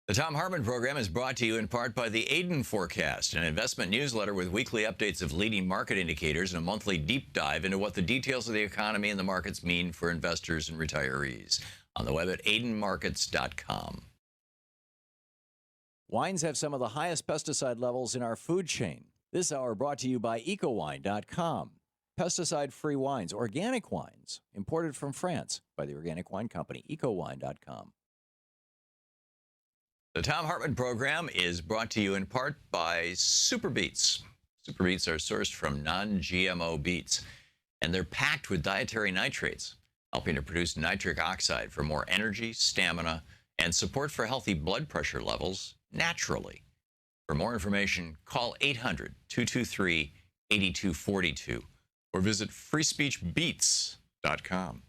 The Thom Hartmann Program is brought to you in part by the Aiden Forecast, an investment newsletter with weekly updates of leading market indicators and a monthly deep dive into what the details of the economy and the markets mean for investors and retirees. On the web at aidenmarkets.com. Wines have some of the highest pesticide levels in our food chain. This hour brought to you by ecowine.com. Pesticide-free wines, organic wines, imported from France by the Organic Wine Company, ecowine.com. The Thom Hartmann Program is brought to you in part by Super Beets. Super Beets are sourced from non-GMO beets, and they're packed with dietary nitrates, helping to produce nitric oxide for more energy, stamina, and support for healthy blood pressure levels naturally. For more information, call 800-223-8242 or visit freespeechbeets.com.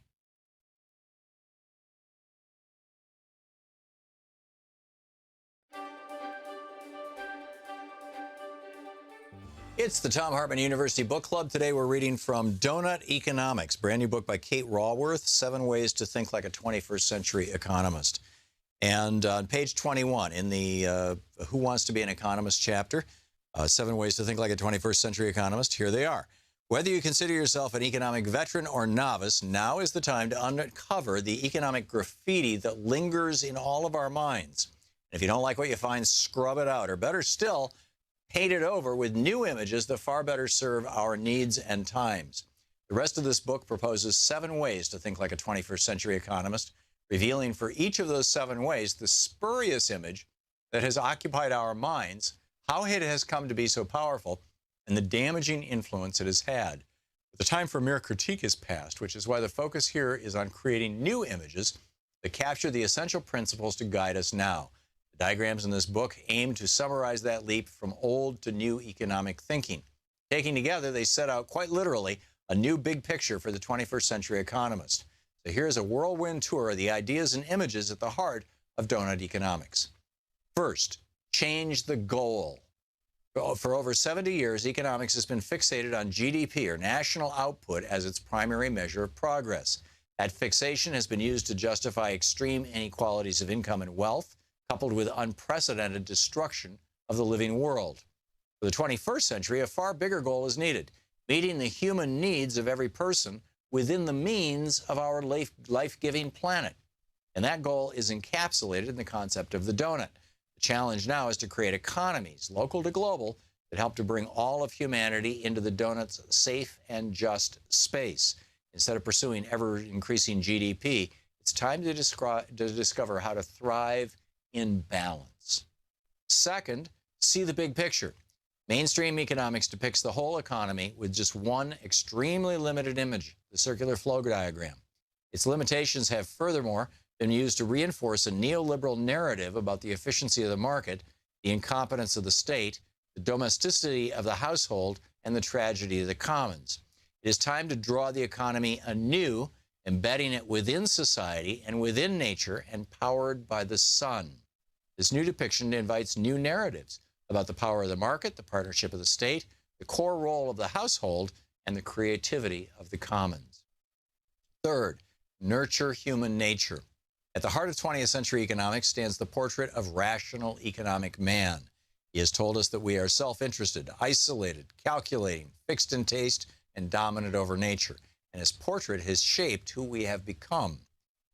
It's the Thom Hartmann University Book Club. Today we're reading from Donut Economics, brand new book by Kate Raworth, 7 Ways to Think Like a 21st Century Economist. And on page 21 in the Who Wants to Be an Economist chapter, 7 Ways to Think Like a 21st Century Economist, here they are. Whether you consider yourself an economic veteran or novice, now is the time to uncover the economic graffiti that lingers in all of our minds. And if you don't like what you find, scrub it out, or better still, paint it over with new images that far better serve our needs and times. The rest of this book proposes 7 ways to think like a 21st century economist, revealing for each of those 7 ways the spurious image that has occupied our minds, how it has come to be so powerful, and the damaging influence it has had. But the time for mere critique is past, which is why the focus here is on creating new images that capture the essential principles to guide us now. Diagrams in this book aim to summarize that leap from old to new economic thinking. Taken together, they set out, quite literally, a new big picture for the 21st century economist. So here's a whirlwind tour of the ideas and images at the heart of Donut Economics. First, change the goal. For over 70 years, economics has been fixated on GDP, or national output, as its primary measure of progress. That fixation has been used to justify extreme inequalities of income and wealth, coupled with unprecedented destruction of the living world. For the 21st century, a far bigger goal is needed, meeting the human needs of every person within the means of our life-giving planet. And that goal is encapsulated in the concept of the donut. The challenge now is to create economies, local to global, that help to bring all of humanity into the donut's safe and just space. Instead of pursuing ever-increasing GDP, it's time to discover how to thrive in balance. Second, see the big picture. Mainstream economics depicts the whole economy with just one extremely limited image, the circular flow diagram. Its limitations have furthermore been used to reinforce a neoliberal narrative about the efficiency of the market, the incompetence of the state, the domesticity of the household, and the tragedy of the commons. It is time to draw the economy anew, embedding it within society and within nature and powered by the sun. This new depiction invites new narratives about the power of the market, the partnership of the state, the core role of the household, and the creativity of the commons. Third, nurture human nature. At the heart of 20th century economics stands the portrait of rational economic man. He has told us that we are self-interested, isolated, calculating, fixed in taste, and dominant over nature. And his portrait has shaped who we have become.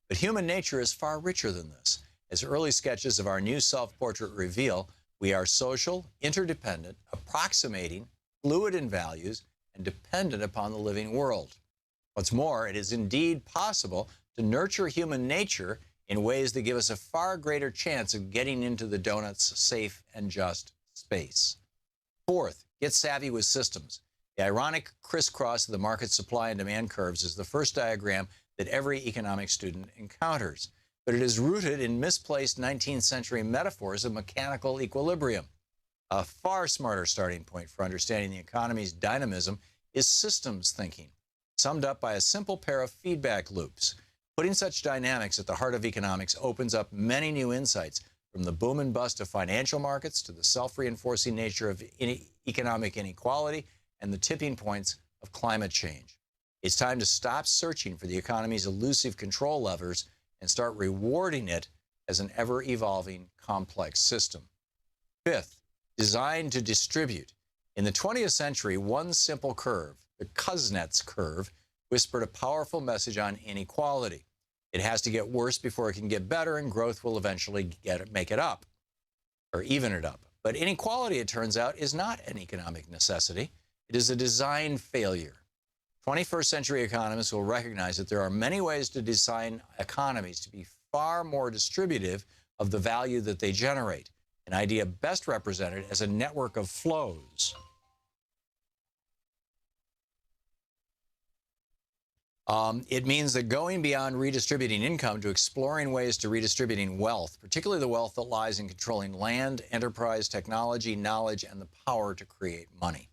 But human nature is far richer than this. As early sketches of our new self-portrait reveal, we are social, interdependent, approximating, fluid in values, and dependent upon the living world. What's more, it is indeed possible to nurture human nature in ways that give us a far greater chance of getting into the donut's safe and just space. Fourth, get savvy with systems. The ironic crisscross of the market supply and demand curves is the first diagram that every economics student encounters. But it is rooted in misplaced 19th century metaphors of mechanical equilibrium. A far smarter starting point for understanding the economy's dynamism is systems thinking, summed up by a simple pair of feedback loops. Putting such dynamics at the heart of economics opens up many new insights, from the boom and bust of financial markets to the self-reinforcing nature of economic inequality and the tipping points of climate change. It's time to stop searching for the economy's elusive control levers and start rewarding it as an ever-evolving, complex system. Fifth, designed to distribute. In the 20th century, one simple curve, the Kuznets curve, whispered a powerful message on inequality. It has to get worse before it can get better, and growth will eventually make it up, or even it up. But inequality, it turns out, is not an economic necessity. It is a design failure. 21st century economists will recognize that there are many ways to design economies to be far more distributive of the value that they generate, an idea best represented as a network of flows. It means that going beyond redistributing income to exploring ways to redistributing wealth, particularly the wealth that lies in controlling land, enterprise, technology, knowledge, and the power to create money.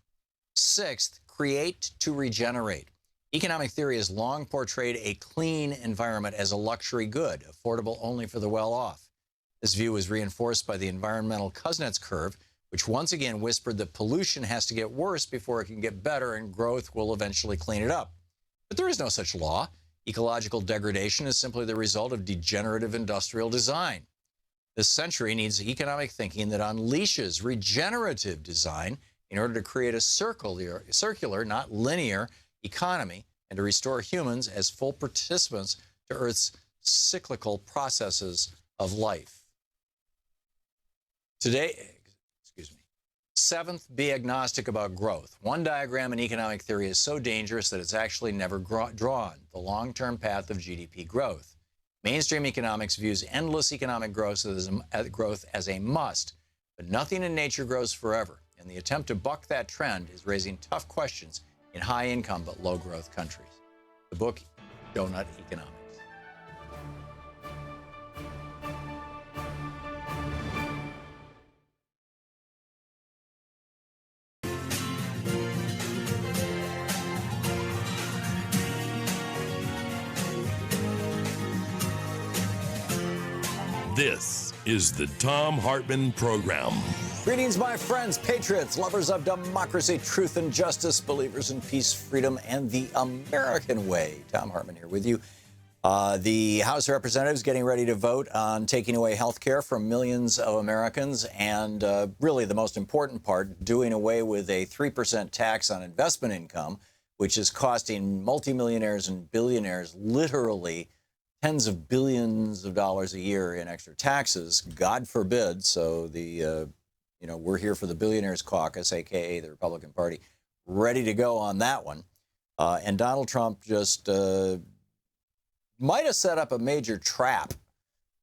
Sixth, create to regenerate. Economic theory has long portrayed a clean environment as a luxury good, affordable only for the well-off. This view was reinforced by the environmental Kuznets curve, which once again whispered that pollution has to get worse before it can get better, and growth will eventually clean it up. But there is no such law. Ecological degradation is simply the result of degenerative industrial design. This century needs economic thinking that unleashes regenerative design in order to create a circular, not linear, economy, and to restore humans as full participants to Earth's cyclical processes of life. Today, seventh, be agnostic about growth. One diagram in economic theory is so dangerous that it's actually never drawn, the long-term path of GDP growth. Mainstream economics views endless economic growth as a must, but nothing in nature grows forever, and the attempt to buck that trend is raising tough questions in high-income but low-growth countries. The book, Donut Economics. This is the Thom Hartmann Program. Greetings, my friends, patriots, lovers of democracy, truth, and justice, believers in peace, freedom, and the American way. Thom Hartmann here with you. The House of Representatives getting ready to vote on taking away health care from millions of Americans, and really the most important part, doing away with a 3% tax on investment income, which is costing multimillionaires and billionaires literally tens of billions of dollars a year in extra taxes. God forbid. So we're here for the Billionaires Caucus, a.k.a. the Republican Party, ready to go on that one. And Donald Trump just might have set up a major trap,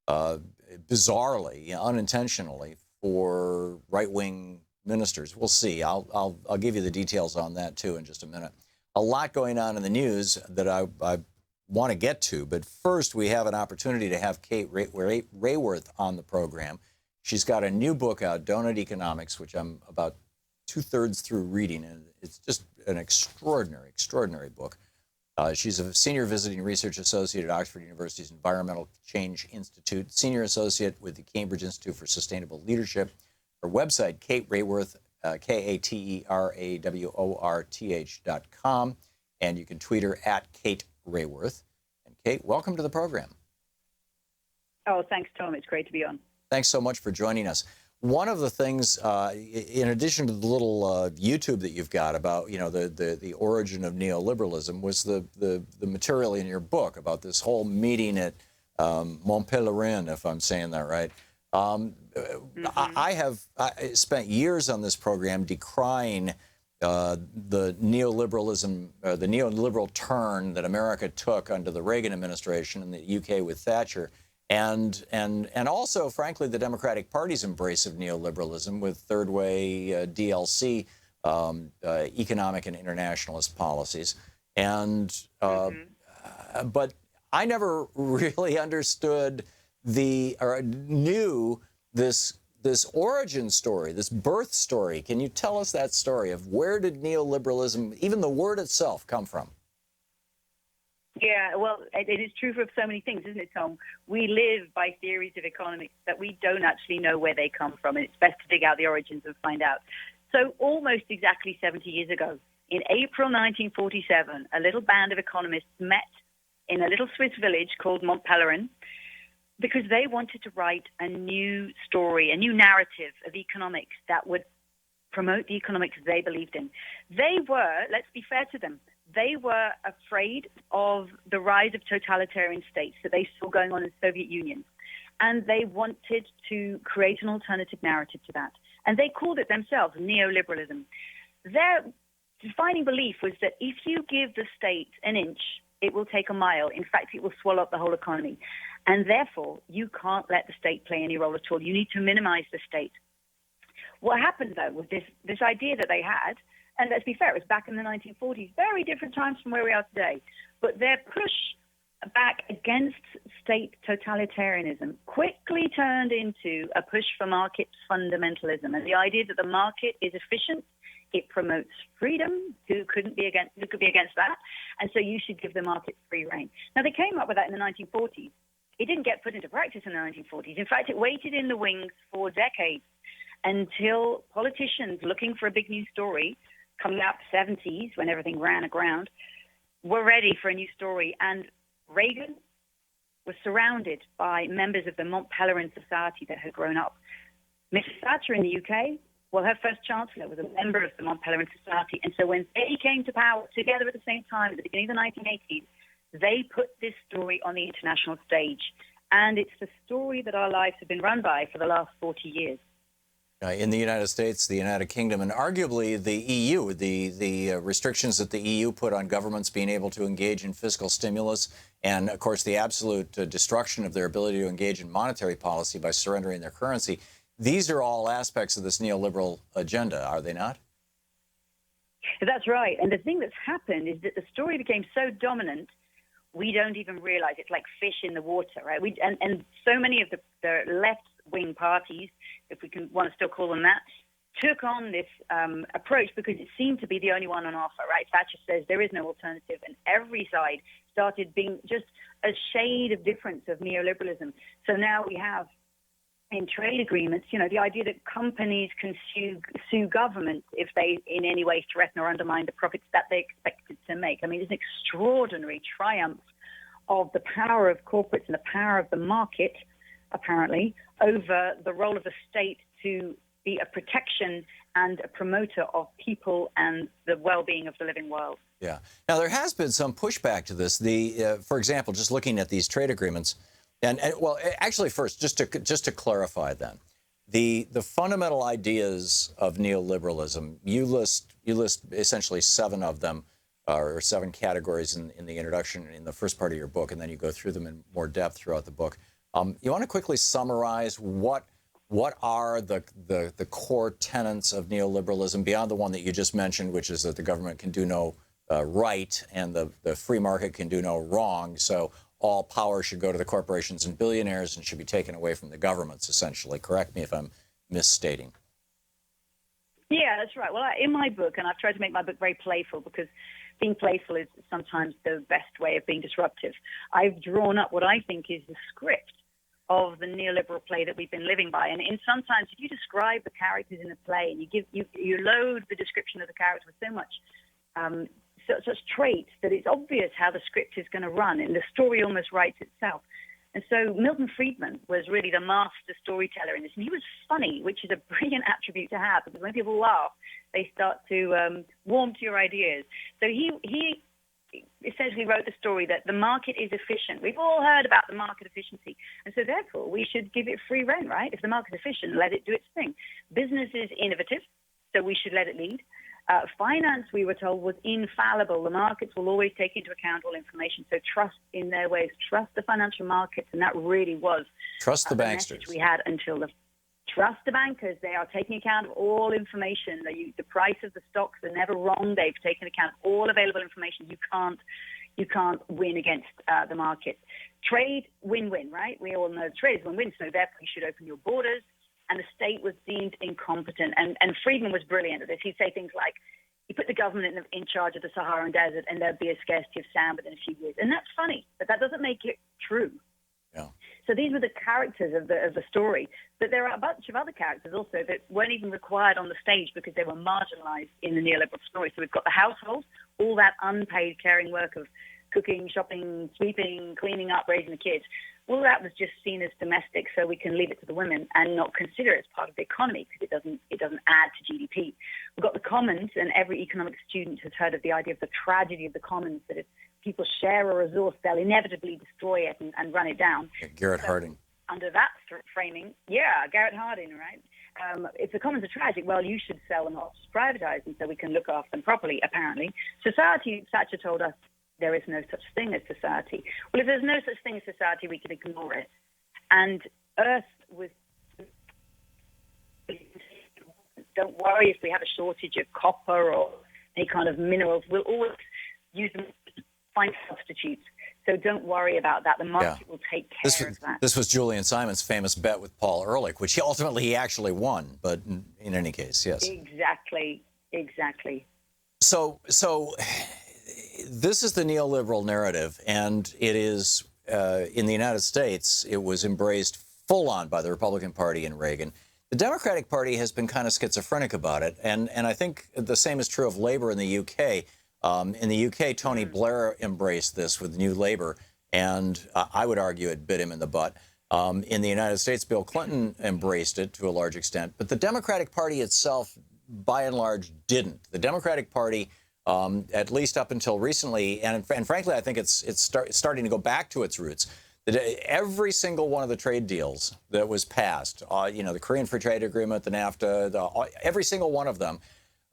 bizarrely, unintentionally, for right-wing ministers. We'll see. I'll give you the details on that, too, in just a minute. A lot going on in the news that I want to get to. But first, we have an opportunity to have Kate Raworth on the program. She's got a new book out, Donut Economics, which I'm about 2/3 through reading, and it's just an extraordinary book. She's a senior visiting research associate at Oxford University's Environmental Change Institute, senior associate with the Cambridge Institute for Sustainable Leadership. Her website, Kate Raworth, KateRaworth.com, and you can tweet her at Kate Raworth. And Kate, welcome to the program. Oh, thanks, Tom. It's great to be on. Thanks so much for joining us. One of the things, in addition to the little YouTube that you've got about, the origin of neoliberalism, was the material in your book about this whole meeting at Montpellier, if I'm saying that right. I spent years on this program decrying the neoliberalism, the neoliberal turn that America took under the Reagan administration and the UK with Thatcher. And also, frankly, the Democratic Party's embrace of neoliberalism with third way DLC, economic and internationalist policies. And but I never really understood or knew this origin story, this birth story. Can you tell us that story of where did neoliberalism, even the word itself, come from? Yeah, well, it is true for so many things, isn't it, Tom? We live by theories of economics that we don't actually know where they come from, and it's best to dig out the origins and find out. So almost exactly 70 years ago, in April 1947, a little band of economists met in a little Swiss village called Montpellier, because they wanted to write a new story, a new narrative of economics that would promote the economics they believed in. They were, let's be fair to them, they were afraid of the rise of totalitarian states that they saw going on in the Soviet Union. And they wanted to create an alternative narrative to that. And they called it themselves neoliberalism. Their defining belief was that if you give the state an inch, it will take a mile. In fact, it will swallow up the whole economy. And therefore, you can't let the state play any role at all. You need to minimize the state. What happened, though, was this idea that they had, and let's be fair, it was back in the 1940s, very different times from where we are today. But their push back against state totalitarianism quickly turned into a push for market fundamentalism, and the idea that the market is efficient, it promotes freedom. Who could be against that? And so you should give the market free rein. Now, they came up with that in the 1940s. It didn't get put into practice in the 1940s. In fact, it waited in the wings for decades until politicians looking for a big new story, coming out the 70s when everything ran aground, were ready for a new story. And Reagan was surrounded by members of the Mont Pelerin Society that had grown up. Mrs. Thatcher in the UK, well, her first chancellor was a member of the Mont Pelerin Society. And so when they came to power together at the same time at the beginning of the 1980s, they put this story on the international stage. And it's the story that our lives have been run by for the last 40 years. In the United States, the United Kingdom, and arguably the EU, the restrictions that the EU put on governments being able to engage in fiscal stimulus, and of course the absolute destruction of their ability to engage in monetary policy by surrendering their currency. These are all aspects of this neoliberal agenda, are they not? That's right. And the thing that's happened is that the story became so dominant, we don't even realize it's like fish in the water, right? And so many of the left-wing parties, if we can want to still call them that, took on this approach because it seemed to be the only one on offer, right? Thatcher says there is no alternative, and every side started being just a shade of difference of neoliberalism. So now we have in trade agreements, the idea that companies can sue government if they in any way threaten or undermine the profits that they expected to make. I mean, it's an extraordinary triumph of the power of corporates and the power of the market, apparently, over the role of the state to be a protection and a promoter of people and the well-being of the living world. Yeah. Now, there has been some pushback to this. For example, just looking at these trade agreements, and well, actually, first, just to clarify, then, the fundamental ideas of neoliberalism, you list essentially 7 of them, or 7 categories in the introduction in the first part of your book, and then you go through them in more depth throughout the book. You want to quickly summarize what are the core tenets of neoliberalism beyond the one that you just mentioned, which is that the government can do no right and the free market can do no wrong. So all power should go to the corporations and billionaires and should be taken away from the governments, essentially. Correct me if I'm misstating. Yeah, that's right. Well, in my book, and I've tried to make my book very playful because being playful is sometimes the best way of being disruptive. I've drawn up what I think is the script of the neoliberal play that we've been living by. And sometimes if you describe the characters in the play and you load the description of the characters with so much such traits that it's obvious how the script is going to run, and the story almost writes itself. And so Milton Friedman was really the master storyteller in this. And he was funny, which is a brilliant attribute to have, because when people laugh, they start to warm to your ideas. So he essentially wrote the story that the market is efficient. We've all heard about the market efficiency. And so therefore, we should give it free rein, right? If the market is efficient, let it do its thing. Business is innovative, so we should let it lead. Finance, we were told, was infallible. The markets will always take into account all information. So trust in their ways, trust the financial markets, and that really was trust the banksters. Message we had until trust the bankers. They are taking account of all information. The price of the stocks are never wrong. They've taken account of all available information. You can't win against the market. Trade, win-win, right? We all know trade is win-win. So therefore, you should open your borders. And the state was deemed incompetent. And Friedman was brilliant at this. He'd say things like, you put the government in charge of the Saharan desert and there'd be a scarcity of sand within a few years. And that's funny, but that doesn't make it true. Yeah. So these were the characters of the story. But there are a bunch of other characters also that weren't even required on the stage because they were marginalized in the neoliberal story. So we've got the household, all that unpaid caring work of cooking, shopping, sweeping, cleaning up, raising the kids. well, that was just seen as domestic, so we can leave it to the women and not consider it as part of the economy because it doesn't add to GDP. We've got the commons, and every economic student has heard of the idea of the tragedy of the commons, that if people share a resource, they'll inevitably destroy it and run it down. Yeah, Garrett Harding. Under that framing, yeah, Garrett Harding, right? If the commons are tragic, well, you should sell them off, privatize them so we can look after them properly, apparently. Society, Thatcher told us, there is no such thing as society. Well, if there's no such thing as society, we can ignore it. And Earth was... Don't worry if we have a shortage of copper or any kind of minerals. We'll always use them to find substitutes. So don't worry about that. The market will take care of that. This was Julian Simon's famous bet with Paul Ehrlich, which he actually won. But in any case, yes. Exactly. So this is the neoliberal narrative, and it is, in the United States, it was embraced full on by the Republican Party and Reagan. The Democratic Party has been kind of schizophrenic about it, and I think the same is true of Labour in the UK. In the UK, Tony Blair embraced this with New Labour, and I would argue it bit him in the butt. In the United States, Bill Clinton embraced it to a large extent, but the Democratic Party itself, by and large, didn't. The Democratic Party, at least up until recently, and frankly, I think it's starting to go back to its roots. Every single one of the trade deals that was passed, the Korean Free Trade Agreement, the NAFTA, every single one of them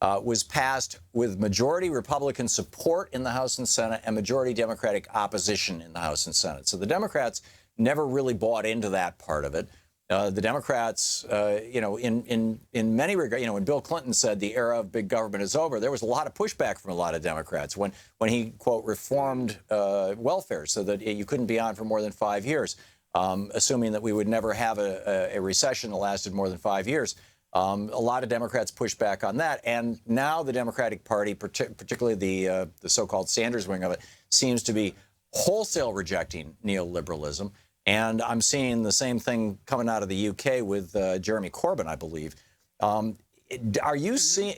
was passed with majority Republican support in the House and Senate and majority Democratic opposition in the House and Senate. So the Democrats never really bought into that part of it. The Democrats, in many regards, when Bill Clinton said the era of big government is over, there was a lot of pushback from a lot of Democrats when he, quote, reformed welfare so that you couldn't be on for more than 5 years, assuming that we would never have a recession that lasted more than 5 years. A lot of Democrats pushed back on that. And now the Democratic Party, particularly the so-called Sanders wing of it, seems to be wholesale rejecting neoliberalism. And I'm seeing the same thing coming out of the UK with Jeremy Corbyn, I believe. Are you seeing?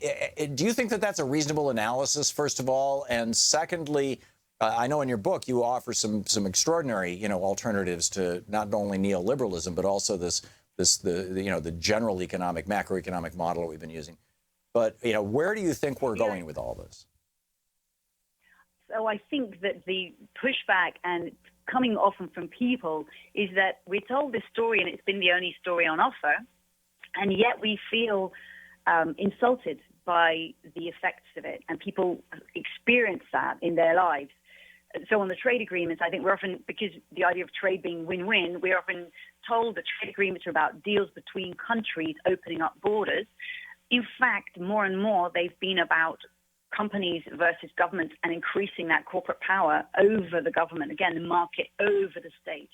Do you think that that's a reasonable analysis, first of all? And secondly, I know in your book you offer some extraordinary, alternatives to not only neoliberalism but also the general economic, macroeconomic model that we've been using. But where do you think we're going with all this? So I think that the pushback and coming often from people is that we're told this story and it's been the only story on offer, and yet we feel insulted by the effects of it, and people experience that in their lives. So on the trade agreements, I think we're often, because the idea of trade being win-win, we're often told that trade agreements are about deals between countries opening up borders. In fact, more and more, they've been about companies versus governments and increasing that corporate power over the government, again, the market over the state.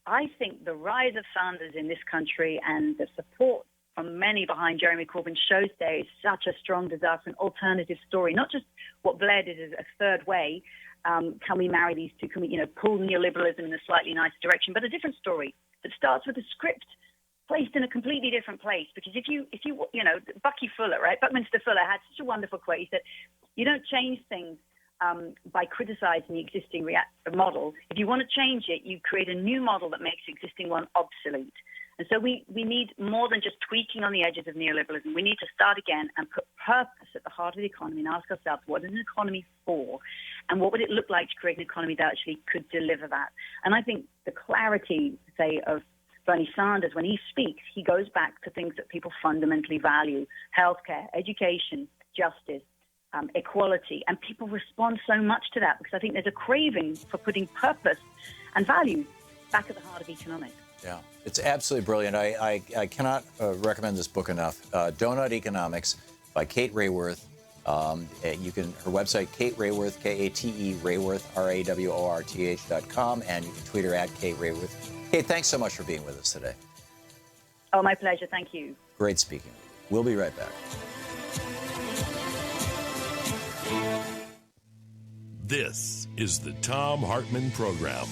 I think the rise of Sanders in this country and the support from many behind Jeremy Corbyn shows there is such a strong desire for an alternative story, not just what Blair did as a third way. Can we marry these two? Can we, pull neoliberalism in a slightly nicer direction? But a different story that starts with a script placed in a completely different place. Because if you, Bucky Fuller, right? Buckminster Fuller had such a wonderful quote. He said, "You don't change things by criticizing the existing model. If you want to change it, you create a new model that makes the existing one obsolete." And so we need more than just tweaking on the edges of neoliberalism. We need to start again and put purpose at the heart of the economy and ask ourselves, what is an economy for? And what would it look like to create an economy that actually could deliver that? And I think the clarity, say, of Bernie Sanders, when he speaks, he goes back to things that people fundamentally value: healthcare, education, justice, equality. And people respond so much to that because I think there's a craving for putting purpose and values back at the heart of economics. Yeah, it's absolutely brilliant. I cannot recommend this book enough. Donut Economics by Kate Raworth. Her website, Kate Raworth, K-A-T-E, Raworth, RAWORTH.com, and you can tweet her at Kate Raworth. Kate, thanks so much for being with us today. Oh, my pleasure. Thank you. Great speaking. We'll be right back. This is the Thom Hartmann Program.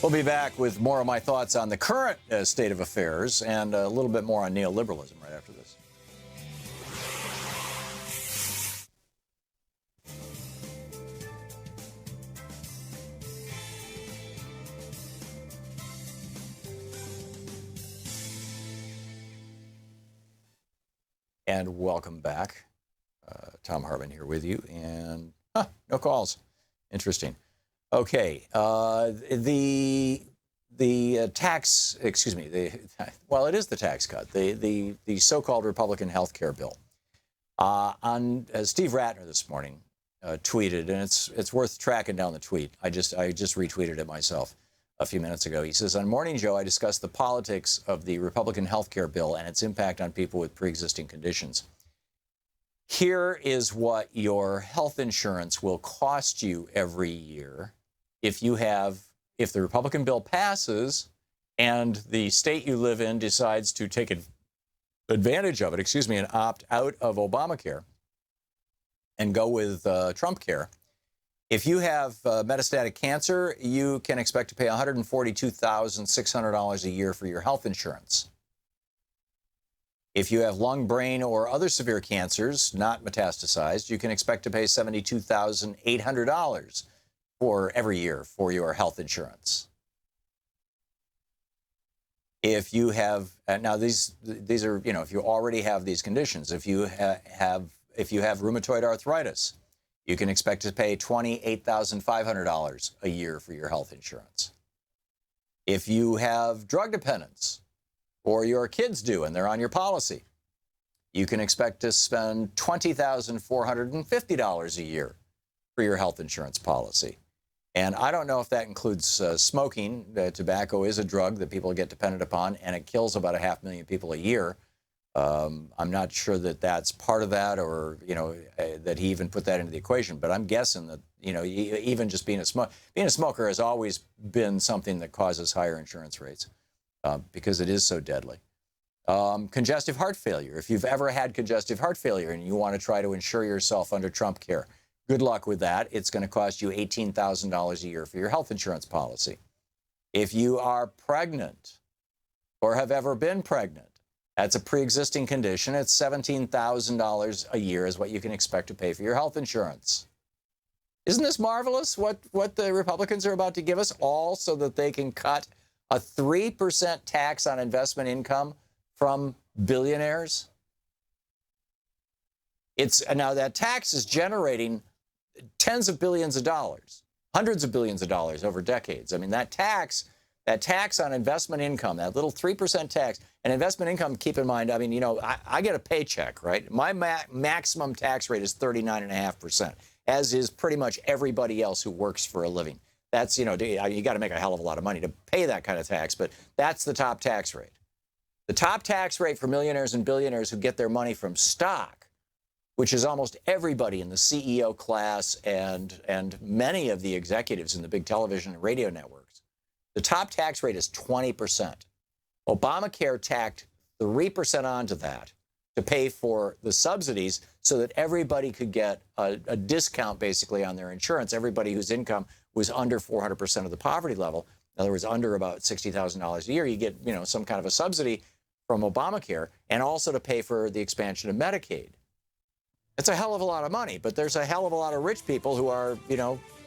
We'll be back with more of my thoughts on the current state of affairs and a little bit more on neoliberalism right after this. And welcome back. Thom Hartmann here with you. And no calls. Interesting. Okay. The tax, excuse me, well, it is the tax cut, the so-called Republican health care bill. Steve Ratner this morning tweeted, and it's worth tracking down the tweet. I just retweeted it myself a few minutes ago. He says, on Morning Joe, I discussed the politics of the Republican health care bill and its impact on people with pre-existing conditions. Here is what your health insurance will cost you every year if the Republican bill passes and the state you live in decides to take advantage of it, and opt out of Obamacare and go with Trump care. If you have metastatic cancer, you can expect to pay $142,600 a year for your health insurance. If you have lung, brain, or other severe cancers, not metastasized, you can expect to pay $72,800 for every year for your health insurance. If you have, now these are, if you already have these conditions, if you have rheumatoid arthritis, you can expect to pay $28,500 a year for your health insurance. If you have drug dependence, or your kids do and they're on your policy, you can expect to spend $20,450 a year for your health insurance policy. And I don't know if that includes smoking. Tobacco is a drug that people get dependent upon, and it kills about 500,000 people a year. I'm not sure that that's part of that, or that he even put that into the equation. But I'm guessing that even just being a smoker has always been something that causes higher insurance rates because it is so deadly. Congestive heart failure. If you've ever had congestive heart failure and you want to try to insure yourself under Trump care, good luck with that. It's going to cost you $18,000 a year for your health insurance policy. If you are pregnant or have ever been pregnant, that's a pre-existing condition. It's $17,000 a year is what you can expect to pay for your health insurance. Isn't this marvelous what the Republicans are about to give us, all so that they can cut a 3% tax on investment income from billionaires? Now that tax is generating tens of billions of dollars, hundreds of billions of dollars over decades. I mean, that tax on investment income, that little 3% tax, and investment income, keep in mind, I mean, I get a paycheck, right? My maximum tax rate is 39.5%, as is pretty much everybody else who works for a living. That's, you got to make a hell of a lot of money to pay that kind of tax, but that's the top tax rate. The top tax rate for millionaires and billionaires who get their money from stock, which is almost everybody in the CEO class and many of the executives in the big television and radio networks. The top tax rate is 20%. Obamacare tacked 3% onto that to pay for the subsidies so that everybody could get a discount basically on their insurance. Everybody whose income was under 400% of the poverty level, in other words, under about $60,000 a year, you get some kind of a subsidy from Obamacare, and also to pay for the expansion of Medicaid. It's a hell of a lot of money, but there's a hell of a lot of rich people who are,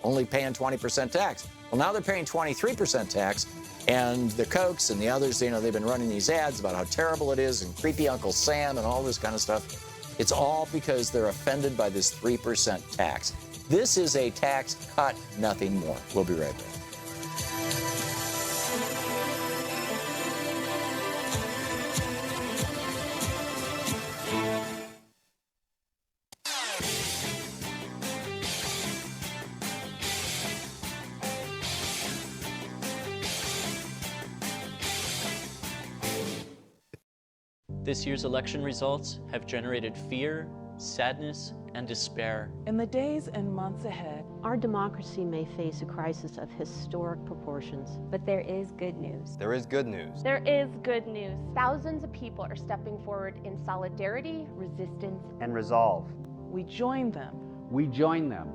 only paying 20% tax. Well, now they're paying 23% tax, and the Kochs and the others, they've been running these ads about how terrible it is and creepy Uncle Sam and all this kind of stuff. It's all because they're offended by this 3% tax. This is a tax cut, nothing more. We'll be right back. This year's election results have generated fear, sadness, and despair. In the days and months ahead, our democracy may face a crisis of historic proportions. But there is good news. There is good news. There is good news. Thousands of people are stepping forward in solidarity, resistance, and resolve. We join them. We join them.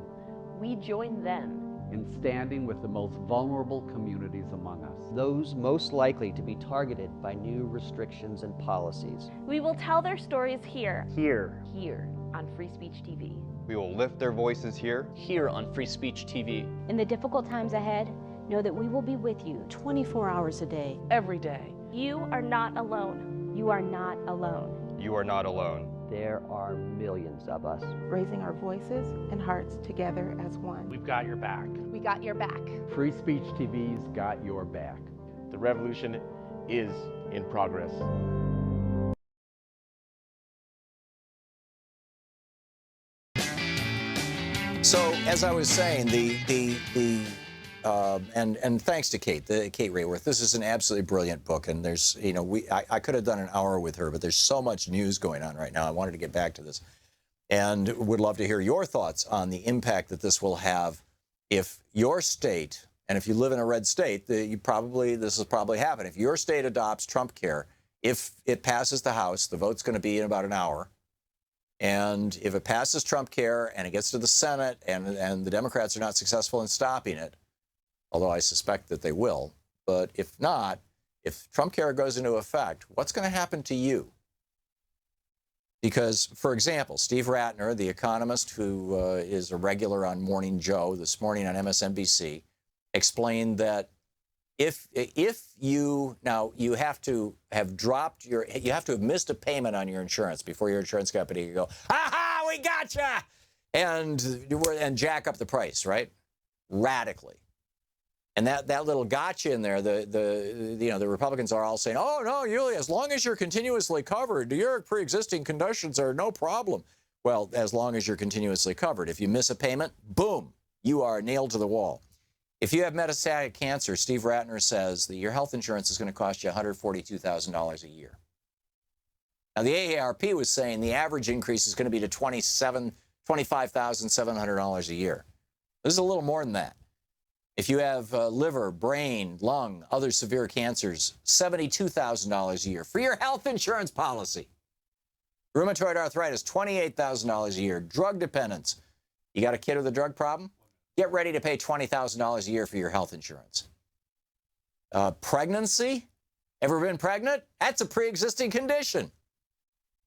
We join them. In standing with the most vulnerable communities among us. Those most likely to be targeted by new restrictions and policies. We will tell their stories here. Here on Free Speech TV. We will lift their voices here on Free Speech TV. In the difficult times ahead, know that we will be with you 24 hours a day. Every day. You are not alone. You are not alone. You are not alone. There are millions of us. Raising our voices and hearts together as one. We've got your back. We got your back. Free Speech TV's got your back. The revolution is in progress. So, as I was saying, and thanks to Kate Raworth, this is an absolutely brilliant book. And there's, I could have done an hour with her, but there's so much news going on right now. I wanted to get back to this, and would love to hear your thoughts on the impact that this will have if your state, and if you live in a red state, this will probably happen. If your state adopts Trump Care, if it passes the House, the vote's going to be in about an hour. And if it passes Trump Care and it gets to the Senate and the Democrats are not successful in stopping it, although I suspect that they will, but if not, if Trump Care goes into effect, what's going to happen to you? Because, for example, Steve Ratner, the economist who is a regular on Morning Joe this morning on MSNBC, explained that if you have to have missed a payment on your insurance before your insurance company can go, ha, we gotcha, and jack up the price, right? Radically. And that little gotcha in there, the Republicans are all saying, oh no, Yulia, as long as you're continuously covered, your pre-existing conditions are no problem. Well, as long as you're continuously covered. If you miss a payment, boom, you are nailed to the wall. If you have metastatic cancer, Steve Ratner says that your health insurance is going to cost you $142,000 a year. Now, the AARP was saying the average increase is going to be to $25,700 a year. This is a little more than that. If you have liver, brain, lung, other severe cancers, $72,000 a year for your health insurance policy. Rheumatoid arthritis, $28,000 a year. Drug dependence. You got a kid with a drug problem? Get ready to pay $20,000 a year for your health insurance. Pregnancy? Ever been pregnant? That's a pre-existing condition.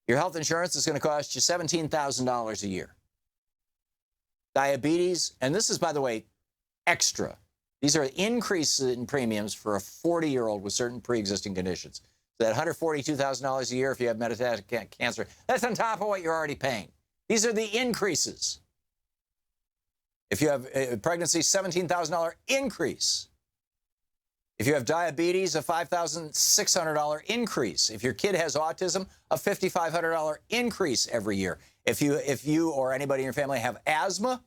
Your health insurance is going to cost you $17,000 a year. Diabetes, and this is, by the way, extra. These are increases in premiums for a 40-year-old with certain pre-existing conditions. So that $142,000 a year if you have metastatic cancer, that's on top of what you're already paying. These are the increases. If you have pregnancy, $17,000 increase. If you have diabetes, a $5,600 increase. If your kid has autism, a $5,500 increase every year. If you or anybody in your family have asthma,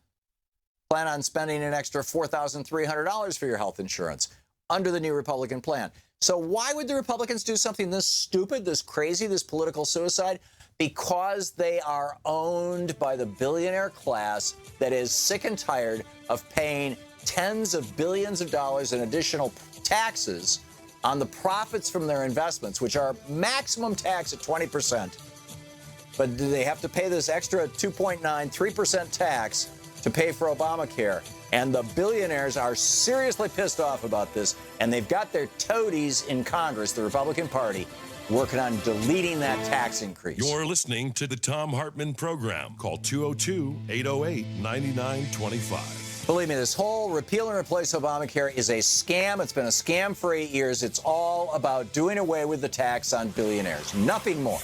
plan on spending an extra $4,300 for your health insurance under the new Republican plan. So why would the Republicans do something this stupid, this crazy, this political suicide? Because they are owned by the billionaire class that is sick and tired of paying tens of billions of dollars in additional taxes on the profits from their investments, which are maximum tax at 20%. But they have to pay this extra 2.9, 3% tax to pay for Obamacare. And the billionaires are seriously pissed off about this. And they've got their toadies in Congress, the Republican Party, working on deleting that tax increase. You're listening to the Thom Hartmann Program. Call 202-808-9925. Believe me, this whole repeal and replace Obamacare is a scam. It's been a scam for 8 years. It's all about doing away with the tax on billionaires. Nothing more.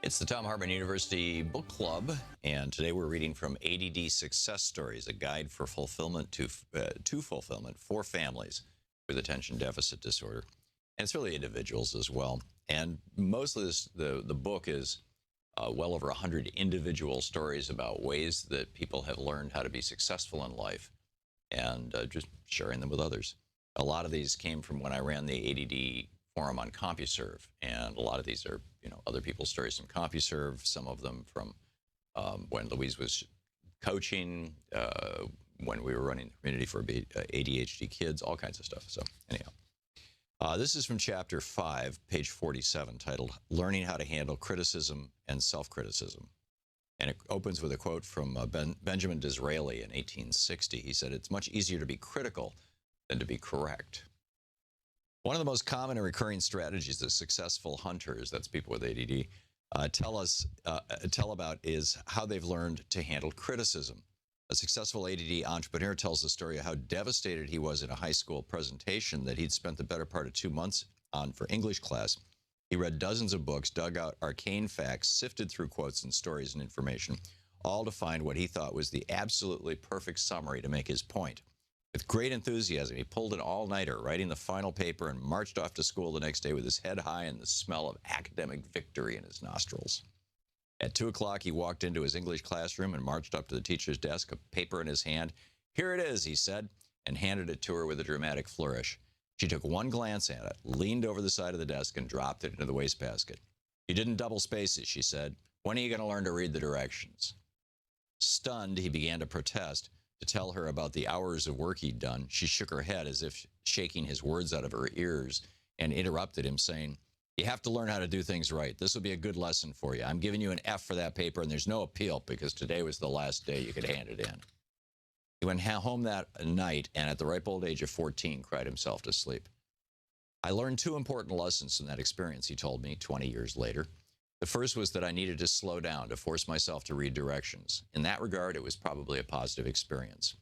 It's the Thom Hartmann University Book Club, and today we're reading from ADD Success Stories, a guide for fulfillment to fulfillment for families with attention deficit disorder. And it's really individuals as well. And most of this, the book is well over 100 individual stories about ways that people have learned how to be successful in life and just sharing them with others. A lot of these came from when I ran the ADD forum on CompuServe, and a lot of these are, other people's stories from CompuServe, some of them from when Louise was coaching, when we were running the community for ADHD kids, all kinds of stuff. So anyhow, this is from chapter 5, page 47, titled Learning How to Handle Criticism and Self-Criticism. And it opens with a quote from Benjamin Disraeli in 1860. He said, "It's much easier to be critical than to be correct." One of the most common and recurring strategies of successful hunters, that's people with ADD, tell about is how they've learned to handle criticism. A successful ADD entrepreneur tells the story of how devastated he was in a high school presentation that he'd spent the better part of 2 months on for English class. He read dozens of books, dug out arcane facts, sifted through quotes and stories and information, all to find what he thought was the absolutely perfect summary to make his point. With great enthusiasm, he pulled an all-nighter, writing the final paper, and marched off to school the next day with his head high and the smell of academic victory in his nostrils. At 2 o'clock, he walked into his English classroom and marched up to the teacher's desk, a paper in his hand. "Here it is," he said, and handed it to her with a dramatic flourish. She took one glance at it, leaned over the side of the desk, and dropped it into the wastebasket. "You didn't double spaces," she said. "When are you going to learn to read the directions?" Stunned, he began to protest. To tell her about the hours of work he'd done, she shook her head as if shaking his words out of her ears and interrupted him, saying, "You have to learn how to do things right. This will be a good lesson for you. I'm giving you an F for that paper, and there's no appeal because today was the last day you could hand it in." He went home that night and at the ripe old age of 14 cried himself to sleep. "I learned 2 important lessons from that experience," he told me 20 years later. The first was that I needed to slow down, to force myself to read directions. In that regard, it was probably a positive experience.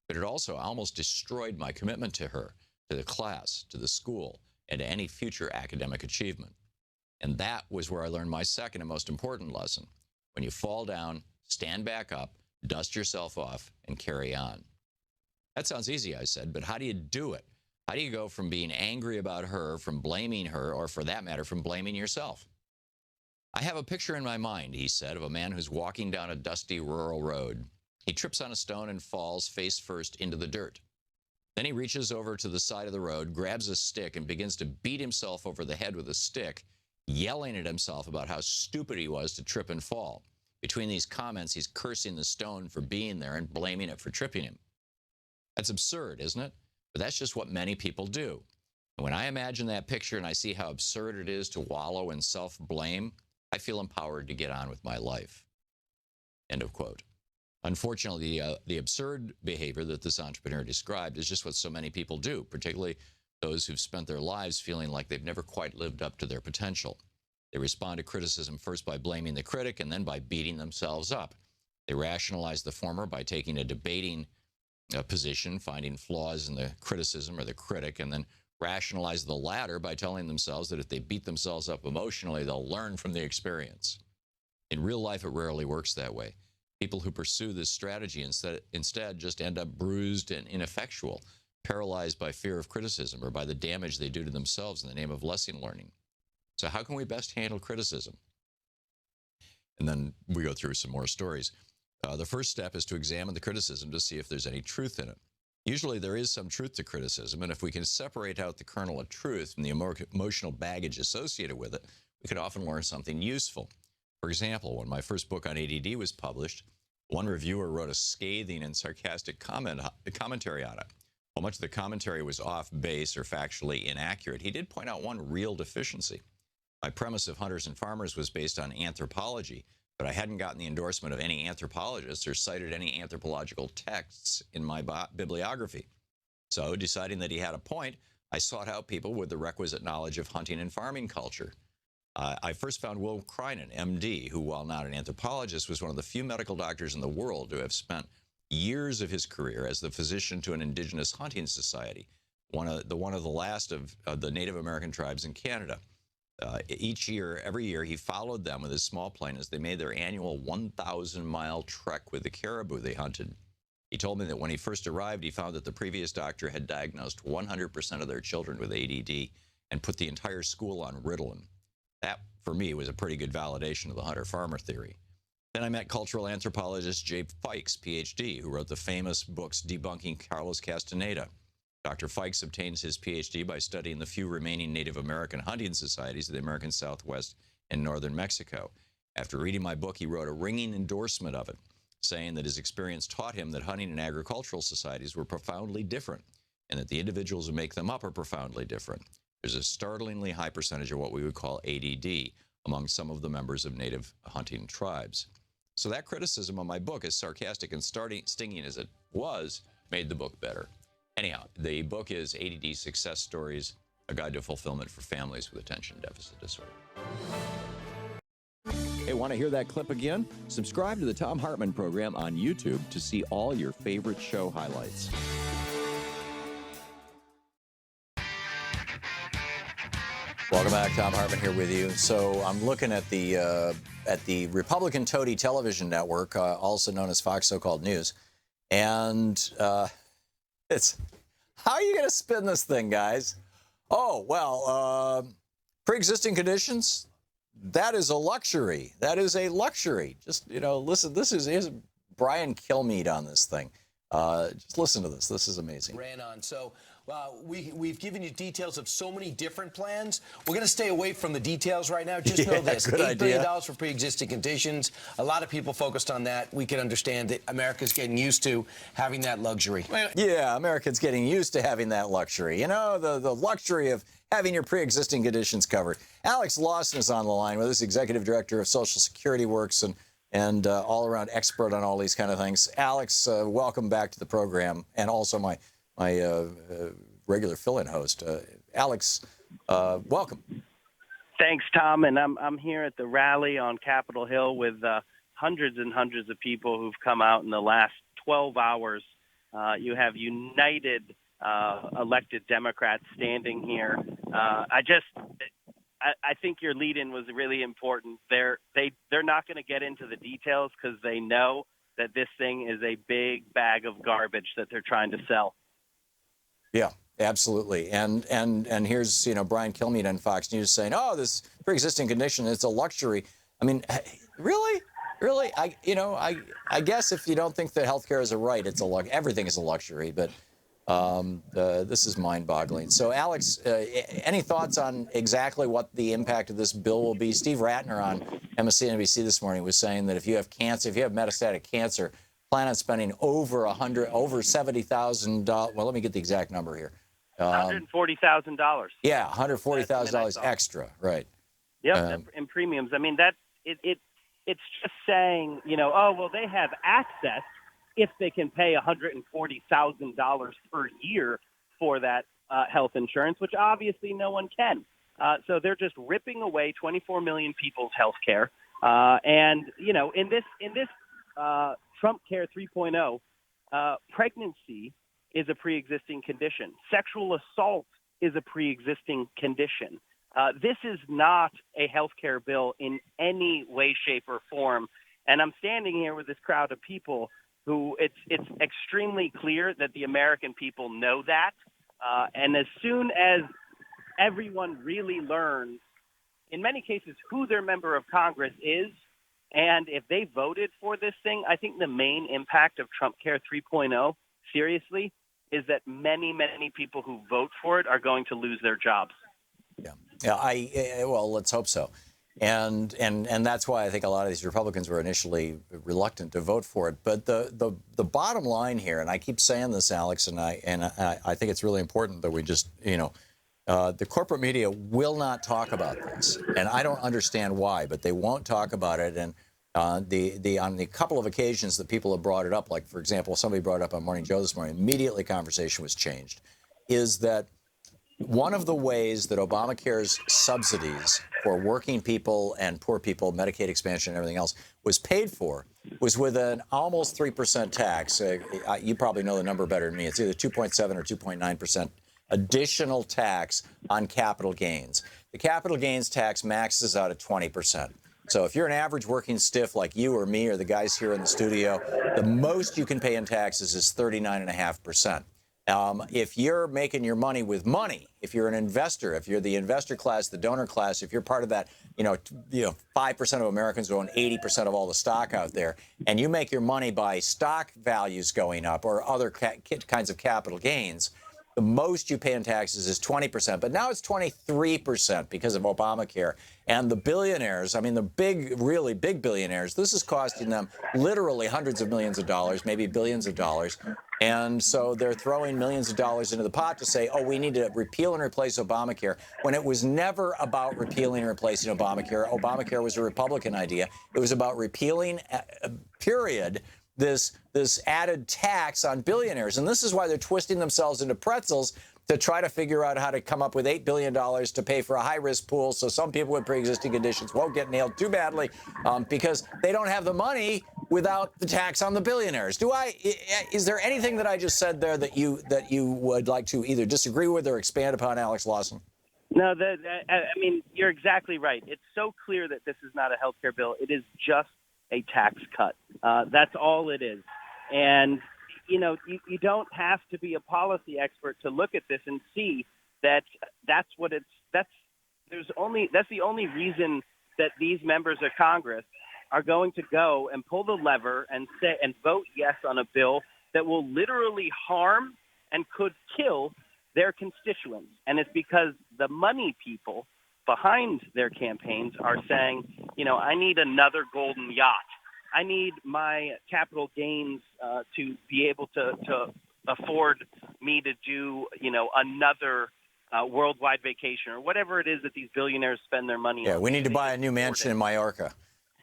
But it also almost destroyed my commitment to her, to the class, to the school, and to any future academic achievement. And that was where I learned my second and most important lesson. When you fall down, stand back up, dust yourself off, and carry on. That sounds easy, I said, but how do you do it? How do you go from being angry about her, from blaming her, or for that matter, from blaming yourself? "I have a picture in my mind," he said, "of a man who's walking down a dusty rural road. He trips on a stone and falls face first into the dirt. Then he reaches over to the side of the road, grabs a stick, and begins to beat himself over the head with a stick, yelling at himself about how stupid he was to trip and fall. Between these comments, he's cursing the stone for being there and blaming it for tripping him. That's absurd, isn't it? But that's just what many people do. And when I imagine that picture and I see how absurd it is to wallow in self-blame, I feel empowered to get on with my life." End of quote. Unfortunately, the absurd behavior that this entrepreneur described is just what so many people do, particularly those who've spent their lives feeling like they've never quite lived up to their potential. They respond to criticism first by blaming the critic and then by beating themselves up. They rationalize the former by taking a debating position, finding flaws in the criticism or the critic, and then rationalize the latter by telling themselves that if they beat themselves up emotionally, they'll learn from the experience. In real life, it rarely works that way. People who pursue this strategy instead just end up bruised and ineffectual, paralyzed by fear of criticism or by the damage they do to themselves in the name of lesson learning. So how can we best handle criticism? And then we go through some more stories. The first step is to examine the criticism to see if there's any truth in it. Usually there is some truth to criticism, and if we can separate out the kernel of truth from the emotional baggage associated with it, we could often learn something useful. For example, when my first book on ADD was published, one reviewer wrote a scathing and sarcastic commentary on it. While much of the commentary was off base or factually inaccurate, he did point out one real deficiency. My premise of Hunters and Farmers was based on anthropology, but I hadn't gotten the endorsement of any anthropologists or cited any anthropological texts in my bibliography. So, deciding that he had a point, I sought out people with the requisite knowledge of hunting and farming culture. I first found Will Crinan, MD, who, while not an anthropologist, was one of the few medical doctors in the world to have spent years of his career as the physician to an indigenous hunting society, one of the last of the Native American tribes in Canada. Every year, he followed them with his small plane as they made their annual 1,000-mile trek with the caribou they hunted. He told me that when he first arrived, he found that the previous doctor had diagnosed 100% of their children with ADD and put the entire school on Ritalin. That, for me, was a pretty good validation of the hunter-farmer theory. Then I met cultural anthropologist Jay Fikes, PhD, who wrote the famous books debunking Carlos Castaneda. Dr. Fikes obtains his PhD by studying the few remaining Native American hunting societies of the American Southwest and northern Mexico. After reading my book, he wrote a ringing endorsement of it, saying that his experience taught him that hunting and agricultural societies were profoundly different, and that the individuals who make them up are profoundly different. There's a startlingly high percentage of what we would call ADD among some of the members of native hunting tribes. So that criticism of my book, as sarcastic and stinging as it was, made the book better. Anyhow, the book is ADD Success Stories, A Guide to Fulfillment for Families with Attention Deficit Disorder. Hey, want to hear that clip again? Subscribe to the Thom Hartmann Program on YouTube to see all your favorite show highlights. Welcome back. Thom Hartmann here with you. So I'm looking at the Republican Toady Television Network, also known as Fox So-Called News, and it's how are you going to spin this thing, guys? Oh well, pre-existing conditions. That is a luxury. That is a luxury. Just listen. Here's Brian Kilmeade on this thing. Just listen to this. This is amazing. Ran on. So we've given you details of so many different plans. We're going to stay away from the details right now. Just know this: $8 billion for pre-existing conditions. A lot of people focused on that. We can understand that America's getting used to having that luxury. Yeah, Americans getting used to having that luxury. The luxury of having your pre-existing conditions covered. Alex Lawson is on the line with us, Executive Director of Social Security Works and all-around expert on all these kind of things. Alex, welcome back to the program, and also my regular fill-in host. Alex, welcome. Thanks, Tom. And I'm here at the rally on Capitol Hill with hundreds and hundreds of people who've come out in the last 12 hours. You have united elected Democrats standing here. I think your lead-in was really important. They're not going to get into the details because they know that this thing is a big bag of garbage that they're trying to sell. Yeah, absolutely. And here's Brian Kilmeade on Fox News saying, "Oh, this pre-existing condition, it's a luxury." I mean, really? I guess if you don't think that healthcare is a right, everything is a luxury. But this is mind-boggling. So, Alex, any thoughts on exactly what the impact of this bill will be? Steve Ratner on MSNBC this morning was saying that if you have cancer, if you have metastatic cancer, plan on spending over $70,000. Well, let me get the exact number here. $140,000. Yeah, $140,000 extra, right? Yep, in premiums. I mean, it's just saying, oh well, they have access if they can pay $140,000 per year for that health insurance, which obviously no one can. So they're just ripping away 24 million people's health care. And in this Trump Care 3.0, pregnancy is a pre-existing condition. Sexual assault is a pre-existing condition. This is not a health care bill in any way, shape, or form. And I'm standing here with this crowd of people who it's extremely clear that the American people know that. And as soon as everyone really learns, in many cases, who their member of Congress is, and if they voted for this thing, I think the main impact of Trump Care 3.0, seriously, is that many, many people who vote for it are going to lose their jobs. Yeah. Well, let's hope so. And that's why I think a lot of these Republicans were initially reluctant to vote for it. But the bottom line here, and I keep saying this, Alex, and I think it's really important that we just, the corporate media will not talk about this, and I don't understand why, but they won't talk about it. And on the couple of occasions that people have brought it up, like for example, somebody brought it up on Morning Joe this morning, immediately conversation was changed, is that one of the ways that Obamacare's subsidies for working people and poor people, Medicaid expansion and everything else, was paid for was with an almost 3% tax. You probably know the number better than me. It's either 2.7 or 2.9% additional tax on capital gains. The capital gains tax maxes out at 20%. So if you're an average working stiff like you or me or the guys here in the studio, the most you can pay in taxes is 39.5%. If you're making your money with money, if you're an investor, if you're the investor class, the donor class, if you're part of that, 5% of Americans own 80% of all the stock out there, and you make your money by stock values going up or other kinds of capital gains, the most you pay in taxes is 20%. But now it's 23% because of Obamacare. And the billionaires, I mean, the really big billionaires, this is costing them literally hundreds of millions of dollars, maybe billions of dollars. And so they're throwing millions of dollars into the pot to say, oh, we need to repeal and replace Obamacare, when it was never about repealing and replacing Obamacare. Obamacare was a Republican idea. It was about repealing, period, this added tax on billionaires. And this is why they're twisting themselves into pretzels, to try to figure out how to come up with $8 billion to pay for a high-risk pool so some people with pre-existing conditions won't get nailed too badly because they don't have the money without the tax on the billionaires. Is there anything that I just said there that you would like to either disagree with or expand upon, Alex Lawson? No, I mean, you're exactly right. It's so clear that this is not a health care bill. It is just a tax cut. That's all it is. And, you don't have to be a policy expert to look at this and see that that's the only reason that these members of Congress are going to go and pull the lever and vote yes on a bill that will literally harm and could kill their constituents. And it's because the money people behind their campaigns are saying, I need another golden yacht. I need my capital gains to be able to afford me to do, another worldwide vacation or whatever it is that these billionaires spend their money on. Yeah, we need to buy a new mansion in Mallorca.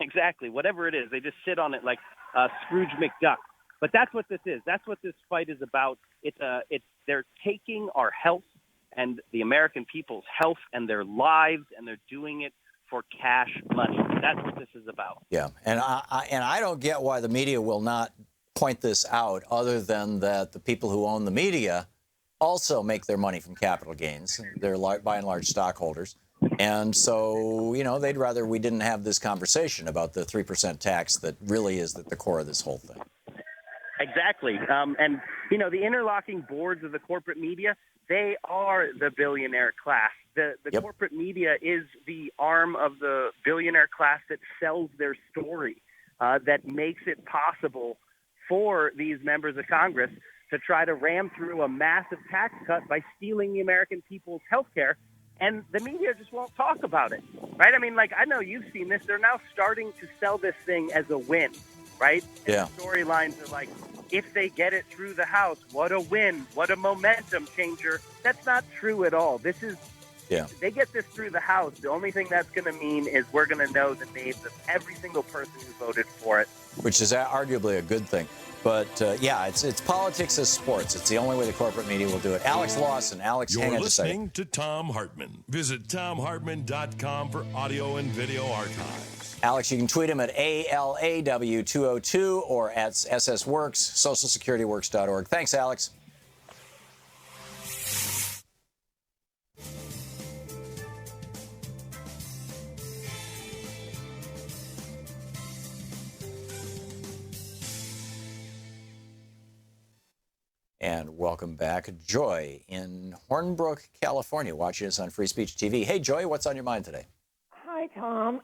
Exactly. Whatever it is, they just sit on it like Scrooge McDuck. But that's what this is. That's what this fight is about. They're taking our health and the American people's health and their lives, and they're doing it for cash money. That's what this is about. Yeah, and I don't get why the media will not point this out, other than that the people who own the media also make their money from capital gains. They're by and large stockholders. And so, they'd rather we didn't have this conversation about the 3% tax that really is at the core of this whole thing. Exactly. And, the interlocking boards of the corporate media, they are the billionaire class. The Yep. corporate media is the arm of the billionaire class that sells their story, that makes it possible for these members of Congress to try to ram through a massive tax cut by stealing the American people's health care. And the media just won't talk about it, right? I mean, I know you've seen this. They're now starting to sell this thing as a win, right? And yeah. The storylines are like, if they get it through the House, what a win, what a momentum changer. That's not true at all. This is, if they get this through the House, the only thing that's going to mean is we're going to know the names of every single person who voted for it. Which is arguably a good thing. But, it's politics as sports. It's the only way the corporate media will do it. Alex Lawson. Alex, hang on You're just a listening to Thom Hartmann. Visit ThomHartmann.com for audio and video archives. Alex, you can tweet him at ALAW202 or at SSWorks, SocialSecurityWorks.org. Thanks, Alex. And welcome back. Joy in Hornbrook, California, watching us on Free Speech TV. Hey, Joy, what's on your mind today? Hi, Tom.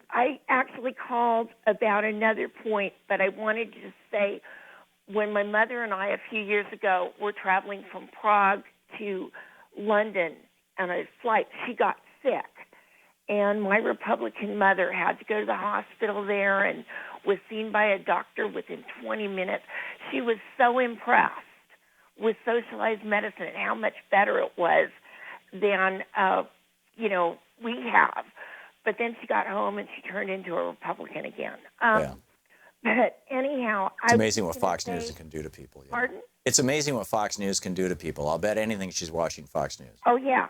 I actually called about another point, but I wanted to say when my mother and I a few years ago were traveling from Prague to London on a flight, she got sick. And my Republican mother had to go to the hospital there and was seen by a doctor within 20 minutes. She was so impressed with socialized medicine and how much better it was than, we have. But then she got home and she turned into a Republican again. But anyhow, it's amazing what Fox News can do to people. Yeah. Pardon? It's amazing what Fox News can do to people. I'll bet anything she's watching Fox News. Oh yeah.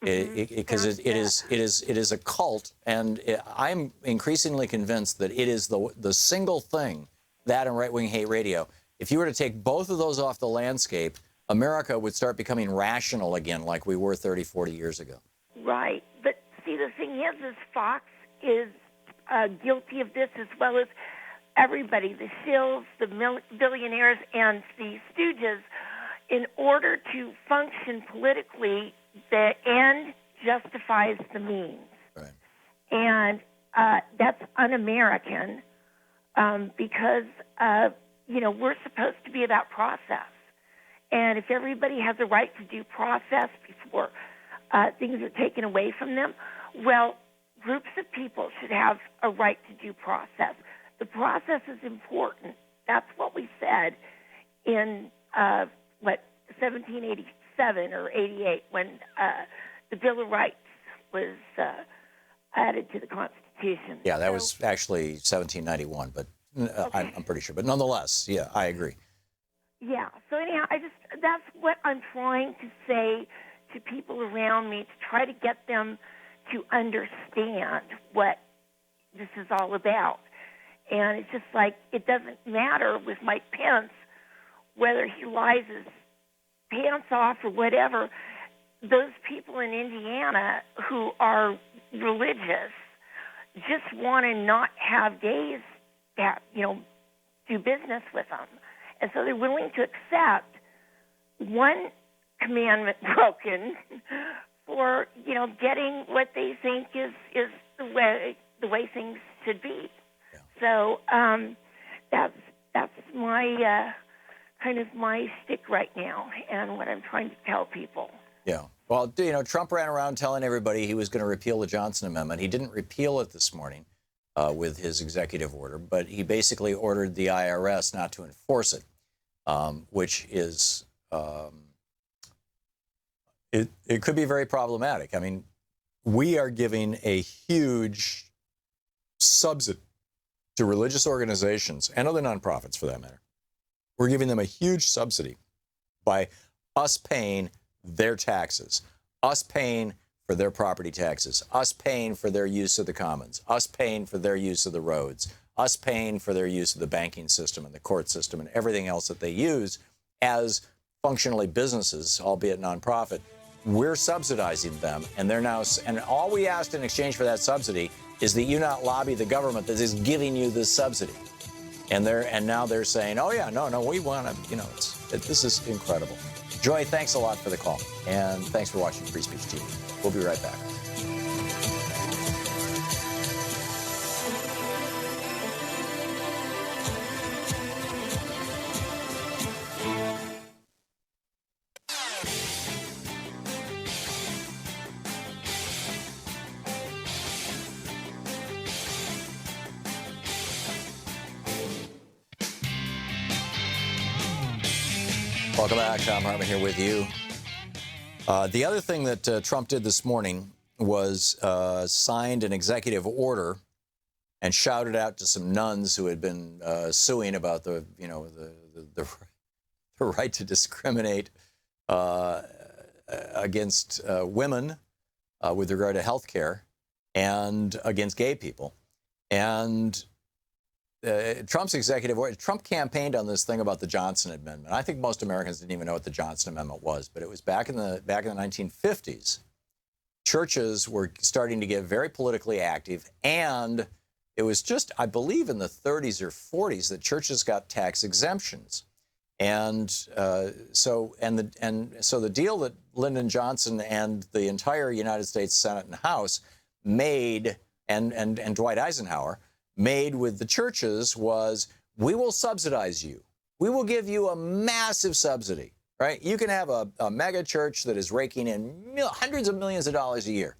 Because it is a cult, and I'm increasingly convinced that it is the single thing, that and right-wing hate radio. If you were to take both of those off the landscape, America would start becoming rational again, like we were 30, 40 years ago. Right, but see, the thing is Fox is guilty of this as well as everybody, the shills, the billionaires, and the stooges. In order to function politically, the end justifies the means. Right. And that's un-American because, we're supposed to be about process. And if everybody has a right to due process before things are taken away from them, well, groups of people should have a right to due process. The process is important. That's what we said in, 1787 or 88 when the Bill of Rights was added to the Constitution. Yeah, that was actually 1791, but I'm pretty sure. But nonetheless, yeah, I agree. Yeah. So anyhow, that's what I'm trying to say to people around me, to try to get them to understand what this is all about. And it's just like, it doesn't matter with Mike Pence whether he lies his pants off or whatever. Those people in Indiana who are religious just want to not have gays that, do business with them. And so they're willing to accept one commandment broken for, getting what they think is the way things should be. Yeah. So that's my kind of my stick right now, and what I'm trying to tell people. Yeah. Well, Trump ran around telling everybody he was going to repeal the Johnson Amendment. He didn't repeal it this morning with his executive order, but he basically ordered the IRS not to enforce it, which is it could be very problematic. I mean, we are giving a huge subsidy to religious organizations and other nonprofits, for that matter. We're giving them a huge subsidy by us paying their taxes, us paying for their property taxes, us paying for their use of the commons, us paying for their use of the roads, us paying for their use of the banking system and the court system and everything else that they use as functionally businesses, albeit nonprofit. We're subsidizing them, and they're now, and all we asked in exchange for that subsidy is that you not lobby the government that is giving you this subsidy. And now they're saying, oh yeah, no, we want to, this is incredible. Joy, thanks a lot for the call, and thanks for watching Free Speech TV. We'll be right back. Welcome back. Thom Hartmann here with you. The other thing that Trump did this morning was signed an executive order and shouted out to some nuns who had been suing about the right to discriminate against women with regard to health care and against gay people. And Trump's executive order, Trump campaigned on this thing about the Johnson Amendment. I think most Americans didn't even know what the Johnson Amendment was, but it was back in the 1950s. Churches were starting to get very politically active, and it was just, I believe, in the 30s or 40s that churches got tax exemptions. And so the deal that Lyndon Johnson and the entire United States Senate and House made, and Dwight Eisenhower made with the churches was, we will subsidize you. We will give you a massive subsidy, right? You can have a mega church that is raking in hundreds of millions of dollars a year,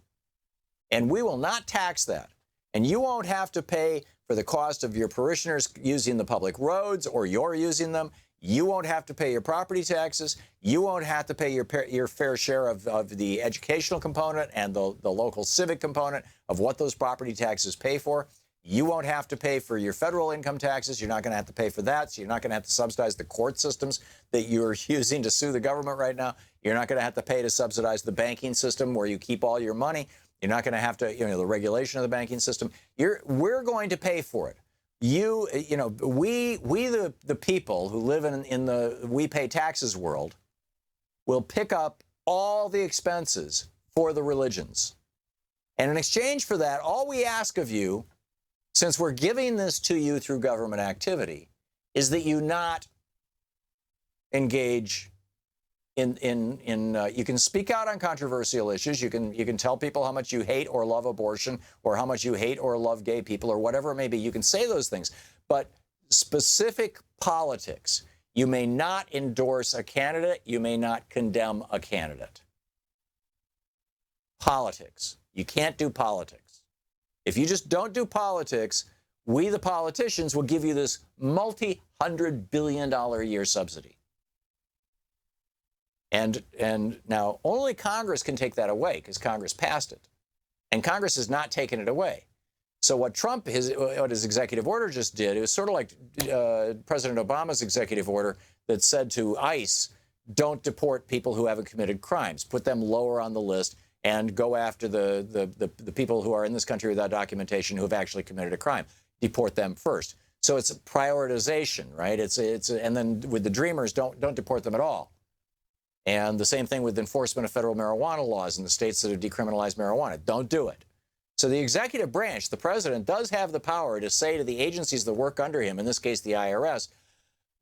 and we will not tax that. And you won't have to pay for the cost of your parishioners using the public roads or you're using them. You won't have to pay your property taxes. You won't have to pay your fair share of the educational component and the local civic component of what those property taxes pay for. You won't have to pay for your federal income taxes. You're not going to have to pay for that. So you're not going to have to subsidize the court systems that you're using to sue the government right now. You're not going to have to pay to subsidize the banking system where you keep all your money. You're not going to have to, the regulation of the banking system. We're going to pay for it. We the people who live in the we pay taxes world will pick up all the expenses for the religions. And in exchange for that, all we ask of you, since we're giving this to you through government activity, is that you not engage in you can speak out on controversial issues. You can tell people how much you hate or love abortion, or how much you hate or love gay people, or whatever it may be. You can say those things, but specific politics, you may not endorse a candidate. You may not condemn a candidate. Politics. You can't do politics. If you just don't do politics, we, the politicians, will give you this multi-$100 billion a year subsidy. And now only Congress can take that away, because Congress passed it. And Congress has not taken it away. So what his executive order just did, it was sort of like President Obama's executive order that said to ICE, don't deport people who haven't committed crimes. Put them lower on the list and go after the people who are in this country without documentation who have actually committed a crime. Deport them first. So it's prioritization, right? And then with the dreamers, don't deport them at all. And the same thing with enforcement of federal marijuana laws in the states that have decriminalized marijuana. Don't do it. So the executive branch, the president, does have the power to say to the agencies that work under him, in this case the IRS,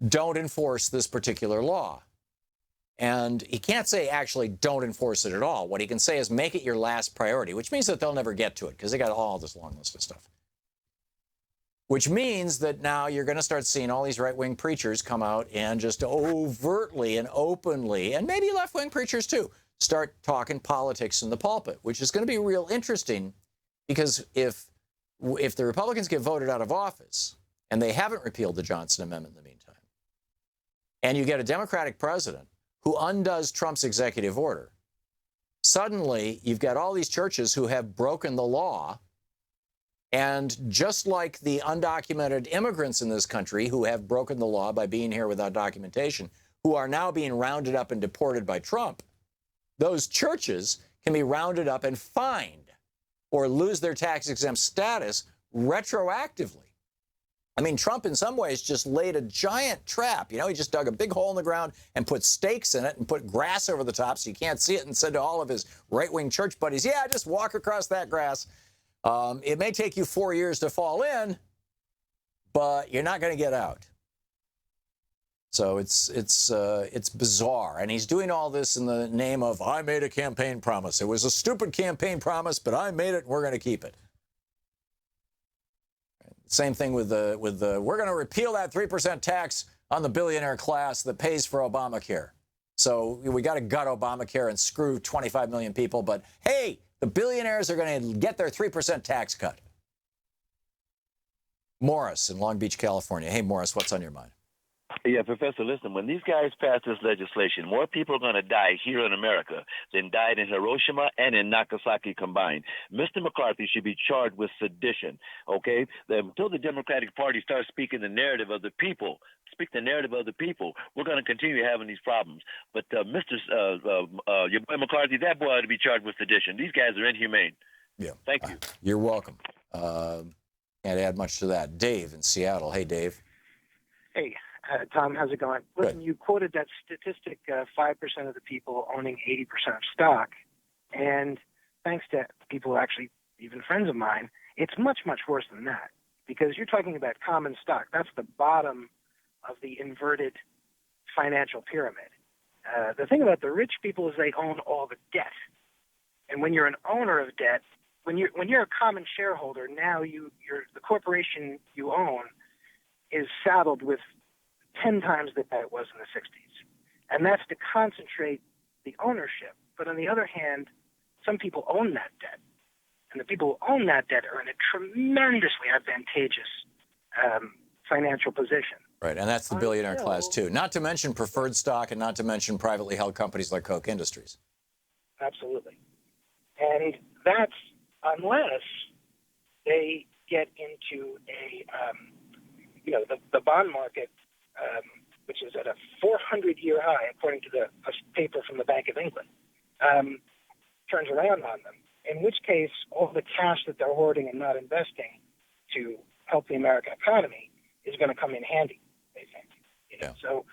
don't enforce this particular law. And he can't say actually don't enforce it at all. What he can say is make it your last priority, which means that they'll never get to it because they got all this long list of stuff. Which means that now you're going to start seeing all these right-wing preachers come out and just overtly and openly, and maybe left-wing preachers too, start talking politics in the pulpit, which is going to be real interesting because if the Republicans get voted out of office, and they haven't repealed the Johnson Amendment in the meantime, and you get a Democratic president who undoes Trump's executive order, suddenly you've got all these churches who have broken the law. And just like the undocumented immigrants in this country who have broken the law by being here without documentation, who are now being rounded up and deported by Trump, those churches can be rounded up and fined or lose their tax-exempt status retroactively. I mean, Trump in some ways just laid a giant trap. You know, he just dug a big hole in the ground and put stakes in it and put grass over the top so you can't see it and said to all of his right-wing church buddies, yeah, just walk across that grass. It may take you 4 years to fall in, but you're not going to get out. So it's bizarre. And he's doing all this in the name of, I made a campaign promise. It was a stupid campaign promise, but I made it and we're going to keep it. Same thing with the we're going to repeal that 3% tax on the billionaire class that pays for Obamacare. So we got to gut Obamacare and screw 25 million people. But hey, the billionaires are going to get their 3% tax cut. Morris in Long Beach, California. Hey, Morris, what's on your mind? Yeah, Professor, listen, when these guys pass this legislation, more people are going to die here in America than died in Hiroshima and in Nagasaki combined. Mr. McCarthy should be charged with sedition, okay? Until the Democratic Party starts speaking the narrative of the people, we're going to continue having these problems. But your boy McCarthy, that boy ought to be charged with sedition. These guys are inhumane. Yeah. Thank you. You're welcome. Can't add much to that. Dave in Seattle. Hey, Dave. Hey. Tom, how's it going? Listen, you quoted that statistic, 5% of the people owning 80% of stock. And thanks to people who are actually even friends of mine, it's much, much worse than that. Because you're talking about common stock. That's the bottom of the inverted financial pyramid. The thing about the rich people is they own all the debt. And when you're an owner of debt, when you're a common shareholder, now the corporation you own is saddled with 10 times the debt it was in the 60s. And that's to concentrate the ownership. But on the other hand, some people own that debt. And the people who own that debt are in a tremendously advantageous financial position. Right, and that's the billionaire class too. Not to mention preferred stock and not to mention privately held companies like Koch Industries. Absolutely. And that's unless they get into the bond market, which is at a 400-year high, according to a paper from the Bank of England, turns around on them, in which case all the cash that they're hoarding and not investing to help the American economy is going to come in handy, they think. So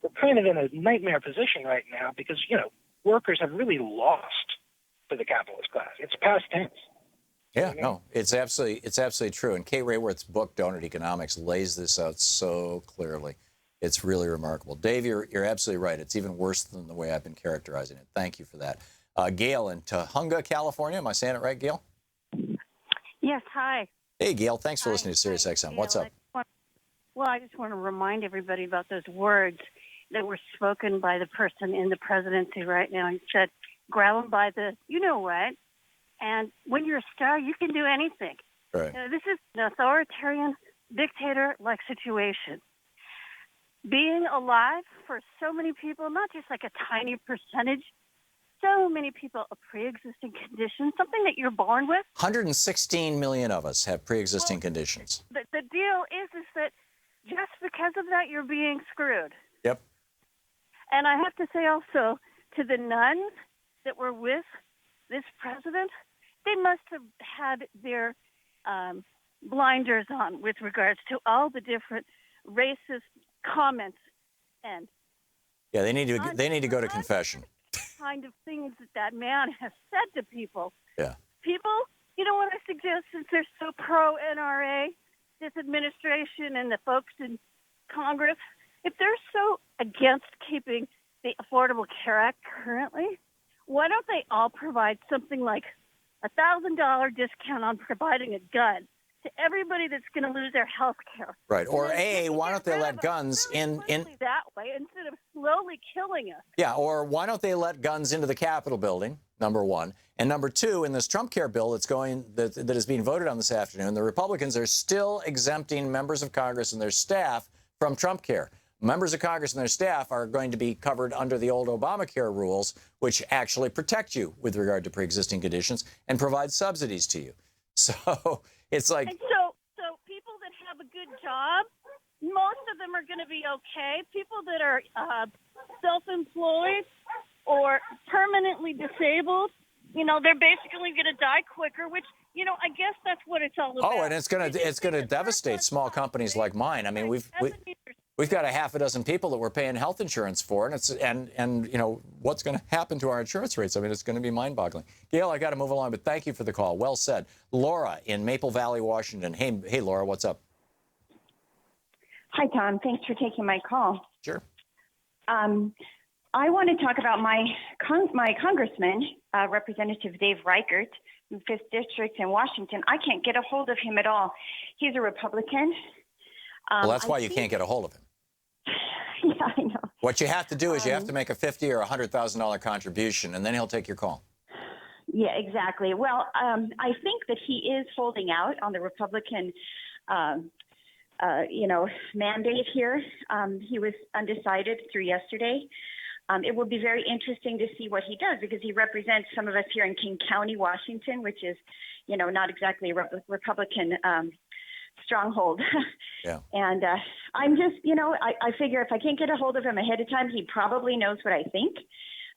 we're kind of in a nightmare position right now because, workers have really lost to the capitalist class. It's past tense. Yeah, no, it's absolutely true. And Kate Rayworth's book, Donut Economics, lays this out so clearly. It's really remarkable. Dave, you're absolutely right. It's even worse than the way I've been characterizing it. Thank you for that. Gail in Tahunga, California. Am I saying it right, Gail? Yes, hi. Hey, Gail. Thanks for listening to Sirius XM. What's up? I just want to remind everybody about those words that were spoken by the person in the presidency right now. He said, grab them by the you-know-what. And when you're a star, you can do anything. Right. This is an authoritarian, dictator-like situation. Being alive for so many people, not just like a tiny percentage, so many people a pre-existing condition, something that you're born with. 116 million of us have pre-existing conditions. The deal is that just because of that, you're being screwed. Yep. And I have to say also to the nuns that were with this president, they must have had their blinders on with regards to all the different racist comments and Yeah, they need to go to confession. kind of things that man has said to people. Yeah. People, you know what I suggest, since they're so pro-NRA, this administration and the folks in Congress, if they're so against keeping the Affordable Care Act currently, why don't they all provide something like $1,000 discount on providing a gun to everybody that's going to lose their health care? Right. Or why don't they let guns in that way instead of slowly killing us? Yeah, or why don't they let guns into the Capitol building, number one. And number two, in this Trump Care bill that is being voted on this afternoon, the Republicans are still exempting members of Congress and their staff from Trump Care. Members of Congress and their staff are going to be covered under the old Obamacare rules, which actually protect you with regard to pre-existing conditions and provide subsidies to you. So it's like... And so people that have a good job, most of them are going to be okay. People that are self-employed or permanently disabled, you know, they're basically going to die quicker, which, you know, I guess that's what it's all about. Oh, and it's going to devastate small companies like mine. I mean, we've got a half a dozen people that we're paying health insurance for, and you know, what's going to happen to our insurance rates? I mean, it's going to be mind-boggling. Gail, I got to move along, but thank you for the call. Well said. Laura in Maple Valley, Washington. Hey, Laura, what's up? Hi, Tom. Thanks for taking my call. Sure. I want to talk about my congressman, Representative Dave Reichert, in the 5th District in Washington. I can't get a hold of him at all. He's a Republican. Well, that's why you can't get a hold of him. Yeah, I know. What you have to do is you have to make a $50,000 or $100,000 contribution, and then he'll take your call. Yeah, exactly. Well, I think that he is holding out on the Republican mandate here. He was undecided through yesterday. It will be very interesting to see what he does because he represents some of us here in King County, Washington, which is, you know, not exactly a Republican stronghold. Yeah. And I'm just, you know, I figure if I can't get a hold of him ahead of time, he probably knows what I think.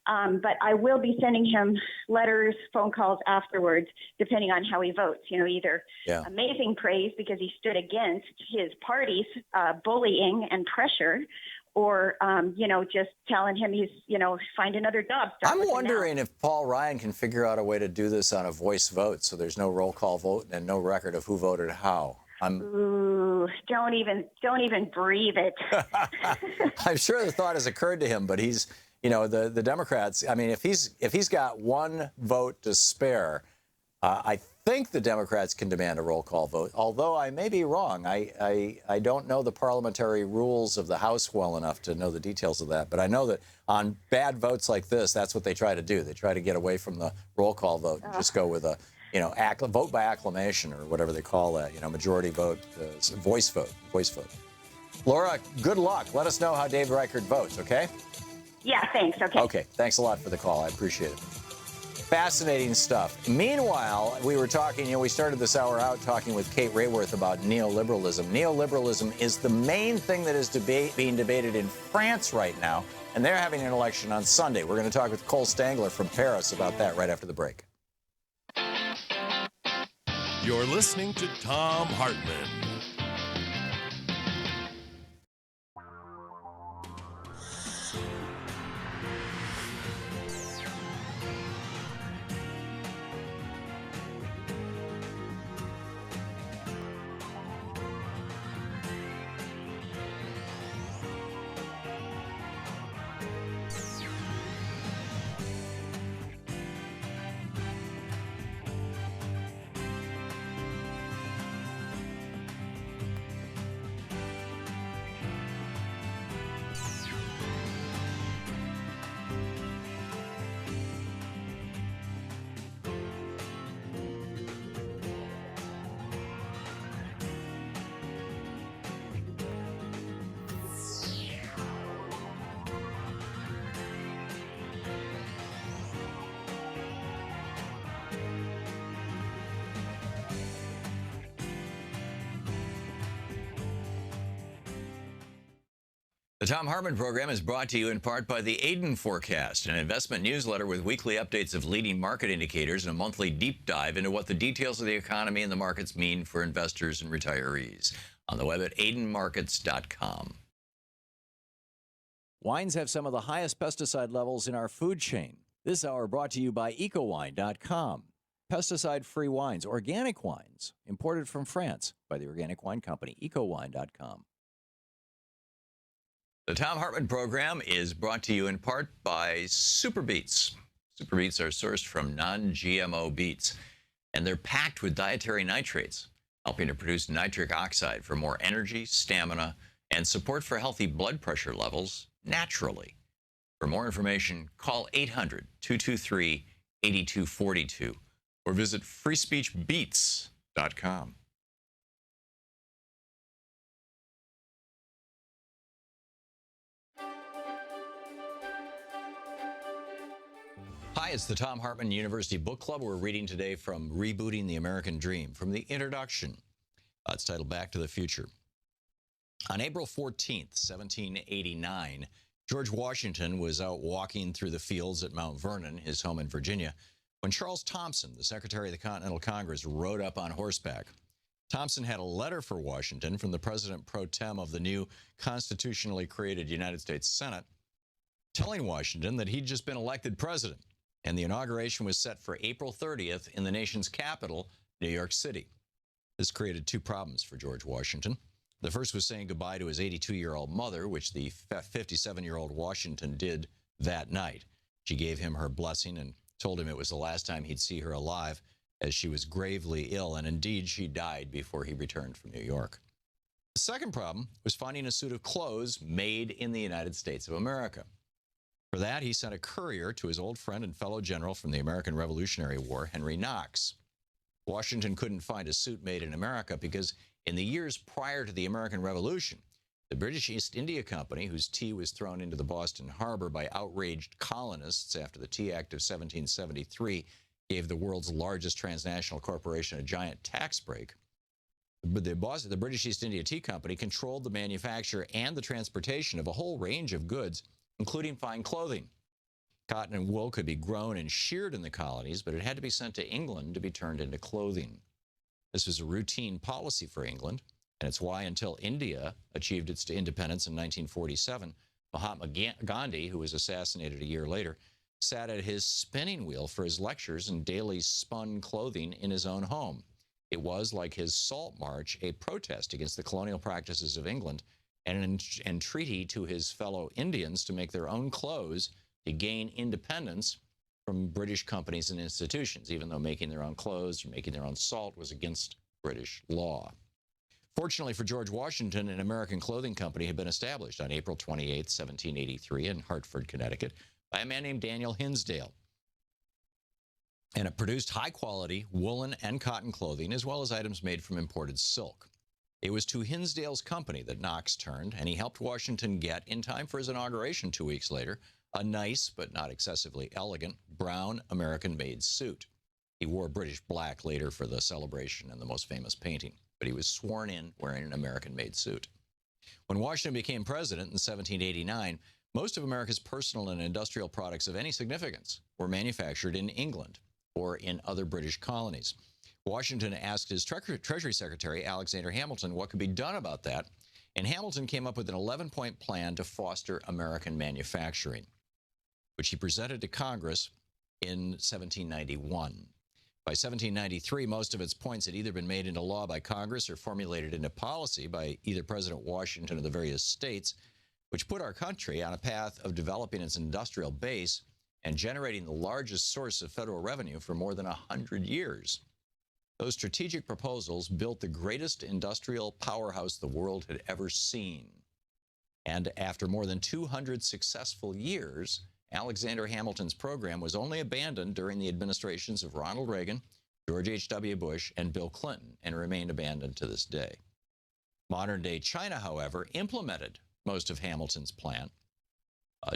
But I will be sending him letters, phone calls afterwards, depending on how he votes. You know, either amazing praise because he stood against his party's bullying and pressure, or, you know, just telling him he's, you know, find another job. I'm wondering if Paul Ryan can figure out a way to do this on a voice vote so there's no roll call vote and no record of who voted how. Ooh, don't even breathe it. I'm sure the thought has occurred to him, but he's, you know, the Democrats, I mean, if he's got one vote to spare, I think the Democrats can demand a roll call vote, although I may be wrong. I don't know the parliamentary rules of the House well enough to know the details of that, but I know that on bad votes like this, that's what they try to do. They try to get away from the roll call vote and just go with a, you know, vote by acclamation or whatever they call that, you know, majority vote, voice vote. Laura, good luck. Let us know how Dave Reichert votes, okay? Yeah, thanks. Okay. Okay, thanks a lot for the call. I appreciate it. Fascinating stuff. Meanwhile, we were talking, you know, we started this hour out talking with Kate Rayworth about neoliberalism. Neoliberalism is the main thing that is being debated in France right now, and they're having an election on Sunday. We're going to talk with Cole Stangler from Paris about that right after the break. You're listening to Thom Hartmann. The Thom Hartmann Program is brought to you in part by the Aiden Forecast, an investment newsletter with weekly updates of leading market indicators and a monthly deep dive into what the details of the economy and the markets mean for investors and retirees. On the web at aidenmarkets.com. Wines have some of the highest pesticide levels in our food chain. This hour brought to you by ecowine.com. Pesticide-free wines, organic wines, imported from France by the organic wine company, ecowine.com. The Thom Hartmann Program is brought to you in part by Super Beets. Super Beets are sourced from non-GMO beets, and they're packed with dietary nitrates, helping to produce nitric oxide for more energy, stamina, and support for healthy blood pressure levels naturally. For more information, call 800-223-8242 or visit freespeechbeets.com. Hi, it's the Thom Hartmann University Book Club. We're reading today from Rebooting the American Dream, from the introduction. It's titled Back to the Future. On April 14th, 1789, George Washington was out walking through the fields at Mount Vernon, his home in Virginia, when Charles Thomson, the Secretary of the Continental Congress, rode up on horseback. Thomson had a letter for Washington from the President pro tem of the new constitutionally created United States Senate, telling Washington that he'd just been elected president, and the inauguration was set for April 30th in the nation's capital, New York City. This created two problems for George Washington. The first was saying goodbye to his 82-year-old mother, which the 57-year-old Washington did that night. She gave him her blessing and told him it was the last time he'd see her alive, as she was gravely ill, and indeed she died before he returned from New York. The second problem was finding a suit of clothes made in the United States of America. For that, he sent a courier to his old friend and fellow general from the American Revolutionary War, Henry Knox. Washington couldn't find a suit made in America because in the years prior to the American Revolution, the British East India Company, whose tea was thrown into the Boston Harbor by outraged colonists after the Tea Act of 1773, gave the world's largest transnational corporation a giant tax break. The British East India Tea Company controlled the manufacture and the transportation of a whole range of goods, including fine clothing. Cotton and wool could be grown and sheared in the colonies, but it had to be sent to England to be turned into clothing. This was a routine policy for England, and it's why until India achieved its independence in 1947, Mahatma Gandhi, who was assassinated a year later, sat at his spinning wheel for his lectures and daily spun clothing in his own home. It was, like his Salt March, a protest against the colonial practices of England and an entreaty to his fellow Indians to make their own clothes to gain independence from British companies and institutions, even though making their own clothes or making their own salt was against British law. Fortunately for George Washington, an American clothing company had been established on April 28, 1783 in Hartford, Connecticut, by a man named Daniel Hinsdale. And it produced high-quality woolen and cotton clothing, as well as items made from imported silk. It was to Hinsdale's company that Knox turned, and he helped Washington get, in time for his inauguration 2 weeks later, a nice but not excessively elegant brown American-made suit. He wore British black later for the celebration and the most famous painting, but he was sworn in wearing an American-made suit. When Washington became president in 1789, most of America's personal and industrial products of any significance were manufactured in England or in other British colonies. Washington asked his Treasury Secretary, Alexander Hamilton, what could be done about that, and Hamilton came up with an 11-point plan to foster American manufacturing, which he presented to Congress in 1791. By 1793, most of its points had either been made into law by Congress or formulated into policy by either President Washington or the various states, which put our country on a path of developing its industrial base and generating the largest source of federal revenue for more than 100 years. Those strategic proposals built the greatest industrial powerhouse the world had ever seen. And after more than 200 successful years, Alexander Hamilton's program was only abandoned during the administrations of Ronald Reagan, George H.W. Bush, and Bill Clinton, and remained abandoned to this day. Modern-day China, however, implemented most of Hamilton's plan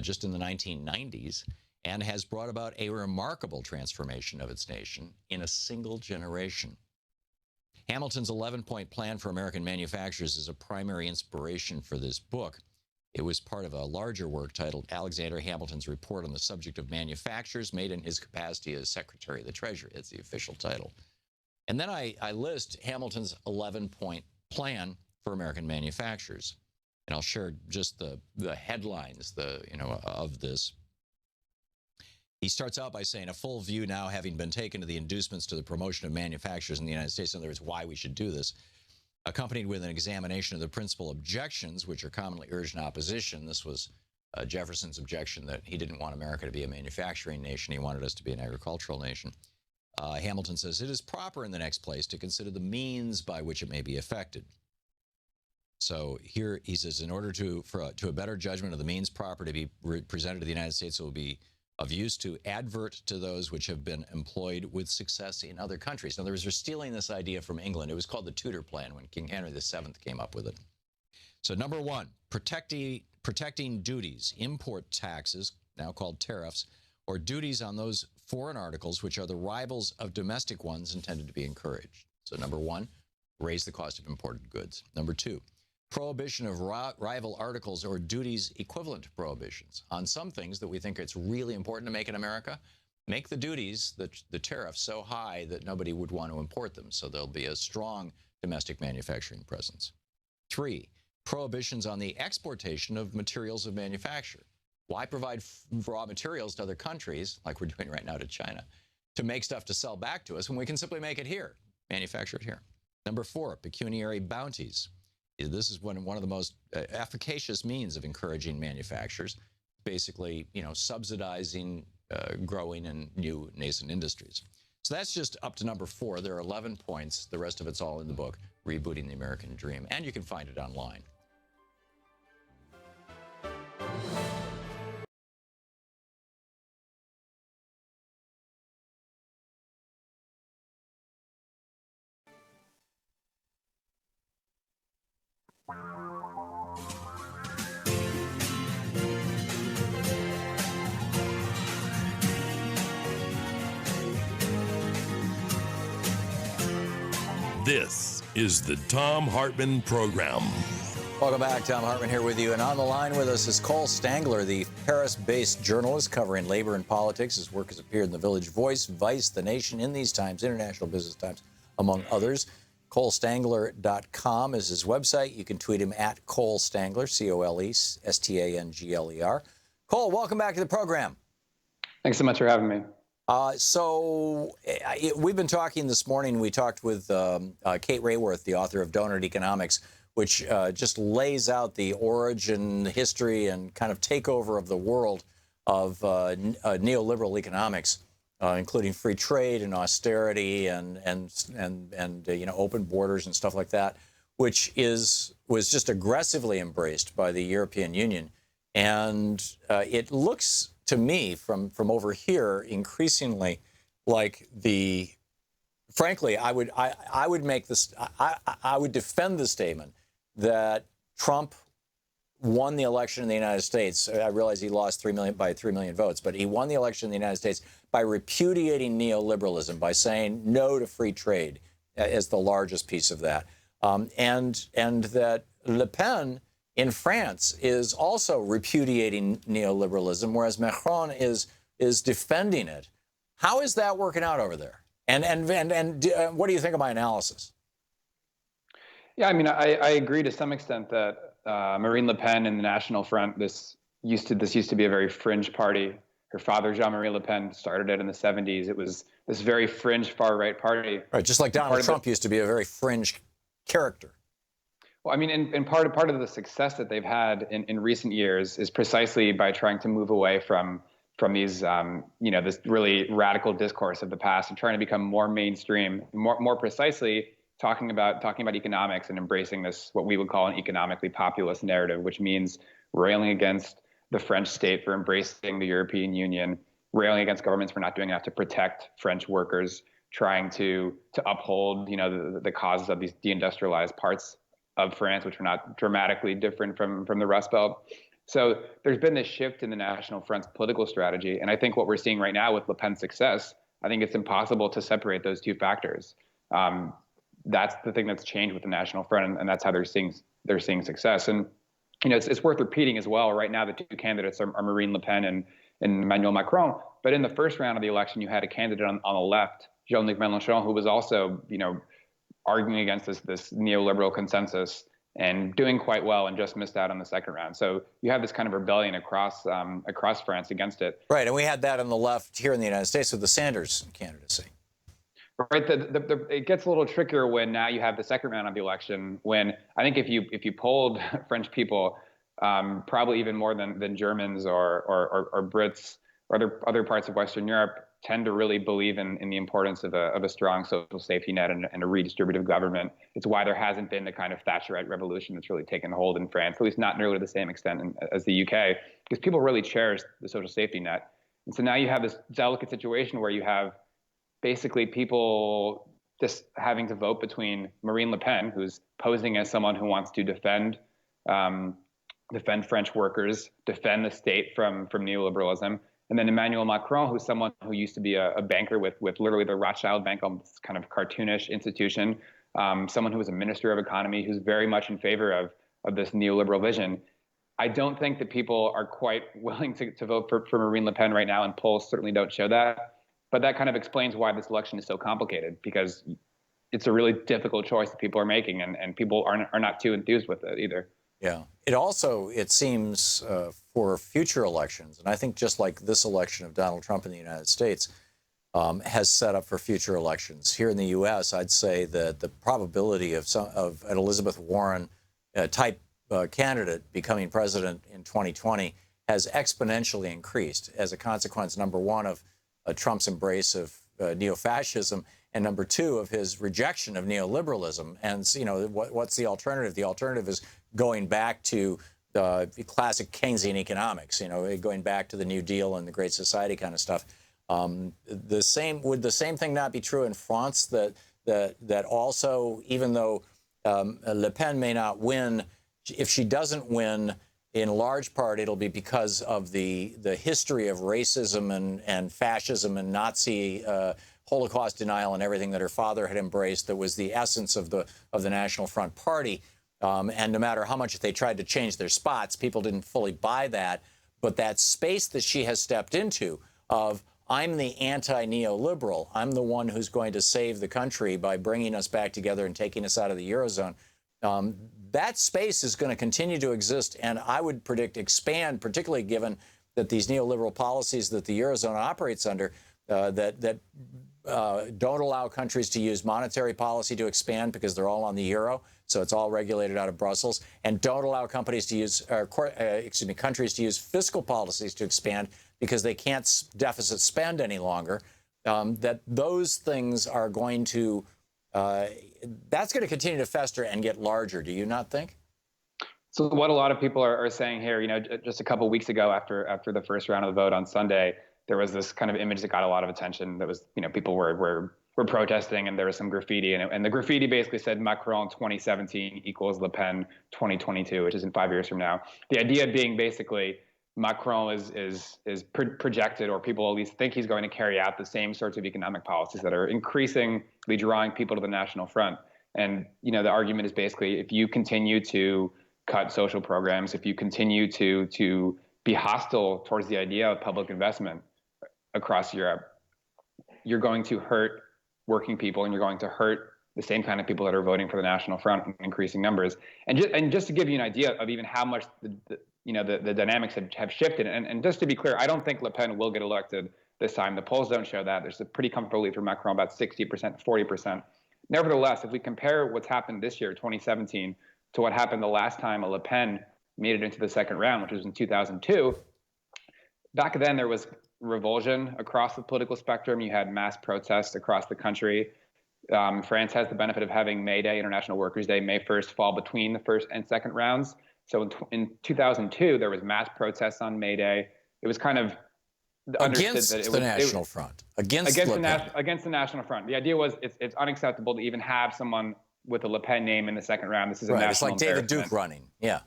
just in the 1990s and has brought about a remarkable transformation of its nation in a single generation. Hamilton's 11-point plan for American manufacturers is a primary inspiration for this book. It was part of a larger work titled Alexander Hamilton's Report on the Subject of Manufactures, made in his capacity as Secretary of the Treasury. It's the official title. And then I list Hamilton's 11-point plan for American manufacturers. And I'll share just the headlines of this. He starts out by saying, a full view now having been taken to the inducements to the promotion of manufacturers in the United States, in other words, why we should do this, accompanied with an examination of the principal objections, which are commonly urged in opposition. This was Jefferson's objection that he didn't want America to be a manufacturing nation. He wanted us to be an agricultural nation. Hamilton says, it is proper in the next place to consider the means by which it may be effected. So here he says, in order to a better judgment of the means proper to be presented to the United States, it will be of use to advert to those which have been employed with success in other countries. In other words, they're stealing this idea from England. It was called the Tudor Plan when King Henry VII came up with it. So number one, protecting duties, import taxes, now called tariffs, or duties on those foreign articles which are the rivals of domestic ones intended to be encouraged. So number one, raise the cost of imported goods. Number two, prohibition of rival articles or duties equivalent to prohibitions on some things that we think it's really important to make in America. Make the duties, the tariffs, so high that nobody would want to import them, so there'll be a strong domestic manufacturing presence. Three, prohibitions on the exportation of materials of manufacture. Why provide raw materials to other countries, like we're doing right now to China, to make stuff to sell back to us when we can simply make it here, manufacture it here? Number four, pecuniary bounties. This is one of the most efficacious means of encouraging manufacturers, basically, subsidizing growing and new nascent industries. So that's just up to number four. There are 11 points. The rest of it's all in the book, Rebooting the American Dream, and you can find it online. This is the Thom Hartmann Program. Welcome back. Thom Hartmann here with you. And on the line with us is Cole Stangler, the Paris-based journalist covering labor and politics. His work has appeared in The Village Voice, Vice, The Nation, In These Times, International Business Times, among others. ColeStangler.com is his website. You can tweet him at Cole Stangler, ColeStangler. Cole, welcome back to the program. Thanks so much for having me. We've been talking this morning. We talked with Kate Raworth, the author of Donut Economics, which just lays out the origin, history, and kind of takeover of the world of neoliberal economics, including free trade and austerity and open borders and stuff like that, which was just aggressively embraced by the European Union. And it looks to me from over here increasingly like frankly, I would defend the statement that Trump won the election in the United States. I realize he lost 3 million votes, but he won the election in the United States by repudiating neoliberalism, by saying no to free trade as the largest piece of that. And that Le Pen in France is also repudiating neoliberalism, whereas Macron is defending it. How is that working out over there? And what do you think of my analysis? Yeah, I mean, I agree to some extent that Marine Le Pen and the National Front, this used to be a very fringe party. Her father, Jean-Marie Le Pen, started it in the 70s. It was this very fringe far-right party. Right, just like Donald Trump used to be a very fringe character. Well, I mean, and part of the success that they've had in recent years is precisely by trying to move away from these, this really radical discourse of the past and trying to become more mainstream, more precisely talking about economics and embracing this, what we would call an economically populist narrative, which means railing against the French state for embracing the European Union, railing against governments for not doing enough to protect French workers, trying to uphold, the causes of these deindustrialized parts of France, which are not dramatically different from the Rust Belt. So there's been this shift in the National Front's political strategy. And I think what we're seeing right now with Le Pen's success, I think it's impossible to separate those two factors. That's the thing that's changed with the National Front, and that's how they're seeing success. And it's worth repeating as well. Right now, the two candidates are Marine Le Pen and Emmanuel Macron. But in the first round of the election, you had a candidate on the left, Jean-Luc Mélenchon, who was also, arguing against this neoliberal consensus and doing quite well, and just missed out on the second round. So you have this kind of rebellion across France against it. Right, and we had that on the left here in the United States with the Sanders candidacy. Right, it gets a little trickier when now you have the second round of the election. When I think if you polled French people, probably even more than Germans or Brits or other parts of Western Europe, tend to really believe in the importance of a strong social safety net and a redistributive government. It's why there hasn't been the kind of Thatcherite revolution that's really taken hold in France, at least not nearly to the same extent as the UK, because people really cherish the social safety net. And so now you have this delicate situation where you have basically people just having to vote between Marine Le Pen, who's posing as someone who wants to defend French workers, defend the state from neoliberalism, and then Emmanuel Macron, who's someone who used to be a banker with literally the Rothschild Bank, this kind of cartoonish institution, someone who was a minister of economy, who's very much in favor of this neoliberal vision. I don't think that people are quite willing to vote for Marine Le Pen right now, and polls certainly don't show that. But that kind of explains why this election is so complicated, because it's a really difficult choice that people are making, and people are not too enthused with it either. Yeah. It seems for future elections, and I think just like this election of Donald Trump in the United States has set up for future elections. Here in the U.S., I'd say that the probability of an Elizabeth Warren type candidate becoming president in 2020 has exponentially increased as a consequence, number one, of Trump's embrace of neo-fascism, and number two, of his rejection of neoliberalism. And, what's the alternative? The alternative is going back to classic Keynesian economics, going back to the New Deal and the Great Society kind of stuff. Would the same thing not be true in France, that also, even though Le Pen may not win, if she doesn't win, in large part, it'll be because of the history of racism and fascism and Nazi Holocaust denial and everything that her father had embraced, that was the essence of the National Front Party. And no matter how much they tried to change their spots, people didn't fully buy that. But that space that she has stepped into of, I'm the anti-neoliberal, I'm the one who's going to save the country by bringing us back together and taking us out of the Eurozone, that space is going to continue to exist, and I would predict expand, particularly given that these neoliberal policies that the Eurozone operates under, that don't allow countries to use monetary policy to expand because they're all on the euro, so it's all regulated out of Brussels, and don't allow countries to use fiscal policies to expand because they can't deficit spend any longer. That those things are going to that's going to continue to fester and get larger. Do you not think? So what a lot of people are saying here, just a couple of weeks ago after the first round of the vote on Sunday, there was this kind of image that got a lot of attention. That was, people were protesting, and there was some graffiti, and the graffiti basically said Macron 2017 equals Le Pen 2022, which is in 5 years from now. The idea being basically Macron is projected, or people at least think he's going to carry out the same sorts of economic policies that are increasingly drawing people to the National Front. And, the argument is basically, if you continue to cut social programs, if you continue to be hostile towards the idea of public investment across Europe, you're going to hurt working people, and you're going to hurt the same kind of people that are voting for the National Front in increasing numbers. And just to give you an idea of even how much the dynamics have shifted. And just to be clear, I don't think Le Pen will get elected this time. The polls don't show that. There's a pretty comfortable lead for Macron, about 60%, 40%. Nevertheless, if we compare what's happened this year, 2017, to what happened the last time a Le Pen made it into the second round, which was in 2002, back then there was revulsion across the political spectrum. You had mass protests across the country. France has the benefit of having May Day, International Workers' Day, May 1st, fall between the first and second rounds. So in 2002, there was mass protests on May Day. It was kind of against the National Front, against the National Front. The idea was it's unacceptable to even have someone with a Le Pen name in the second round. This is a national It's like David Duke running. Yeah,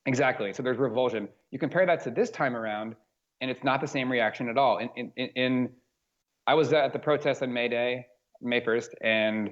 exactly. So there's revulsion. You compare that to this time around, and it's not the same reaction at all. I was at the protest on May Day, May 1st, and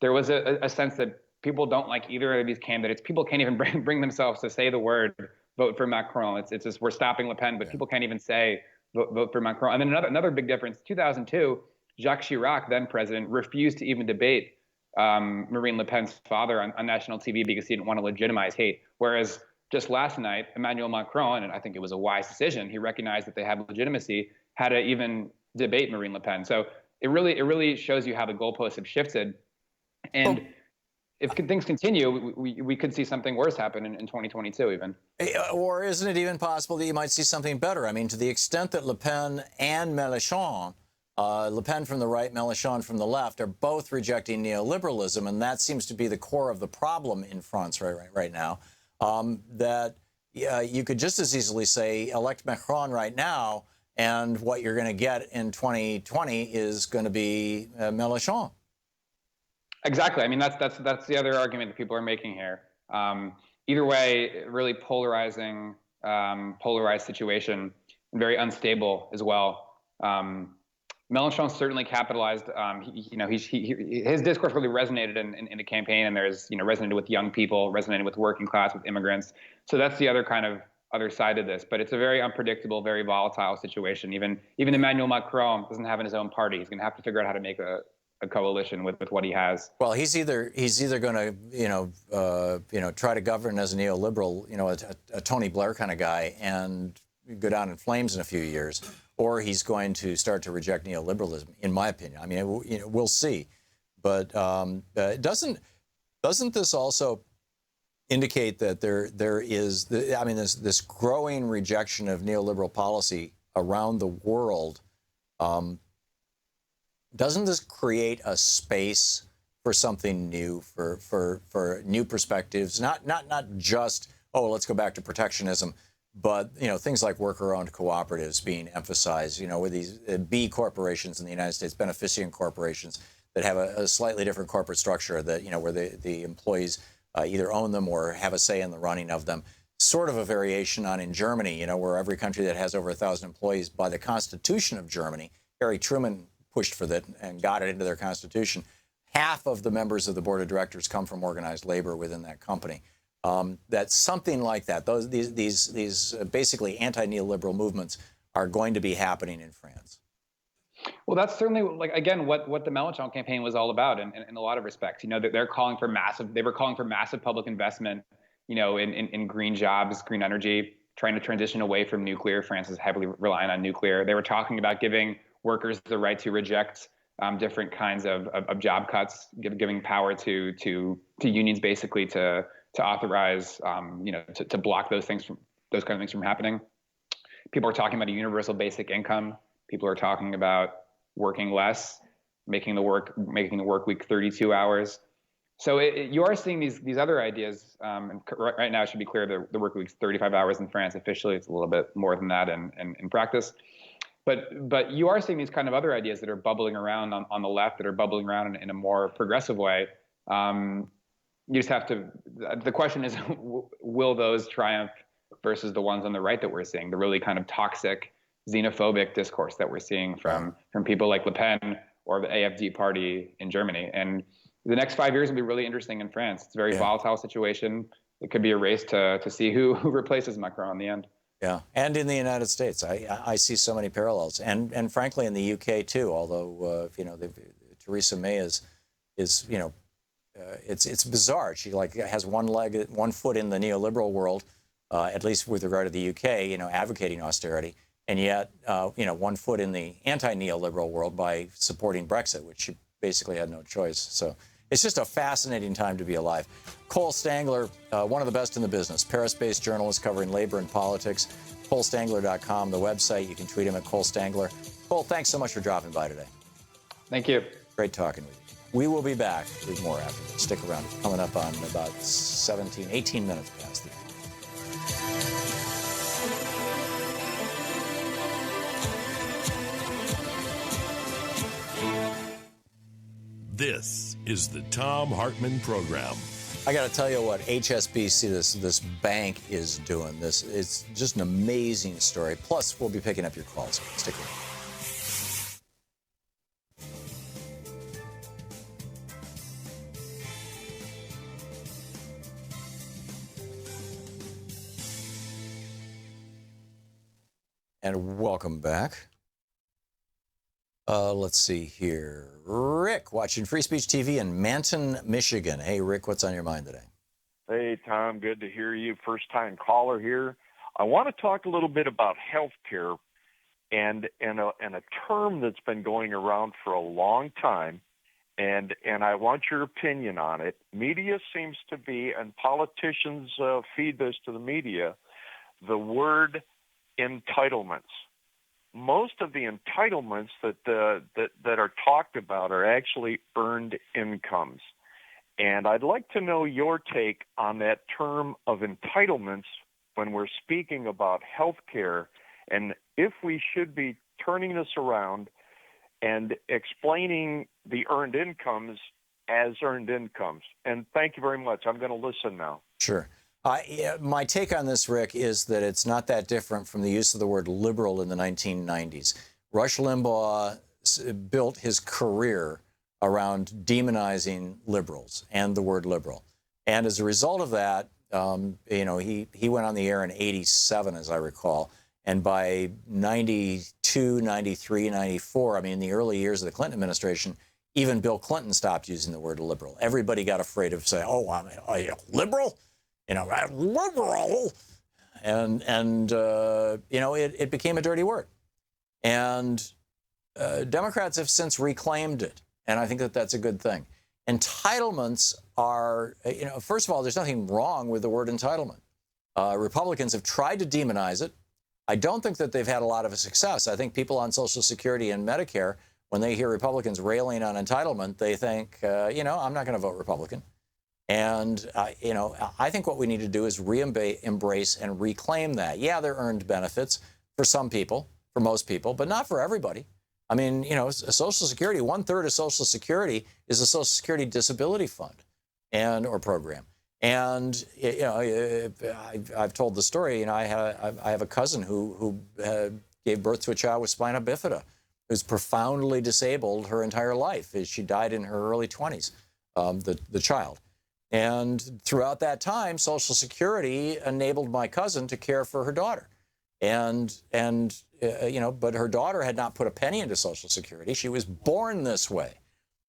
there was a sense that people don't like either of these candidates. People can't even bring themselves to say the word vote for Macron. It's just we're stopping Le Pen, but people can't even say vote for Macron. And then another big difference, 2002, Jacques Chirac, then president, refused to even debate Marine Le Pen's father on national TV because he didn't want to legitimize hate. Whereas just last night, Emmanuel Macron, and I think it was a wise decision, he recognized that they had legitimacy, had to even debate Marine Le Pen. So it really shows you how the goalposts have shifted. And if things continue, we could see something worse happen in 2022 even. Or isn't it even possible that you might see something better? I mean, to the extent that Le Pen and Mélenchon, Le Pen from the right, Mélenchon from the left, are both rejecting neoliberalism, and that seems to be the core of the problem in France right now, that you could just as easily say, elect Macron right now, and what you're going to get in 2020 is going to be Mélenchon. Exactly. I mean, that's the other argument that people are making here. Either way, really polarized situation, and very unstable as well. Mélenchon certainly capitalized. His discourse really resonated in the campaign, and there's resonated with young people, resonated with working class, with immigrants. So that's the other side of this. But it's a very unpredictable, very volatile situation. Even Emmanuel Macron doesn't have in his own party. He's going to have to figure out how to make a coalition with what he has. Well, he's either going to try to govern as a neoliberal, a Tony Blair kind of guy, and go down in flames in a few years, or he's going to start to reject neoliberalism, in my opinion. I mean, we'll see. But doesn't this also indicate that there is this growing rejection of neoliberal policy around the world? Doesn't this create a space for something new, for new perspectives? Not just, let's go back to protectionism, but things like worker-owned cooperatives being emphasized. With these B corporations in the United States, beneficient corporations that have a slightly different corporate structure that where the employees either own them or have a say in the running of them. Sort of a variation on in Germany, where every country that has over 1,000 employees, by the Constitution of Germany, Harry Truman pushed for that and got it into their constitution. Half of the members of the board of directors come from organized labor within that company. That something like that, these basically anti-neoliberal movements are going to be happening in France. Well, that's certainly again what the Mélenchon campaign was all about in a lot of respects. They're calling for massive public investment, in green jobs, green energy, trying to transition away from nuclear. France is heavily relying on nuclear. They were talking about giving workers the right to reject different kinds of job cuts, giving power to unions basically to authorize, to block those kind of things from happening. People are talking about a universal basic income. People are talking about working less, making the work week 32 hours. So you are seeing these other ideas. And right now, it should be clear the work week's 35 hours in France. Officially, it's a little bit more than that in practice. But you are seeing these kind of other ideas that are bubbling around on the left, that are bubbling around in a more progressive way. You just have to. The question is, will those triumph versus the ones on the right that we're seeing, the really kind of toxic, xenophobic discourse that we're seeing from people like Le Pen or the AfD party in Germany? And the next 5 years will be really interesting in France. It's a very volatile situation. It could be a race to see who replaces Macron in the end. Yeah, and in the United States, I see so many parallels, and frankly in the UK too. Although Theresa May is it's bizarre. She has one foot in the neoliberal world, at least with regard to the UK, advocating austerity, and yet 1 foot in the anti-neoliberal world by supporting Brexit, which she basically had no choice. So it's just a fascinating time to be alive. Cole Stangler, one of the best in the business, Paris-based journalist covering labor and politics. ColeStangler.com, the website. You can tweet him at Cole Stangler. Cole, thanks so much for dropping by today. Thank you. Great talking with you. We will be back with more after this. Stick around. Coming up on about 18 minutes past the hour. This is the Thom Hartmann Program. I got to tell you what HSBC, this bank, is doing. It's just an amazing story. Plus, we'll be picking up your calls. Stick around. And welcome back. Let's see here. Rick, watching Free Speech TV in Manton, Michigan. Hey, Rick, what's on your mind today? Hey, Tom, good to hear you. First-time caller here. I want to talk a little bit about health care and a term that's been going around for a long time, and I want your opinion on it. Media seems to be, and politicians feed this to the media, the word entitlements. Most of the entitlements that are talked about are actually earned incomes. And I'd like to know your take on that term of entitlements when we're speaking about health care, and if we should be turning this around and explaining the earned incomes as earned incomes. And thank you very much. I'm going to listen now. Sure. My take on this, Rick, is that it's not that different from the use of the word liberal in the 1990s. Rush Limbaugh built his career around demonizing liberals and the word liberal. And as a result of that, he went on the air in 87, as I recall. And by 92, 93, 94, I mean, in the early years of the Clinton administration, even Bill Clinton stopped using the word liberal. Everybody got afraid of saying, oh, I'm a liberal? Liberal. And it became a dirty word. And Democrats have since reclaimed it. And I think that that's a good thing. Entitlements are, first of all, there's nothing wrong with the word entitlement. Republicans have tried to demonize it. I don't think that they've had a lot of success. I think people on Social Security and Medicare, when they hear Republicans railing on entitlement, they think, I'm not going to vote Republican. And, I think what we need to do is embrace and reclaim that. Yeah, they're earned benefits for some people, for most people, but not for everybody. I mean, Social Security, 1/3 of Social Security is a Social Security disability fund or program. And, I've told the story, I have a cousin who gave birth to a child with spina bifida, who's profoundly disabled her entire life. She died in her early 20s, the child. And throughout that time, Social Security enabled my cousin to care for her daughter. But her daughter had not put a penny into Social Security. She was born this way.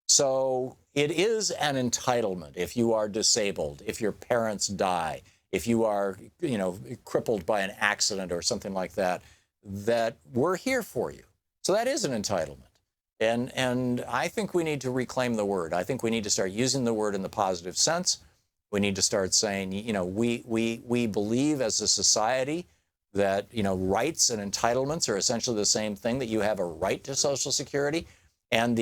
So it is an entitlement if you are disabled, if your parents die, if you are, crippled by an accident or something like that, that we're here for you. So that is an entitlement. And I think we need to reclaim the word. I think we need to start using the word in the positive sense. We need to start saying, we believe as a society that, rights and entitlements are essentially the same thing, that you have a right to Social Security. And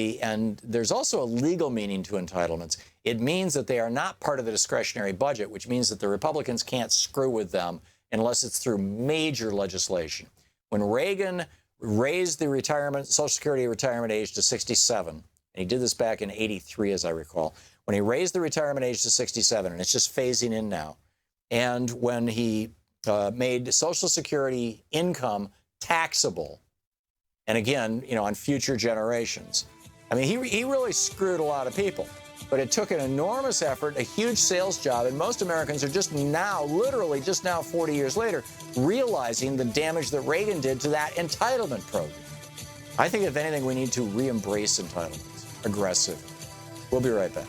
there's also a legal meaning to entitlements. It means that they are not part of the discretionary budget, which means that the Republicans can't screw with them unless it's through major legislation. When Reagan raised the Social Security retirement age to 67, and he did this back in 83, as I recall, when he raised the retirement age to 67, and it's just phasing in now, and when he made Social Security income taxable, and again, on future generations. I mean, he really screwed a lot of people, but it took an enormous effort, a huge sales job, and most Americans are just now, literally just now, 40 years later, realizing the damage that Reagan did to that entitlement program. I think, if anything, we need to re-embrace entitlements aggressively. We'll be right back.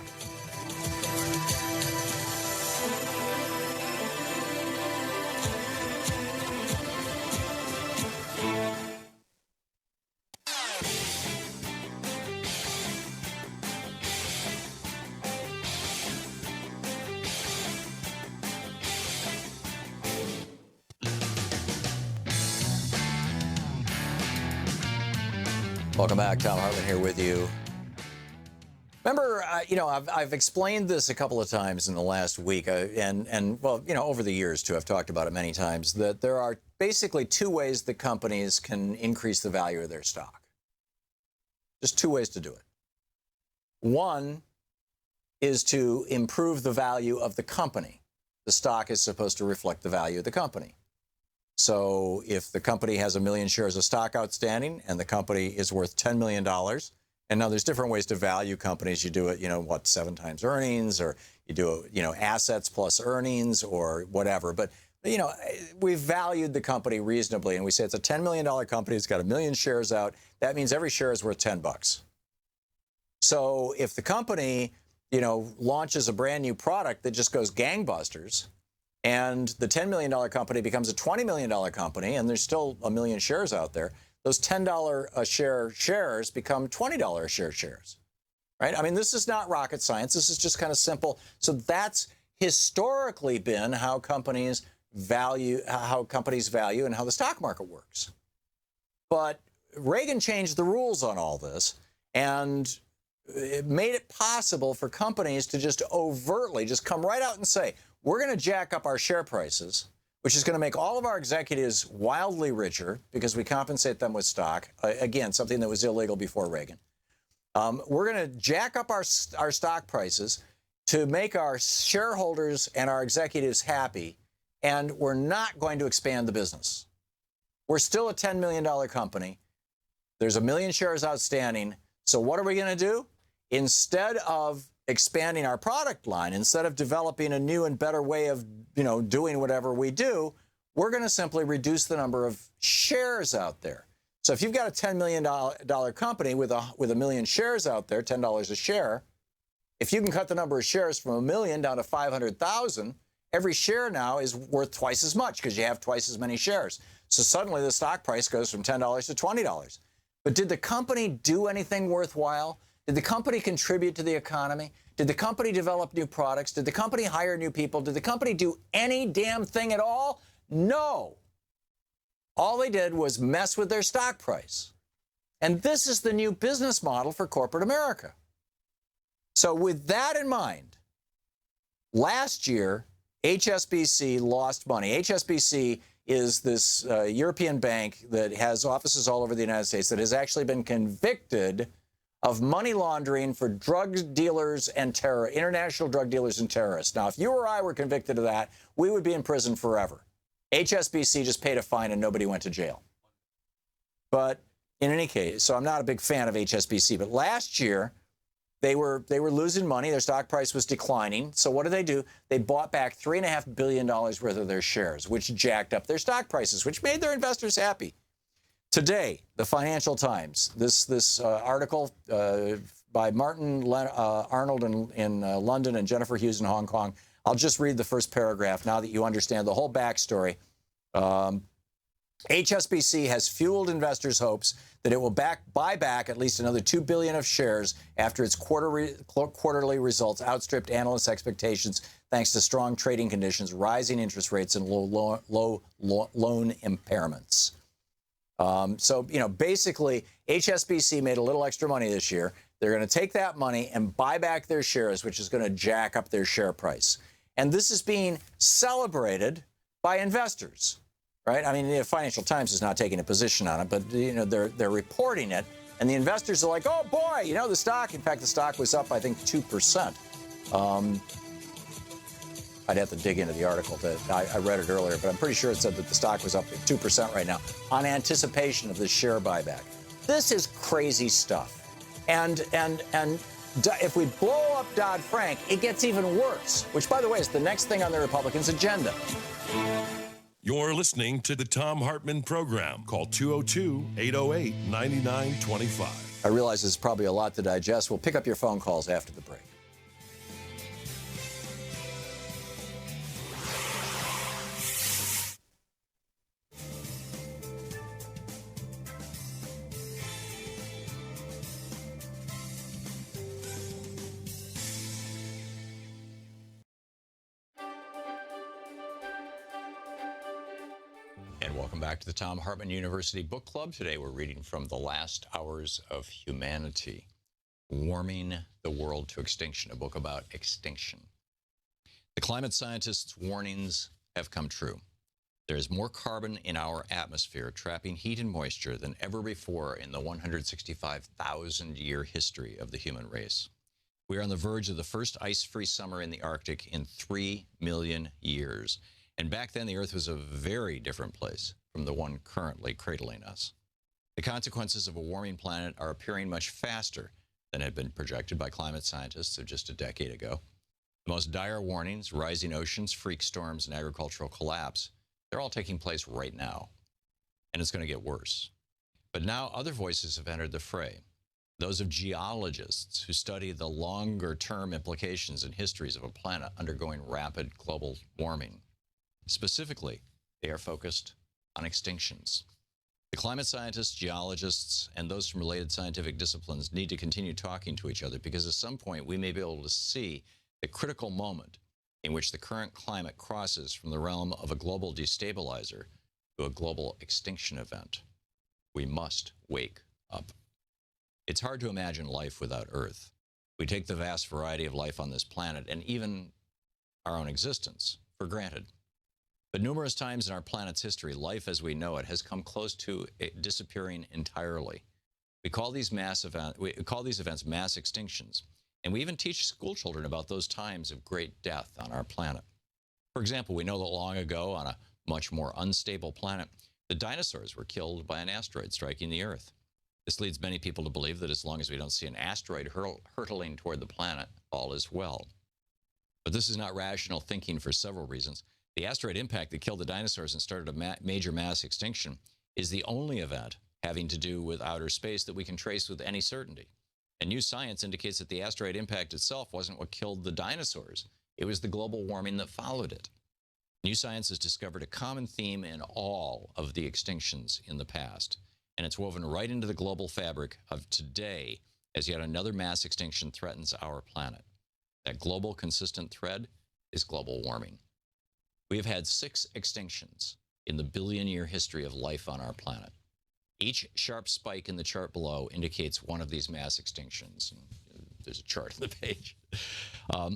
Welcome back. Thom Hartmann here with you. Remember, I've explained this a couple of times in the last week, over the years, too. I've talked about it many times, that there are basically two ways that companies can increase the value of their stock. Just two ways to do it. One is to improve the value of the company. The stock is supposed to reflect the value of the company. So if the company has 1 million shares of stock outstanding and the company is worth $10 million, and now there's different ways to value companies. You do it, 7 times earnings, or you do it, assets plus earnings or whatever. But you know, we've valued the company reasonably, and we say it's a $10 million company. It's got 1 million shares out. That means every share is worth $10. So if the company, you know, launches a brand new product that just goes gangbusters, and the $10 million company becomes a $20 million company, and there's still 1 million shares out there, those $10 a share shares become $20 a share shares, right? I mean, this is not rocket science. This is just kind of simple. So that's historically been how companies value, and how the stock market works. But Reagan changed the rules on all this, and it made it possible for companies to just overtly just come right out and say, we're going to jack up our share prices, which is going to make all of our executives wildly richer because we compensate them with stock. Again, something that was illegal before Reagan. We're going to jack up our stock prices to make our shareholders and our executives happy, and we're not going to expand the business. We're still a $10 million company. There's 1 million shares outstanding. So what are we going to do? Instead of expanding our product line, instead of developing a new and better way of, you know, doing whatever we do, we're going to simply reduce the number of shares out there. So if you've got a $10 million company with a million shares out there, $10 a share, if you can cut the number of shares from 1 million down to 500,000, every share now is worth twice as much because you have twice as many shares. So suddenly the stock price goes from $10 to $20. But did the company do anything worthwhile? Did the company contribute to the economy? Did the company develop new products? Did the company hire new people? Did the company do any damn thing at all? No. All they did was mess with their stock price. And this is the new business model for corporate America. So with that in mind, last year, HSBC lost money. HSBC is this European bank that has offices all over the United States that has actually been convicted of money laundering for drug dealers and international drug dealers and terrorists. Now, if you or I were convicted of that, we would be in prison forever. HSBC just paid a fine and nobody went to jail. But in any case, so I'm not a big fan of HSBC, but last year they were losing money. Their stock price was declining. So what did? They bought back $3.5 billion worth of their shares, which jacked up their stock prices, which made their investors happy. Today, the Financial Times, this article by Martin Arnold in London and Jennifer Hughes in Hong Kong. I'll just read the first paragraph now that you understand the whole backstory. HSBC has fueled investors' hopes that it will buy back at least another $2 billion of shares after its quarterly results outstripped analysts' expectations thanks to strong trading conditions, rising interest rates, and low loan impairments. So, you know, basically, HSBC made a little extra money this year. They're going to take that money and buy back their shares, which is going to jack up their share price. And this is being celebrated by investors, right? I mean, the Financial Times is not taking a position on it, but, you know, they're reporting it. And the investors are like, oh, boy, you know, the stock. In fact, the stock was up, I think, 2%. I'd have to dig into the article. I read it earlier, but I'm pretty sure it said that the stock was up 2% right now on anticipation of this share buyback. This is crazy stuff. And if we blow up Dodd-Frank, it gets even worse, which, by the way, is the next thing on the Republicans' agenda. You're listening to the Thom Hartmann Program. Call 202-808-9925. I realize there's probably a lot to digest. We'll pick up your phone calls after the break. And welcome back to the Thom Hartmann University Book Club. Today we're reading from The Last Hours of Humanity, Warming the World to Extinction, a book about extinction. The climate scientists' warnings have come true. There is more carbon in our atmosphere, trapping heat and moisture than ever before in the 165,000-year history of the human race. We are on the verge of the first ice-free summer in the Arctic in 3 million years. And back then, the Earth was a very different place from the one currently cradling us. The consequences of a warming planet are appearing much faster than had been projected by climate scientists of just a decade ago. The most dire warnings, rising oceans, freak storms, and agricultural collapse, They're all taking place right now, and it's going to get worse. But now other voices have entered the fray. Those of geologists who study the longer-term implications and histories of a planet undergoing rapid global warming. Specifically, they are focused on extinctions. The climate scientists, geologists, and those from related scientific disciplines need to continue talking to each other because at some point we may be able to see the critical moment in which the current climate crosses from the realm of a global destabilizer to a global extinction event. We must wake up. It's hard to imagine life without Earth. We take the vast variety of life on this planet and even our own existence for granted. But numerous times in our planet's history, life as we know it has come close to disappearing entirely. We call these events mass extinctions, and we even teach school children about those times of great death on our planet. For example, we know that long ago on a much more unstable planet, the dinosaurs were killed by an asteroid striking the Earth. This leads many people to believe that as long as we don't see an asteroid hurtling toward the planet, all is well. But this is not rational thinking for several reasons. The asteroid impact that killed the dinosaurs and started a major mass extinction is the only event having to do with outer space that we can trace with any certainty. And new science indicates that the asteroid impact itself wasn't what killed the dinosaurs. It was the global warming that followed it. New science has discovered a common theme in all of the extinctions in the past, and it's woven right into the global fabric of today as yet another mass extinction threatens our planet. That global consistent thread is global warming. We have had 6 extinctions in the billion-year history of life on our planet. Each sharp spike in the chart below indicates one of these mass extinctions. There's a chart on the page.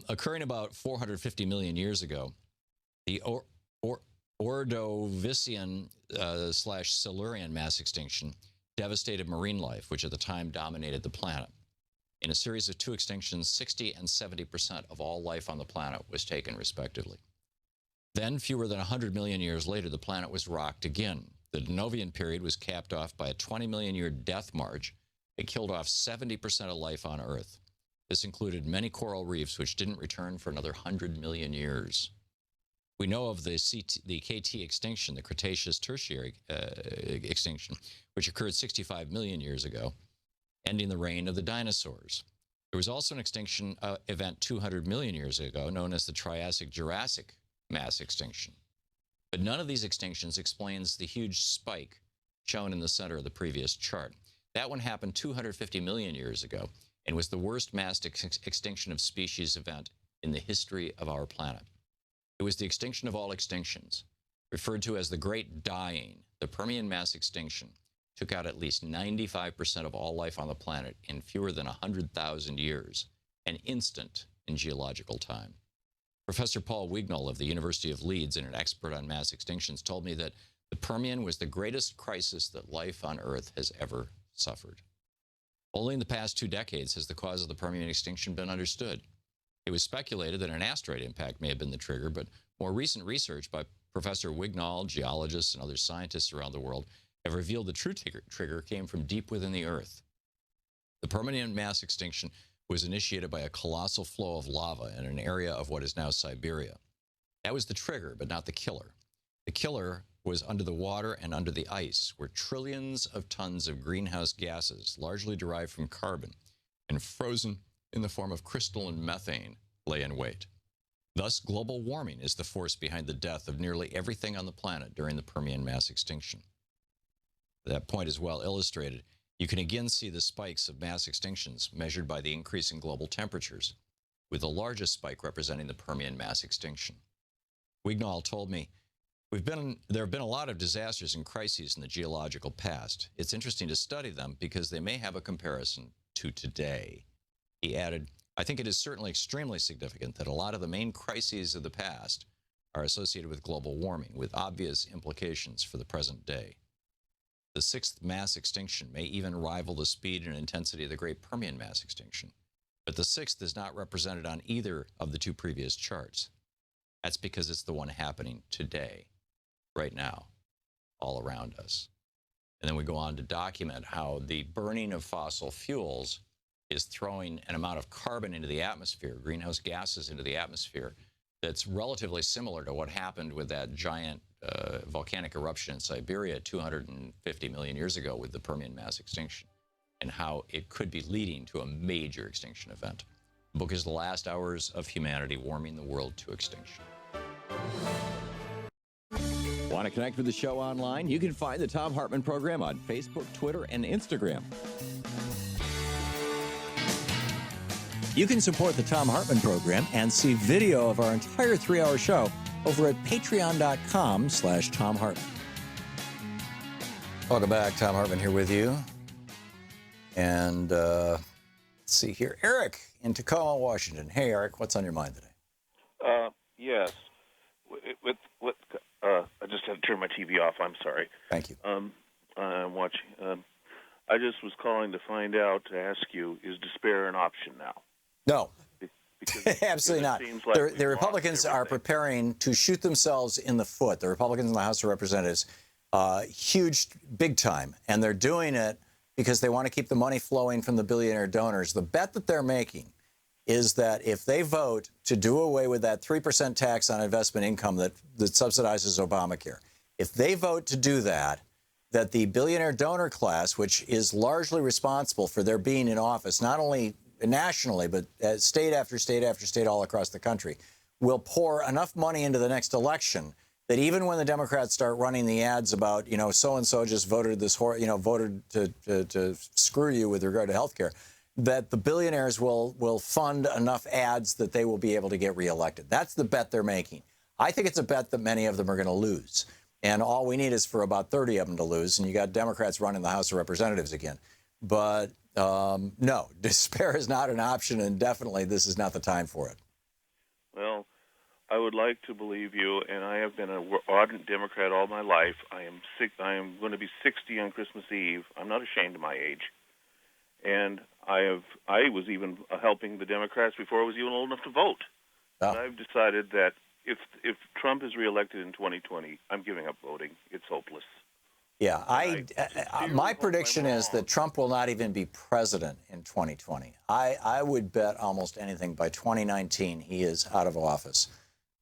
Occurring about 450 million years ago, the Ordovician/Silurian mass extinction devastated marine life, which at the time dominated the planet. In a series of 2 extinctions, 60% and 70% of all life on the planet was taken, respectively. Then, fewer than 100 million years later, the planet was rocked again. The Denovian period was capped off by a 20 million year death march. It killed off 70% of life on Earth. This included many coral reefs, which didn't return for another 100 million years. We know of the KT extinction, the Cretaceous-Tertiary extinction, which occurred 65 million years ago, ending the reign of the dinosaurs. There was also an extinction event 200 million years ago, known as the Triassic-Jurassic mass extinction. But none of these extinctions explains the huge spike shown in the center of the previous chart. That one happened 250 million years ago and was the worst mass extinction of species event in the history of our planet. It was the extinction of all extinctions. Referred to as the Great Dying, the Permian mass extinction took out at least 95% of all life on the planet in fewer than 100,000 years, an instant in geological time. Professor Paul Wignall of the University of Leeds, and an expert on mass extinctions, told me that the Permian was the greatest crisis that life on Earth has ever suffered. Only in the past 2 decades has the cause of the Permian extinction been understood. It was speculated that an asteroid impact may have been the trigger, but more recent research by Professor Wignall, geologists, and other scientists around the world have revealed the true trigger came from deep within the Earth. The Permian mass extinction was initiated by a colossal flow of lava in an area of what is now Siberia. That was the trigger, but not the killer. The killer was under the water and under the ice, where trillions of tons of greenhouse gases, largely derived from carbon, and frozen in the form of crystalline methane, lay in wait. Thus, global warming is the force behind the death of nearly everything on the planet during the Permian mass extinction. That point is well illustrated. You can again see the spikes of mass extinctions measured by the increase in global temperatures, with the largest spike representing the Permian mass extinction. Wignall told me, there have been a lot of disasters and crises in the geological past. It's interesting to study them because they may have a comparison to today. He added, I think it is certainly extremely significant that a lot of the main crises of the past are associated with global warming, with obvious implications for the present day. The 6th mass extinction may even rival the speed and intensity of the Great Permian mass extinction, but the 6th is not represented on either of the 2 previous charts. That's because it's the one happening today, right now, all around us. And then we go on to document how the burning of fossil fuels is throwing an amount of carbon into the atmosphere, greenhouse gases into the atmosphere, that's relatively similar to what happened with that giant volcanic eruption in Siberia 250 million years ago with the Permian mass extinction, and how it could be leading to a major extinction event. The book is The Last Hours of Humanity, Warming the World to Extinction. Want to connect with the show online? You can find the Thom Hartmann Program on Facebook, Twitter, and Instagram. You can support the Thom Hartmann Program and see video of our entire 3-hour show over at patreon.com/Thom Hartmann. Welcome back. Thom Hartmann here with you. And let's see here. Eric in Tacoma, Washington. Hey, Eric, what's on your mind today? Yes. I just had to turn my TV off. I'm sorry. Thank you. I'm watching. I just was calling to find out, to ask you, is despair an option now? No. Because absolutely not. Like the Republicans are preparing to shoot themselves in the foot. The Republicans in the House of Representatives, huge, big time, and they're doing it because they want to keep the money flowing from the billionaire donors. The bet that they're making is that if they vote to do away with that 3% tax on investment income that subsidizes Obamacare, if they vote to do that, that the billionaire donor class, which is largely responsible for their being in office, not only nationally, but state after state after state all across the country, will pour enough money into the next election that even when the Democrats start running the ads about, so-and-so just voted voted to screw you with regard to health care, that the billionaires will fund enough ads that they will be able to get reelected. That's the bet they're making. I think it's a bet that many of them are going to lose. And all we need is for about 30 of them to lose, and you got Democrats running the House of Representatives again. But no, despair is not an option, and definitely this is not the time for it. Well, I would like to believe you, and I have been an ardent Democrat all my life. I am going to be 60 on Christmas Eve. I'm not ashamed of my age. And I was even helping the Democrats before I was even old enough to vote. Oh. And I've decided that if Trump is reelected in 2020, I'm giving up voting. It's hopeless. Yeah, my prediction is that Trump will not even be president in 2020. I would bet almost anything by 2019 he is out of office.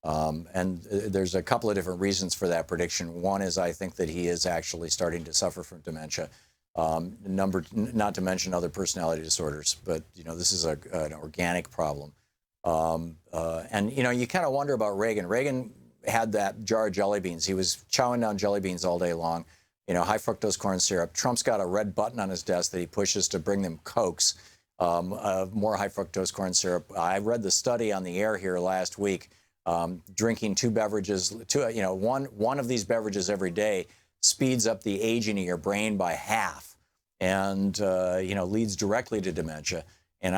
And there's a couple of different reasons for that prediction. One is I think that he is actually starting to suffer from dementia. Not to mention other personality disorders, but this is an organic problem. And you kind of wonder about Reagan. Reagan had that jar of jelly beans. He was chowing down jelly beans all day long. High fructose corn syrup. Trump's got a red button on his desk that he pushes to bring them Cokes, more high fructose corn syrup. I read the study on the air here last week. Drinking two beverages, one of these beverages every day speeds up the aging of your brain by half, and leads directly to dementia. And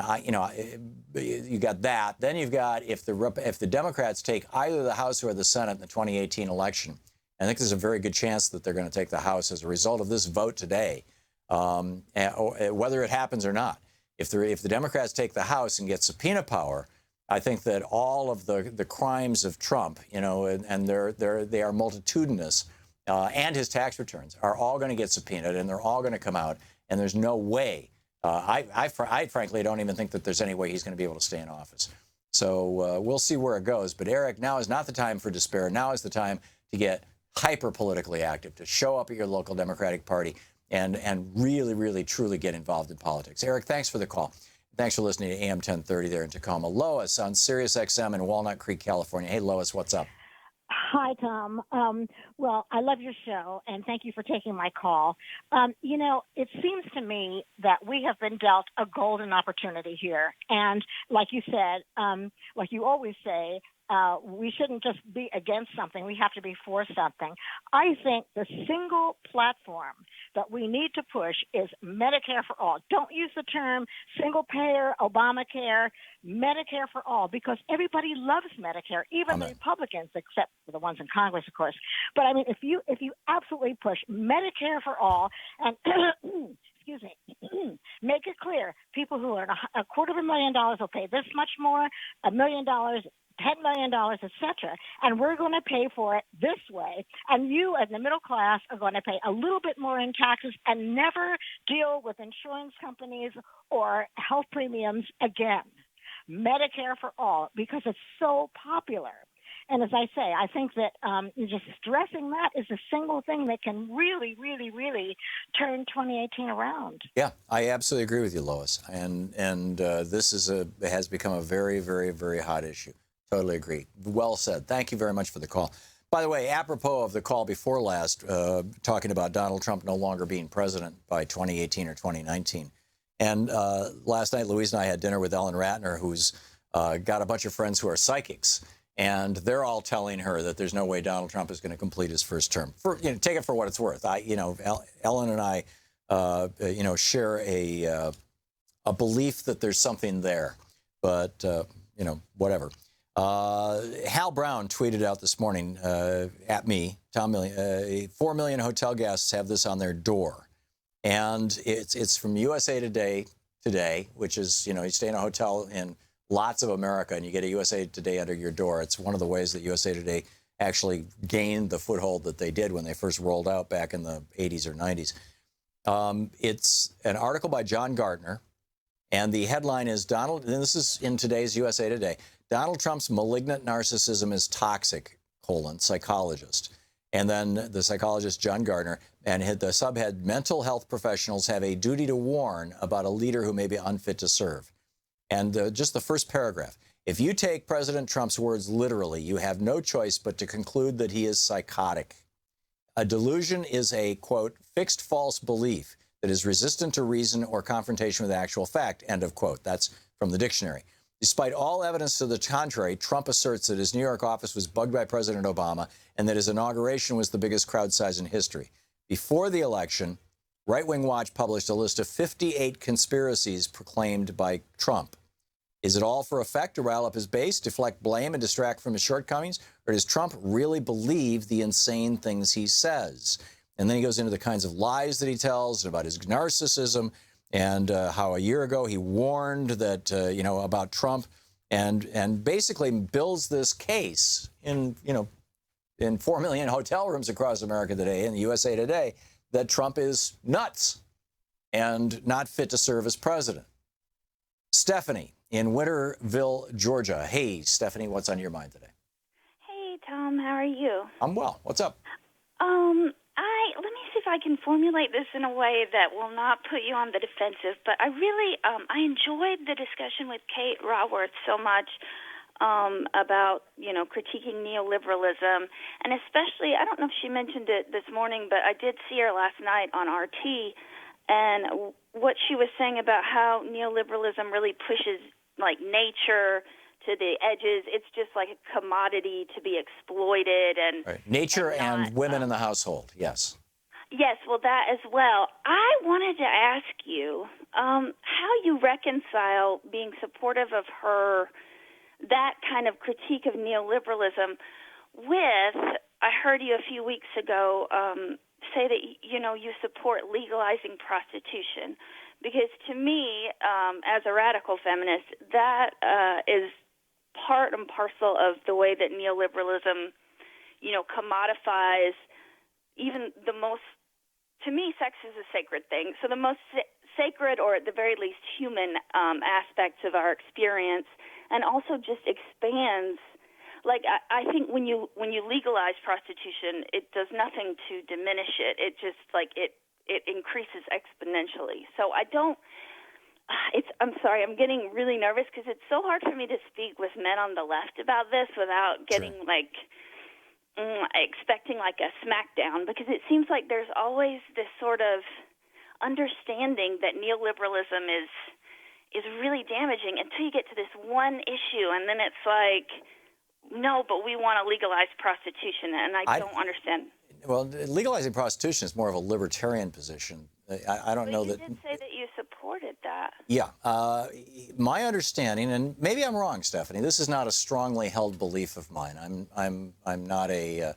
you got that. Then you've got if the Democrats take either the House or the Senate in the 2018 election, I think there's a very good chance that they're going to take the House as a result of this vote today, whether it happens or not. If the Democrats take the House and get subpoena power, I think that all of the crimes of Trump, and they are multitudinous, and his tax returns are all going to get subpoenaed, and they're all going to come out. And there's no way. I frankly don't even think that there's any way he's going to be able to stay in office. So we'll see where it goes. But Eric, now is not the time for despair. Now is the time to get hyper politically active, to show up at your local Democratic Party and really, really, truly get involved in politics. Eric, thanks for the call. Thanks for listening to AM 1030 there in Tacoma. Lois on Sirius XM in Walnut Creek, California. Hey, Lois, what's up? Hi, Tom. Well, I love your show, and thank you for taking my call. It seems to me that we have been dealt a golden opportunity here. And like you said, like you always say, we shouldn't just be against something. We have to be for something. I think the single platform that we need to push is Medicare for all. Don't use the term single payer, Obamacare, Medicare for all, because everybody loves Medicare, even the Republicans, except for the ones in Congress, of course. But I mean, if you absolutely push Medicare for all and excuse me, make it clear, people who earn $250,000 will pay this much more, $1 million, $10 million, et cetera, and we're going to pay for it this way. And you, as the middle class, are going to pay a little bit more in taxes and never deal with insurance companies or health premiums again. Medicare for all, because it's so popular. And as I say, I think that just stressing that is the single thing that can really, really, really turn 2018 around. Yeah, I absolutely agree with you, Lois. And this has become a very, very, very hot issue. Totally agree. Well said. Thank you very much for the call. By the way, apropos of the call before last, talking about Donald Trump no longer being president by 2018 or 2019. And last night, Louise and I had dinner with Ellen Ratner, who's got a bunch of friends who are psychics. And they're all telling her that there's no way Donald Trump is going to complete his first term. Take it for what it's worth. Ellen and I, share a belief that there's something there. But, whatever. Hal Brown tweeted out this morning at me, Tom, 4 million hotel guests have this on their door. And it's from USA Today, which is, you stay in a hotel in lots of America and you get a USA Today under your door. It's one of the ways that USA Today actually gained the foothold that they did when they first rolled out back in the 80s or 90s. It's an article by John Gardner, and the headline is and this is in today's USA Today, Donald Trump's malignant narcissism is toxic, psychologist. And then the psychologist, John Gardner, and the subhead, mental health professionals have a duty to warn about a leader who may be unfit to serve. And just the first paragraph, if you take President Trump's words literally, you have no choice but to conclude that he is psychotic. A delusion is a, quote, fixed false belief that is resistant to reason or confrontation with actual fact, end of quote. That's from the dictionary. Despite all evidence to the contrary, Trump asserts that his New York office was bugged by President Obama and that his inauguration was the biggest crowd size in history. Before the election, Right Wing Watch published a list of 58 conspiracies proclaimed by Trump. Is it all for effect to rile up his base, deflect blame, and distract from his shortcomings? Or does Trump really believe the insane things he says? And then he goes into the kinds of lies that he tells about his narcissism and how a year ago he warned that, about Trump and basically builds this case in 4 million hotel rooms across America today, in the USA Today, that Trump is nuts and not fit to serve as president. Stephanie in Winterville, Georgia. Hey, Stephanie, what's on your mind today? Hey, Tom, how are you? I'm well. What's up? Let me see if I can formulate this in a way that will not put you on the defensive, but I really, I enjoyed the discussion with Kate Raworth so much about, critiquing neoliberalism, and especially, I don't know if she mentioned it this morning, but I did see her last night on RT, and what she was saying about how neoliberalism really pushes, nature to the edges. It's just like a commodity to be exploited. And right. Nature and women in the household, yes. Yes, well, that as well. I wanted to ask you how you reconcile being supportive of that kind of critique of neoliberalism with, I heard you a few weeks ago say that, you support legalizing prostitution. Because to me, as a radical feminist, that is part and parcel of the way that neoliberalism, commodifies even the most, to me, sex is a sacred thing. So the most sacred, or at the very least human aspects of our experience, and also just expands. I think when you legalize prostitution, it does nothing to diminish it. It just it increases exponentially. So I'm sorry, I'm getting really nervous because it's so hard for me to speak with men on the left about this without getting expecting a smackdown, because it seems like there's always this sort of understanding that neoliberalism is really damaging until you get to this one issue, and then it's like, no, but we want to legalize prostitution, and I don't understand. Well, legalizing prostitution is more of a libertarian position. I don't know that. You did say that you supported that. Yeah. My understanding, and maybe I'm wrong, Stephanie, this is not a strongly held belief of mine. I'm not a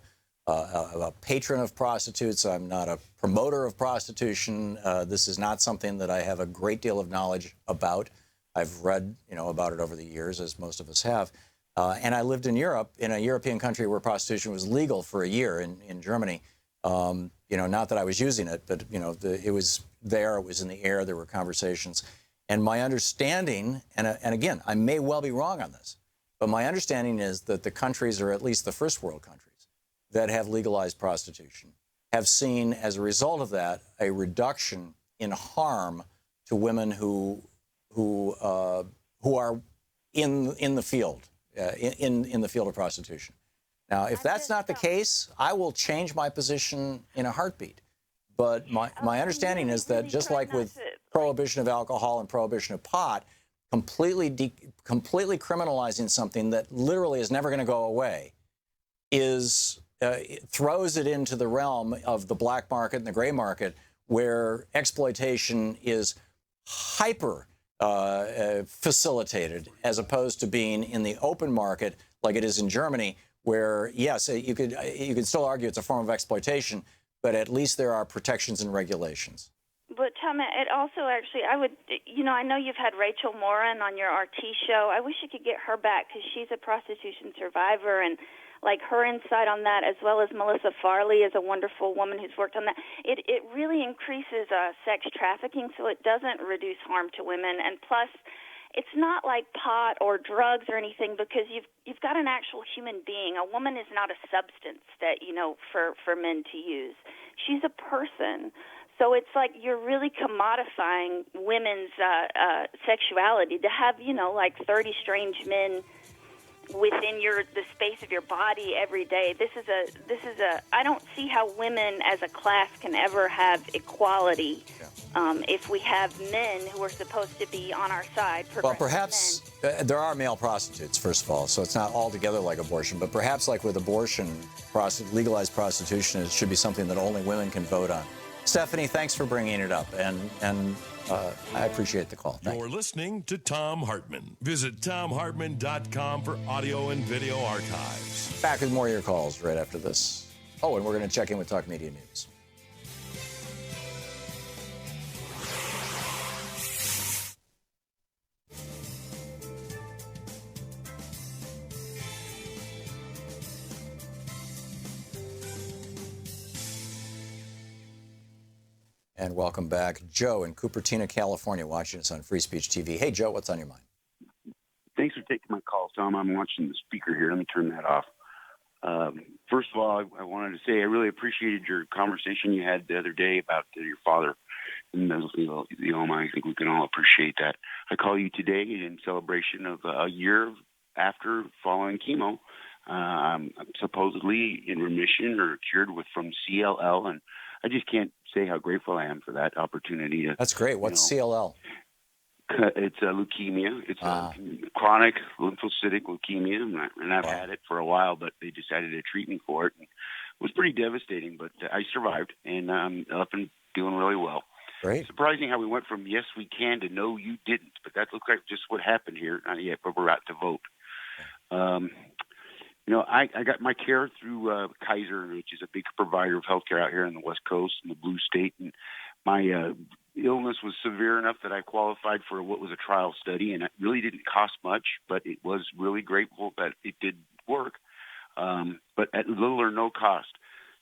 patron of prostitutes. I'm not a promoter of prostitution. This is not something that I have a great deal of knowledge about. I've read, about it over the years, as most of us have. And I lived in Europe, in a European country where prostitution was legal for a year in Germany. Not that I was using it, but, it was there, it was in the air, there were conversations. And my understanding, and again, I may well be wrong on this, But my understanding is that the countries, or at least the first world countries, that have legalized prostitution have seen, as a result of that, a reduction in harm to women who are in the field, in the field of prostitution. Now, if that's not the case, I will change my position in a heartbeat. But my understanding is that just like with prohibition of alcohol and prohibition of pot, completely criminalizing something that literally is never going to go away throws it into the realm of the black market and the gray market, where exploitation is hyper facilitated, as opposed to being in the open market like it is in Germany, where, yes, you could still argue it's a form of exploitation, but at least there are protections and regulations. But Tom, it also actually, I know you've had Rachel Morin on your RT show. I wish you could get her back, because she's a prostitution survivor, and like her insight on that, as well as Melissa Farley is a wonderful woman who's worked on that. It really increases sex trafficking, so it doesn't reduce harm to women. And plus, it's not like pot or drugs or anything, because you've got an actual human being. A woman is not a substance that, for men to use. She's a person. So it's like you're really commodifying women's sexuality to have, like 30 strange men within the space of your body every day. This is a I don't see how women as a class can ever have equality if we have men who are supposed to be on our side. Well, perhaps there are male prostitutes, first of all, so it's not altogether like abortion, but perhaps like with abortion, legalized prostitution, it should be something that only women can vote on. Stephanie, thanks for bringing it up, and I appreciate the call. You're listening to Thom Hartmann. Visit thomhartmann.com for audio and video archives. Back with more of your calls right after this. Oh, and we're going to check in with Talk Media News. And welcome back. Joe in Cupertino, California, watching us on Free Speech TV. Hey, Joe, what's on your mind? Thanks for taking my call, Tom. I'm watching the speaker here. Let me turn that off. First of all, I wanted to say I really appreciated your conversation you had the other day about your father and the glioma. I think we can all appreciate that. I call you today in celebration of a year after following chemo. I'm supposedly in remission or cured from CLL, and I just can't say how grateful I am for that opportunity. That's great. What's CLL? It's a leukemia. It's a chronic lymphocytic leukemia, and I've had it for a while, but they decided to treat me for it. And it was pretty devastating, but I survived, and I'm up and doing really well. Great. Surprising how we went from yes, we can to no, you didn't. But that looks like just what happened here. Not yet, but we're out to vote. I got my care through Kaiser, which is a big provider of healthcare out here in the West Coast in the Blue State. And my illness was severe enough that I qualified for what was a trial study, and it really didn't cost much, but it was really grateful that it did work, but at little or no cost.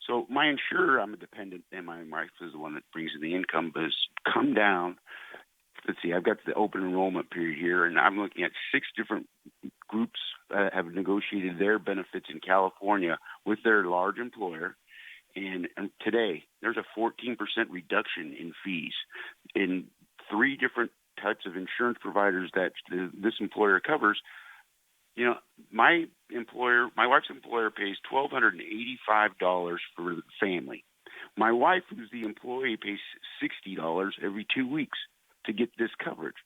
So my insurer, I'm a dependent, and my wife is the one that brings in the income, but has come down. Let's see, I've got the open enrollment period here, and I'm looking at 6 different groups that have negotiated their benefits in California with their large employer. And today, there's a 14% reduction in fees in 3 different types of insurance providers that this employer covers. My wife's employer pays $1,285 for the family. My wife, who's the employee, pays $60 every 2 weeks to get this coverage.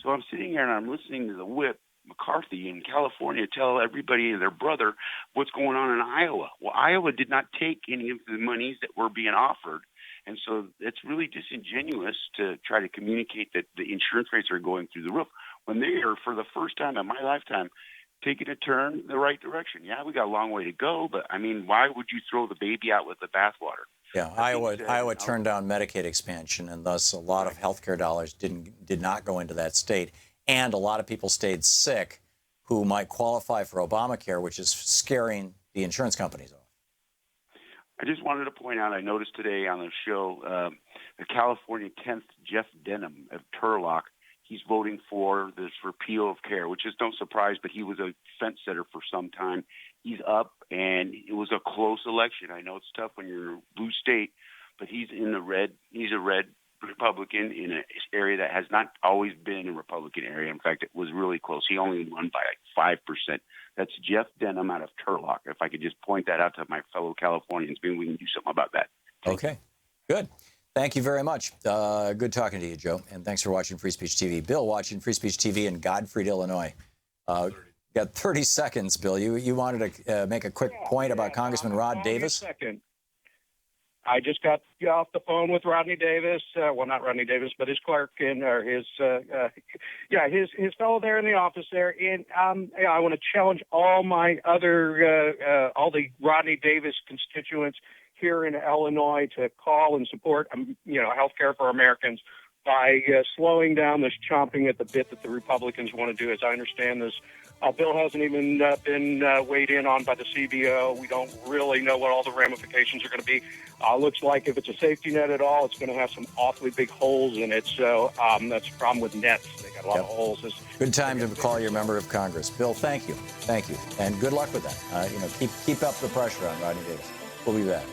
So I'm sitting here and I'm listening to the whip, McCarthy in California, tell everybody and their brother what's going on in Iowa. Well, Iowa did not take any of the monies that were being offered. And so it's really disingenuous to try to communicate that the insurance rates are going through the roof when they are, for the first time in my lifetime, taking a turn in the right direction. Yeah, we got a long way to go, but I mean, why would you throw the baby out with the bathwater? Yeah, Iowa turned down Medicaid expansion, and thus a lot of healthcare dollars did not go into that state. And a lot of people stayed sick who might qualify for Obamacare, which is scaring the insurance companies off. I just wanted to point out, I noticed today on the show, the California 10th Jeff Denham of Turlock he's voting for this repeal of care, which is no surprise, but he was a fence setter for some time. He's up, and it was a close election. I know it's tough when you're in a blue state, but he's in the red. He's a red Republican in an area that has not always been a Republican area. In fact, it was really close. He only won by like 5%. That's Jeff Denham out of Turlock. If I could just point that out to my fellow Californians, maybe we can do something about that. Okay, good. Thank you very much. Good talking to you, Joe. And thanks for watching Free Speech TV. Bill, watching Free Speech TV in Godfrey, Illinois. Got 30 seconds, Bill. You wanted to make a quick point about Congressman Rod Davis? Second. I just got off the phone with Rodney Davis. Well, not Rodney Davis, but his clerk and his fellow there in the office there. And I want to challenge all my other all the Rodney Davis constituents here in Illinois to call and support health care for Americans by slowing down this chomping at the bit that the Republicans want to do. As I understand this, bill hasn't even been weighed in on by the CBO. We don't really know what all the ramifications are going to be. Looks like if it's a safety net at all, it's going to have some awfully big holes in it. So that's the problem with nets. They got a lot of holes. Good time to call your member of Congress. Bill, thank you. Thank you. And good luck with that. Keep up the pressure on Rodney Davis. We'll be back.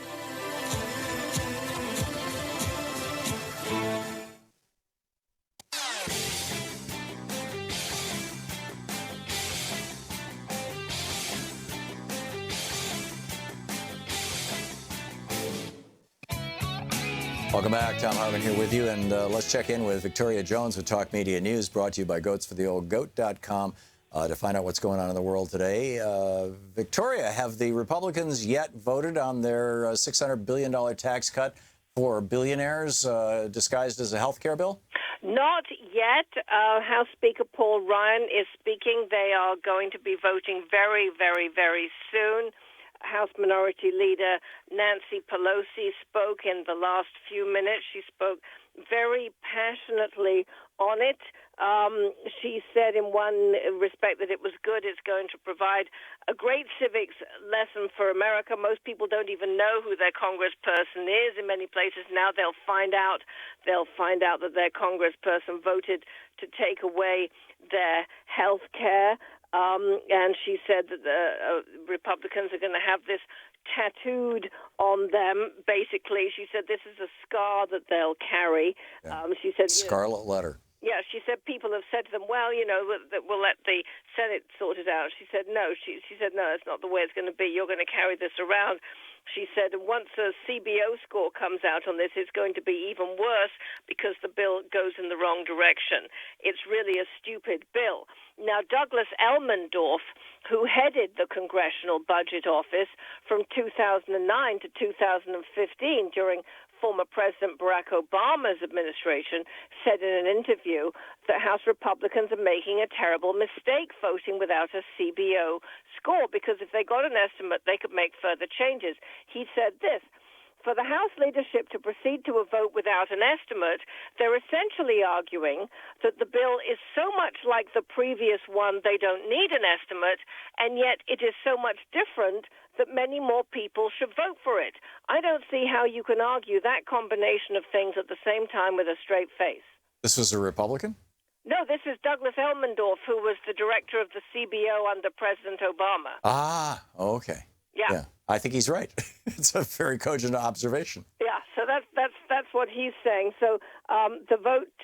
Welcome back. Thom Hartmann here with you, and let's check in with Victoria Jones with Talk Media News, brought to you by goatsfortheoldgoat.com to find out what's going on in the world today. Victoria, have the Republicans yet voted on their $600 billion tax cut for billionaires disguised as a health care bill? Not yet. House Speaker Paul Ryan is speaking. They are going to be voting very, very, very soon. House Minority Leader Nancy Pelosi spoke in the last few minutes. She spoke very passionately on it. She said in one respect that it was good. It's going to provide a great civics lesson for America. Most people don't even know who their congressperson is. In many places now they'll find out that their congressperson voted to take away their health care. And she said that the Republicans are going to have this tattooed on them. Basically, she said this is a scar that they'll carry. She said Scarlet letter. Yeah, she said people have said to them, well, that we'll let the Senate sort it out. She said no. She said no, that's not the way it's going to be. You're going to carry this around. She said once a CBO score comes out on this, it's going to be even worse because the bill goes in the wrong direction. It's really a stupid bill. Now, Douglas Elmendorf, who headed the Congressional Budget Office from 2009 to 2015 during former President Barack Obama's administration, said in an interview that House Republicans are making a terrible mistake voting without a CBO score, because if they got an estimate, they could make further changes. He said this: for the House leadership to proceed to a vote without an estimate, they're essentially arguing that the bill is so much like the previous one they don't need an estimate, and yet it is so much different that many more people should vote for it. I don't see how you can argue that combination of things at the same time with a straight face. This was a Republican? No, this is Douglas Elmendorf, who was the director of the CBO under President Obama. Ah, okay. Yeah. I think he's right. It's a very cogent observation. Yeah, so that's what he's saying. So the vote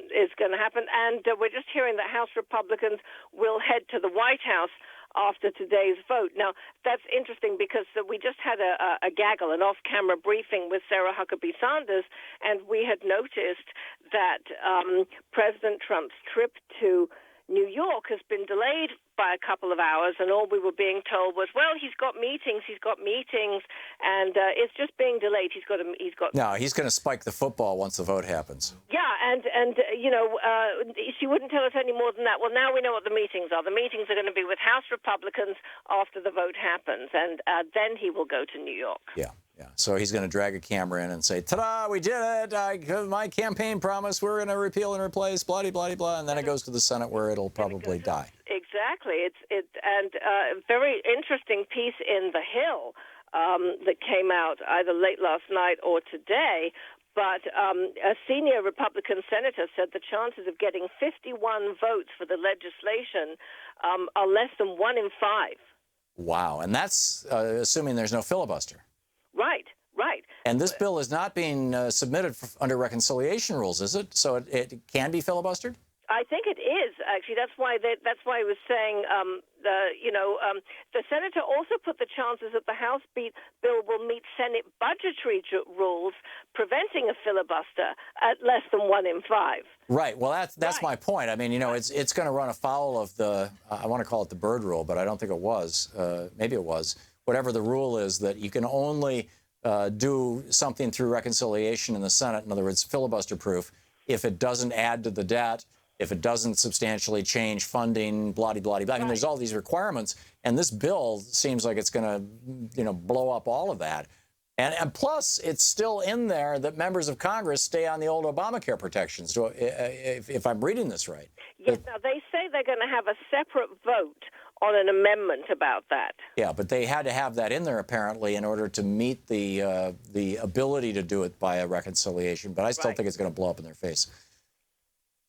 is going to happen, and we're just hearing that House Republicans will head to the White House after today's vote. Now, that's interesting because we just had a gaggle, an off-camera briefing with Sarah Huckabee Sanders, and we had noticed that President Trump's trip to New York has been delayed by a couple of hours, and all we were being told was, well, he's got meetings, and it's just being delayed. He's got. No, he's going to spike the football once the vote happens. Yeah, and she wouldn't tell us any more than that. Well, now we know what the meetings are. The meetings are going to be with House Republicans after the vote happens, and then he will go to New York. Yeah. So he's going to drag a camera in and say, ta-da, we did it. My campaign promise, we're going to repeal and replace, blah-de-blah-de-blah, and then it goes to the Senate where it'll probably die. Exactly. And a very interesting piece in The Hill that came out either late last night or today But a senior Republican senator said the chances of getting 51 votes for the legislation are less than 1 in 5. Wow. And that's assuming there's no filibuster. Right. And this bill is not being submitted under reconciliation rules, is it? So it can be filibustered? I think it is, actually. That's why I was saying the senator also put the chances that the House bill will meet Senate budgetary rules preventing a filibuster at less than 1 in 5. Right. Well, that's my point. I mean, it's going to run afoul of the I want to call it the Byrd rule, but I don't think it was. Maybe it was. Whatever the rule is, that you can only do something through reconciliation in the Senate, in other words, filibuster-proof, if it doesn't add to the debt, if it doesn't substantially change funding, blah-de-blah-de-blah. I mean, there's all these requirements, and this bill seems like it's going to, blow up all of that. And plus, it's still in there that members of Congress stay on the old Obamacare protections, if I'm reading this right. Yes, now they say they're going to have a separate vote on an amendment about that. Yeah, but they had to have that in there, apparently, in order to meet the ability to do it by a reconciliation. But I still think it's going to blow up in their face.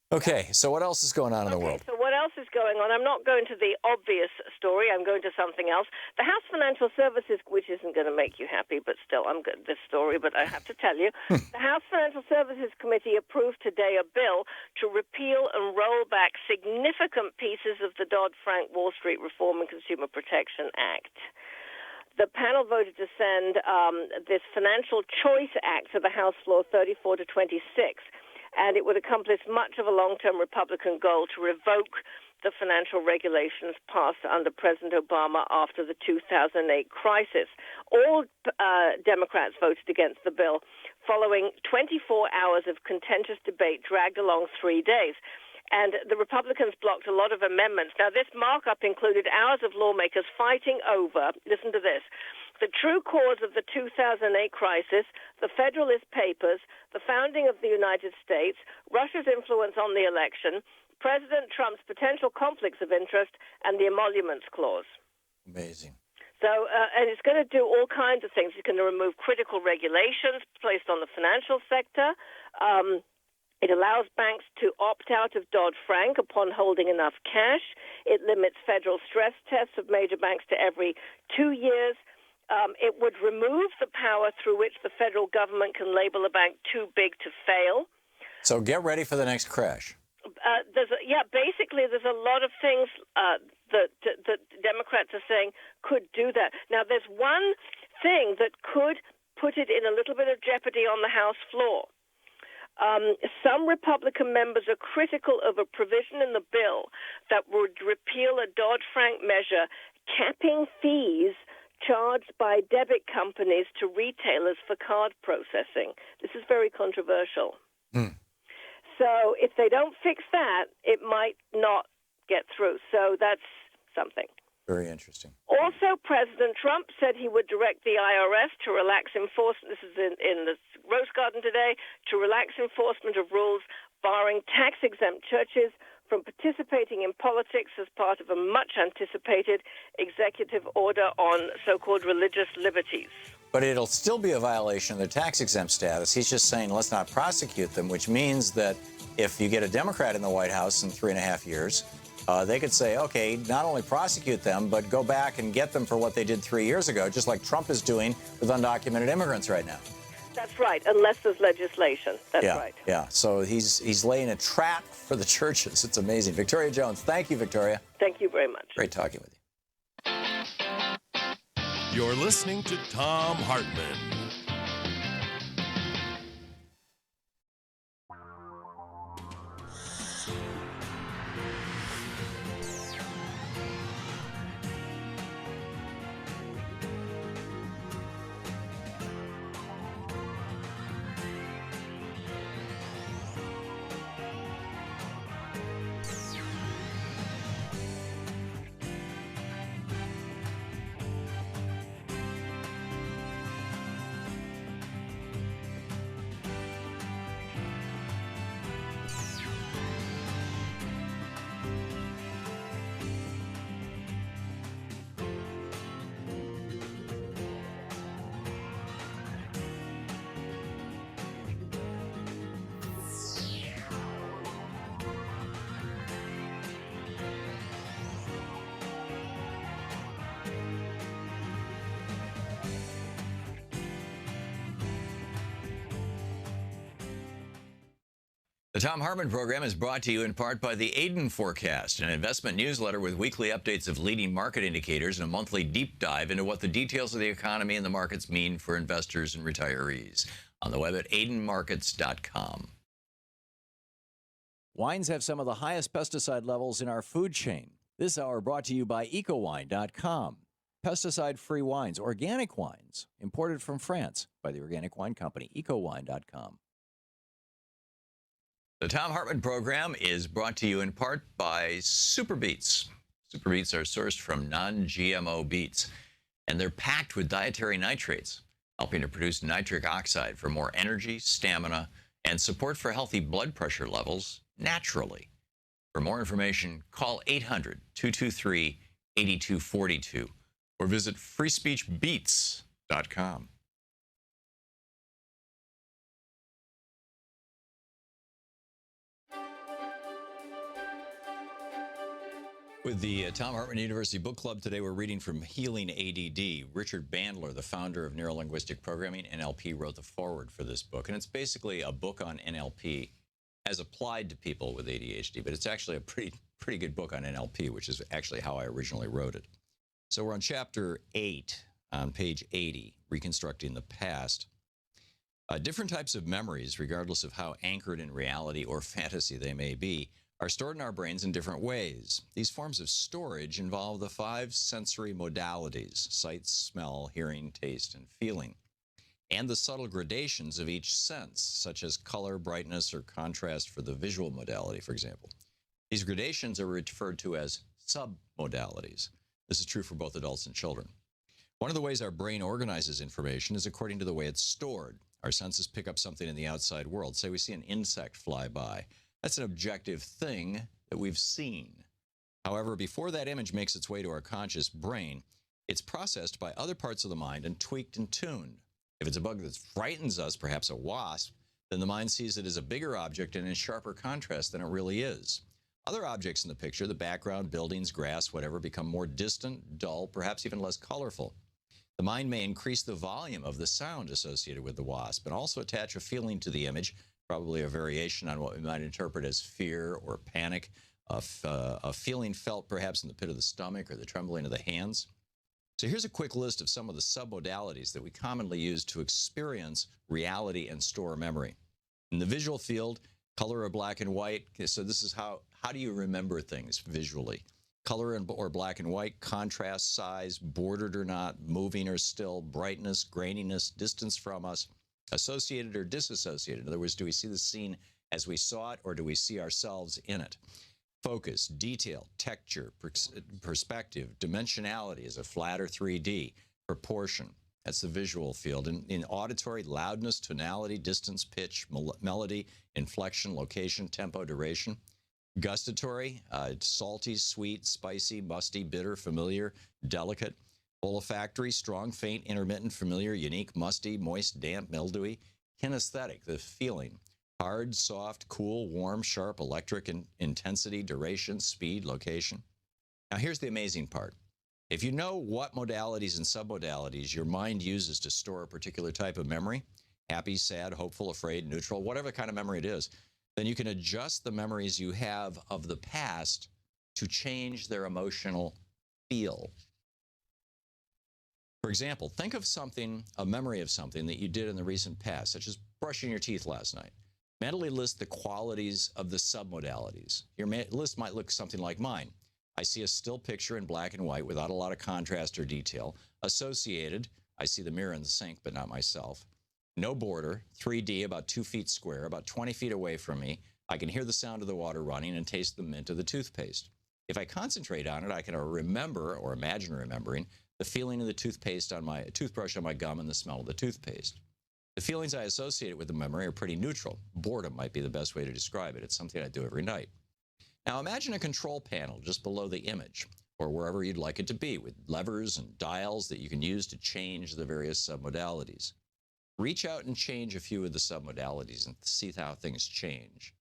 Okay, so what else is going on in the world? So what else is going on? I'm not going to the obvious story. I'm going to something else. The House Financial Services, which isn't going to make you happy, but still, I'm good at this story, but I have to tell you. The House Financial Services Committee approved today a bill to repeal and roll back significant pieces of the Dodd-Frank Wall Street Reform and Consumer Protection Act. The panel voted to send this Financial Choice Act to the House floor 34 to 26. And it would accomplish much of a long-term Republican goal to revoke the financial regulations passed under President Obama after the 2008 crisis. All Democrats voted against the bill following 24 hours of contentious debate dragged along 3 days. And the Republicans blocked a lot of amendments. Now, this markup included hours of lawmakers fighting over, listen to this, the true cause of the 2008 crisis, the Federalist Papers, the founding of the United States, Russia's influence on the election, President Trump's potential conflicts of interest, and the Emoluments Clause. Amazing. So, and it's going to do all kinds of things. It's going to remove critical regulations placed on the financial sector. It allows banks to opt out of Dodd-Frank upon holding enough cash. It limits federal stress tests of major banks to every 2 years. It would remove the power through which the federal government can label a bank too big to fail. So get ready for the next crash. Basically, there's a lot of things that Democrats are saying could do that. Now, there's one thing that could put it in a little bit of jeopardy on the House floor. Some Republican members are critical of a provision in the bill that would repeal a Dodd-Frank measure capping fees charged by debit companies to retailers for card processing. This is very controversial. So if they don't fix that, it might not get through. So that's something. Very interesting. Also, President Trump said he would direct the IRS to relax enforcement. This is in the Rose Garden today, to relax enforcement of rules barring tax-exempt churches from participating in politics as part of a much-anticipated executive order on so-called religious liberties. But it'll still be a violation of their tax-exempt status. He's just saying, let's not prosecute them, which means that if you get a Democrat in the White House in 3.5 years, they could say, okay, not only prosecute them, but go back and get them for what they did 3 years ago, just like Trump is doing with undocumented immigrants right now. That's right, unless there's legislation. That's right. Yeah, so he's laying a trap for the churches. It's amazing. Victoria Jones, thank you, Victoria. Thank you very much. Great talking with you. You're listening to Thom Hartmann. The Thom Hartmann Program is brought to you in part by the Aiden Forecast, an investment newsletter with weekly updates of leading market indicators and a monthly deep dive into what the details of the economy and the markets mean for investors and retirees. On the web at aidenmarkets.com. Wines have some of the highest pesticide levels in our food chain. This hour brought to you by ecowine.com. Pesticide-free wines, organic wines, imported from France by the organic wine company, ecowine.com. The Thom Hartmann Program is brought to you in part by Super Beets. Super Beets are sourced from non-GMO beets, and they're packed with dietary nitrates, helping to produce nitric oxide for more energy, stamina, and support for healthy blood pressure levels naturally. For more information, call 800-223-8242 or visit freespeechbeets.com. With the Thom Hartmann University Book Club today, we're reading from Healing ADD. Richard Bandler, the founder of Neurolinguistic Programming, NLP, wrote the foreword for this book. And it's basically a book on NLP as applied to people with ADHD, but it's actually a pretty good book on NLP, which is actually how I originally wrote it. So we're on chapter 8 on page 80, Reconstructing the Past. Different types of memories, regardless of how anchored in reality or fantasy they may be, are stored in our brains in different ways. These forms of storage involve the 5 sensory modalities: sight, smell, hearing, taste, and feeling, and the subtle gradations of each sense, such as color, brightness, or contrast for the visual modality, for example. These gradations are referred to as submodalities. This is true for both adults and children. One of the ways our brain organizes information is according to the way it's stored. Our senses pick up something in the outside world. Say we see an insect fly by. That's an objective thing that we've seen. However, before that image makes its way to our conscious brain, it's processed by other parts of the mind and tweaked and tuned. If it's a bug that frightens us, perhaps a wasp, then the mind sees it as a bigger object and in sharper contrast than it really is. Other objects in the picture, the background, buildings, grass, whatever, become more distant, dull, perhaps even less colorful. The mind may increase the volume of the sound associated with the wasp and also attach a feeling to the image, probably a variation on what we might interpret as fear or panic, a feeling felt perhaps in the pit of the stomach or the trembling of the hands. So here's a quick list of some of the submodalities that we commonly use to experience reality and store memory. In the visual field, color or black and white. So this is how do you remember things visually? Color or black and white, contrast, size, bordered or not, moving or still, brightness, graininess, distance from us, associated or disassociated. In other words, do we see the scene as we saw it, or do we see ourselves in it? Focus, detail, texture, perspective, dimensionality, is it flat or 3D? Proportion, that's the visual field. In auditory, loudness, tonality, distance, pitch, melody, inflection, location, tempo, duration. Gustatory, salty, sweet, spicy, musty, bitter, familiar, delicate. Olfactory, strong, faint, intermittent, familiar, unique, musty, moist, damp, mildewy. Kinesthetic, the feeling. Hard, soft, cool, warm, sharp, electric, intensity, duration, speed, location. Now here's the amazing part. If you know what modalities and submodalities your mind uses to store a particular type of memory, happy, sad, hopeful, afraid, neutral, whatever kind of memory it is, then you can adjust the memories you have of the past to change their emotional feel. For example, think of a memory of something that you did in the recent past, such as brushing your teeth last night. Mentally list the qualities of the submodalities. Your list might look something like mine. I see a still picture in black and white without a lot of contrast or detail. Associated, I see the mirror in the sink, but not myself. No border, 3D, about 2 feet square, about 20 feet away from me. I can hear the sound of the water running and taste the mint of the toothpaste. If I concentrate on it, I can remember, or imagine remembering, the feeling of the toothbrush on my gum and the smell of the toothpaste. The feelings I associate with the memory are pretty neutral. Boredom might be the best way to describe it. It's something I do every night. Now imagine a control panel just below the image, or wherever you'd like it to be, with levers and dials that you can use to change the various submodalities. Reach out and change a few of the submodalities and see how things change.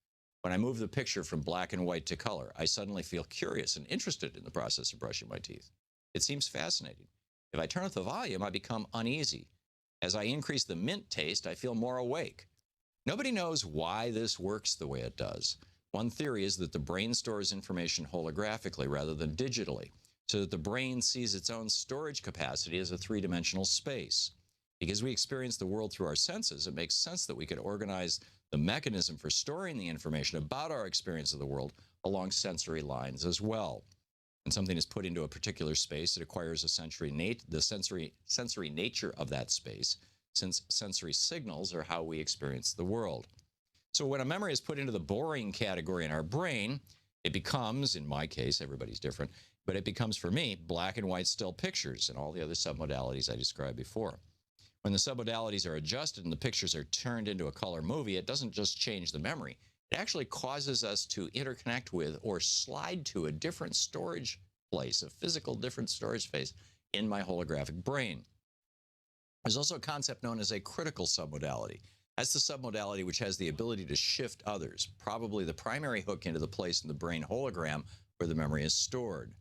When I move the picture from black and white to color, I suddenly feel curious and interested in the process of brushing my teeth. It seems fascinating. If I turn up the volume, I become uneasy. As I increase the mint taste, I feel more awake. Nobody knows why this works the way it does. One theory is that the brain stores information holographically rather than digitally, so that the brain sees its own storage capacity as a three-dimensional space. Because we experience the world through our senses, it makes sense that we could organize the mechanism for storing the information about our experience of the world along sensory lines as well. When something is put into a particular space, it acquires the sensory nature of that space, since sensory signals are how we experience the world. So when a memory is put into the boring category in our brain, it becomes, in my case, everybody's different, but it becomes, for me, black and white still pictures and all the other submodalities I described before. When the submodalities are adjusted and the pictures are turned into a color movie, it doesn't just change the memory. It actually causes us to interconnect with or slide to a different storage place, a physical different storage space in my holographic brain. There's also a concept known as a critical submodality. That's the submodality which has the ability to shift others, probably the primary hook into the place in the brain hologram where the memory is stored.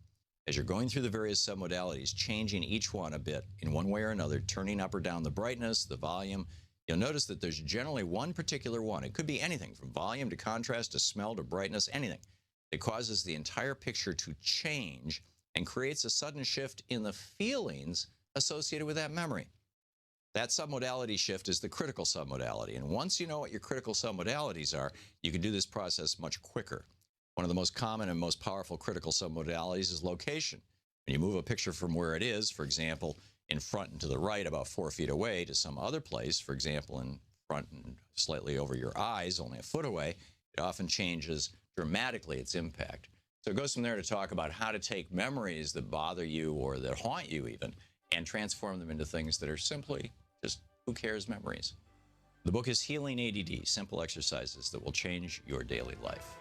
As you're going through the various submodalities, changing each one a bit in one way or another, turning up or down the brightness, the volume, you'll notice that there's generally one particular one. It could be anything from volume to contrast to smell to brightness, anything. It causes the entire picture to change and creates a sudden shift in the feelings associated with that memory. That submodality shift is the critical submodality. And once you know what your critical submodalities are, you can do this process much quicker. One of the most common and most powerful critical submodalities is location. When you move a picture from where it is, for example, in front and to the right about 4 feet away to some other place, for example, in front and slightly over your eyes, only a foot away, it often changes dramatically its impact. So it goes from there to talk about how to take memories that bother you or that haunt you even and transform them into things that are simply just who cares memories. The book is Healing ADD, Simple Exercises That Will Change Your Daily Life.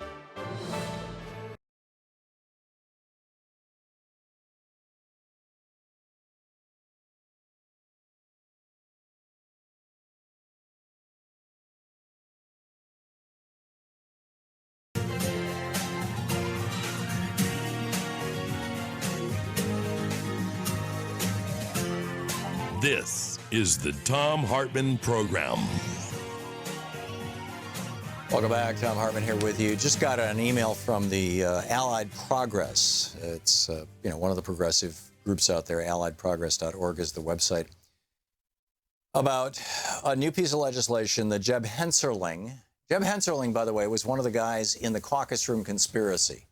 This is the Thom Hartmann Program. Welcome back. Thom Hartmann here with you. Just got an email from the Allied Progress. It's one of the progressive groups out there. AlliedProgress.org is the website. About a new piece of legislation that Jeb Hensarling, by the way, was one of the guys in the caucus room conspiracy.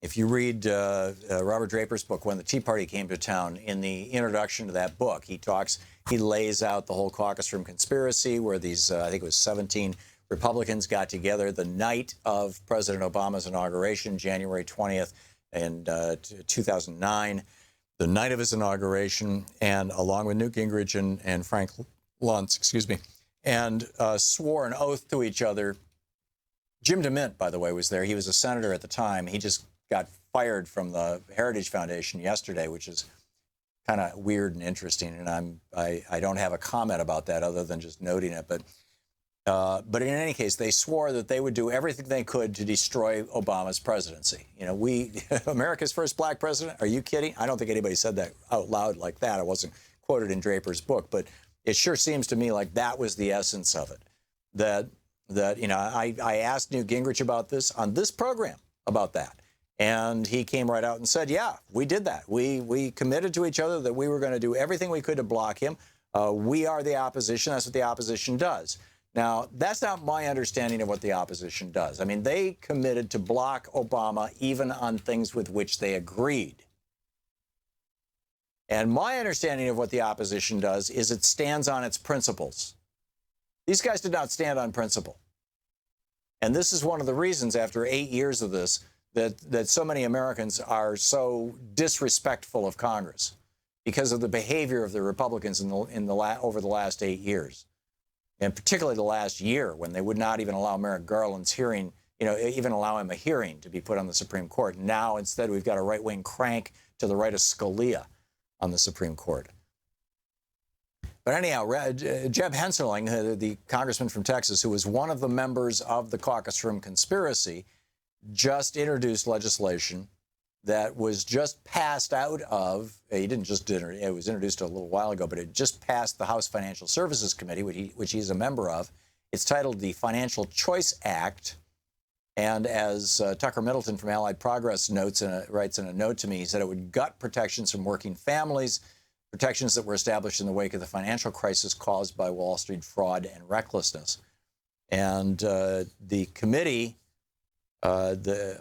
If you read Robert Draper's book, When the Tea Party Came to Town, in the introduction to that book, he lays out the whole caucus room conspiracy where these, I think it was 17 Republicans got together the night of President Obama's inauguration, January 20th in 2009, the night of his inauguration, and along with Newt Gingrich and Frank Luntz, and swore an oath to each other. Jim DeMint, by the way, was there. He was a senator at the time. He just got fired from the Heritage Foundation yesterday, which is kind of weird and interesting. And I don't have a comment about that other than just noting it. But in any case, they swore that they would do everything they could to destroy Obama's presidency. America's first black president. Are you kidding? I don't think anybody said that out loud like that. It wasn't quoted in Draper's book, but it sure seems to me like that was the essence of it. I asked Newt Gingrich about this on this program about that. And he came right out and said, yeah, we did that. We committed to each other that we were going to do everything we could to block him. We are the opposition. That's what the opposition does. Now, that's not my understanding of what the opposition does. I mean, they committed to block Obama even on things with which they agreed. And my understanding of what the opposition does is it stands on its principles. These guys did not stand on principle. And this is one of the reasons, after 8 years of this, that so many Americans are so disrespectful of Congress because of the behavior of the Republicans over the last 8 years. And particularly the last year, when they would not even allow Merrick Garland's hearing, even allow him a hearing to be put on the Supreme Court. Now, instead, we've got a right-wing crank to the right of Scalia on the Supreme Court. But anyhow, Jeb Hensarling, the congressman from Texas, who was one of the members of the caucus room conspiracy, just introduced legislation that was just passed out of, he didn't just, it was introduced a little while ago, but it just passed the House Financial Services Committee, which he's a member of, It's titled the Financial Choice Act. And as Tucker Middleton from Allied Progress writes in a note to me, he said it would gut protections from working families, protections that were established in the wake of the financial crisis caused by Wall Street fraud and recklessness. And the committee, the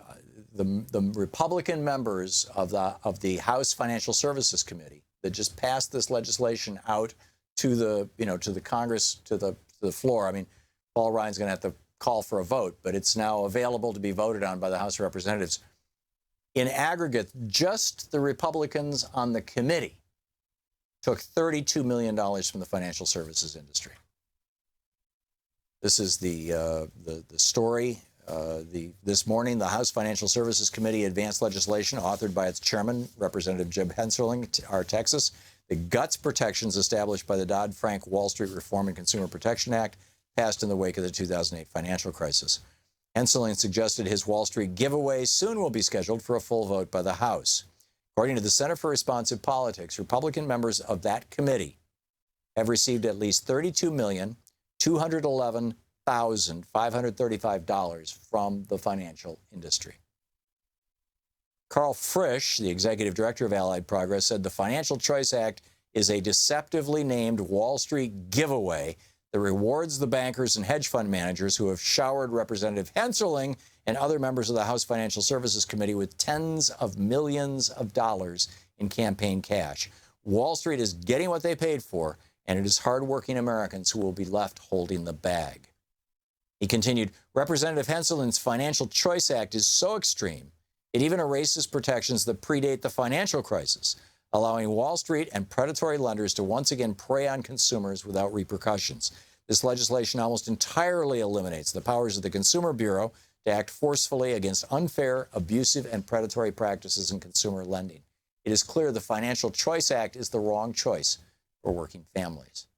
Republican members of the House Financial Services Committee that just passed this legislation out to the Congress, to the floor. I mean, Paul Ryan's going to have to call for a vote, but it's now available to be voted on by the House of Representatives. In aggregate, just the Republicans on the committee took $32 million from the financial services industry. This is the story. This morning, the House Financial Services Committee advanced legislation authored by its chairman, Representative Jeb Hensarling, our Texas, that guts protections established by the Dodd-Frank Wall Street Reform and Consumer Protection Act, passed in the wake of the 2008 financial crisis. Hensarling suggested his Wall Street giveaway soon will be scheduled for a full vote by the House. According to the Center for Responsive Politics, Republican members of that committee have received at least $32,211,535 from the financial industry. Carl Frisch, the executive director of Allied Progress, said the Financial Choice Act is a deceptively named Wall Street giveaway that rewards the bankers and hedge fund managers who have showered Representative Hensarling and other members of the House Financial Services Committee with tens of millions of dollars in campaign cash. Wall Street is getting what they paid for, and it is hardworking Americans who will be left holding the bag. He continued, Representative Hensarling's Financial Choice Act is so extreme, it even erases protections that predate the financial crisis, allowing Wall Street and predatory lenders to once again prey on consumers without repercussions. This legislation almost entirely eliminates the powers of the Consumer Bureau to act forcefully against unfair, abusive, and predatory practices in consumer lending. It is clear the Financial Choice Act is the wrong choice for working families.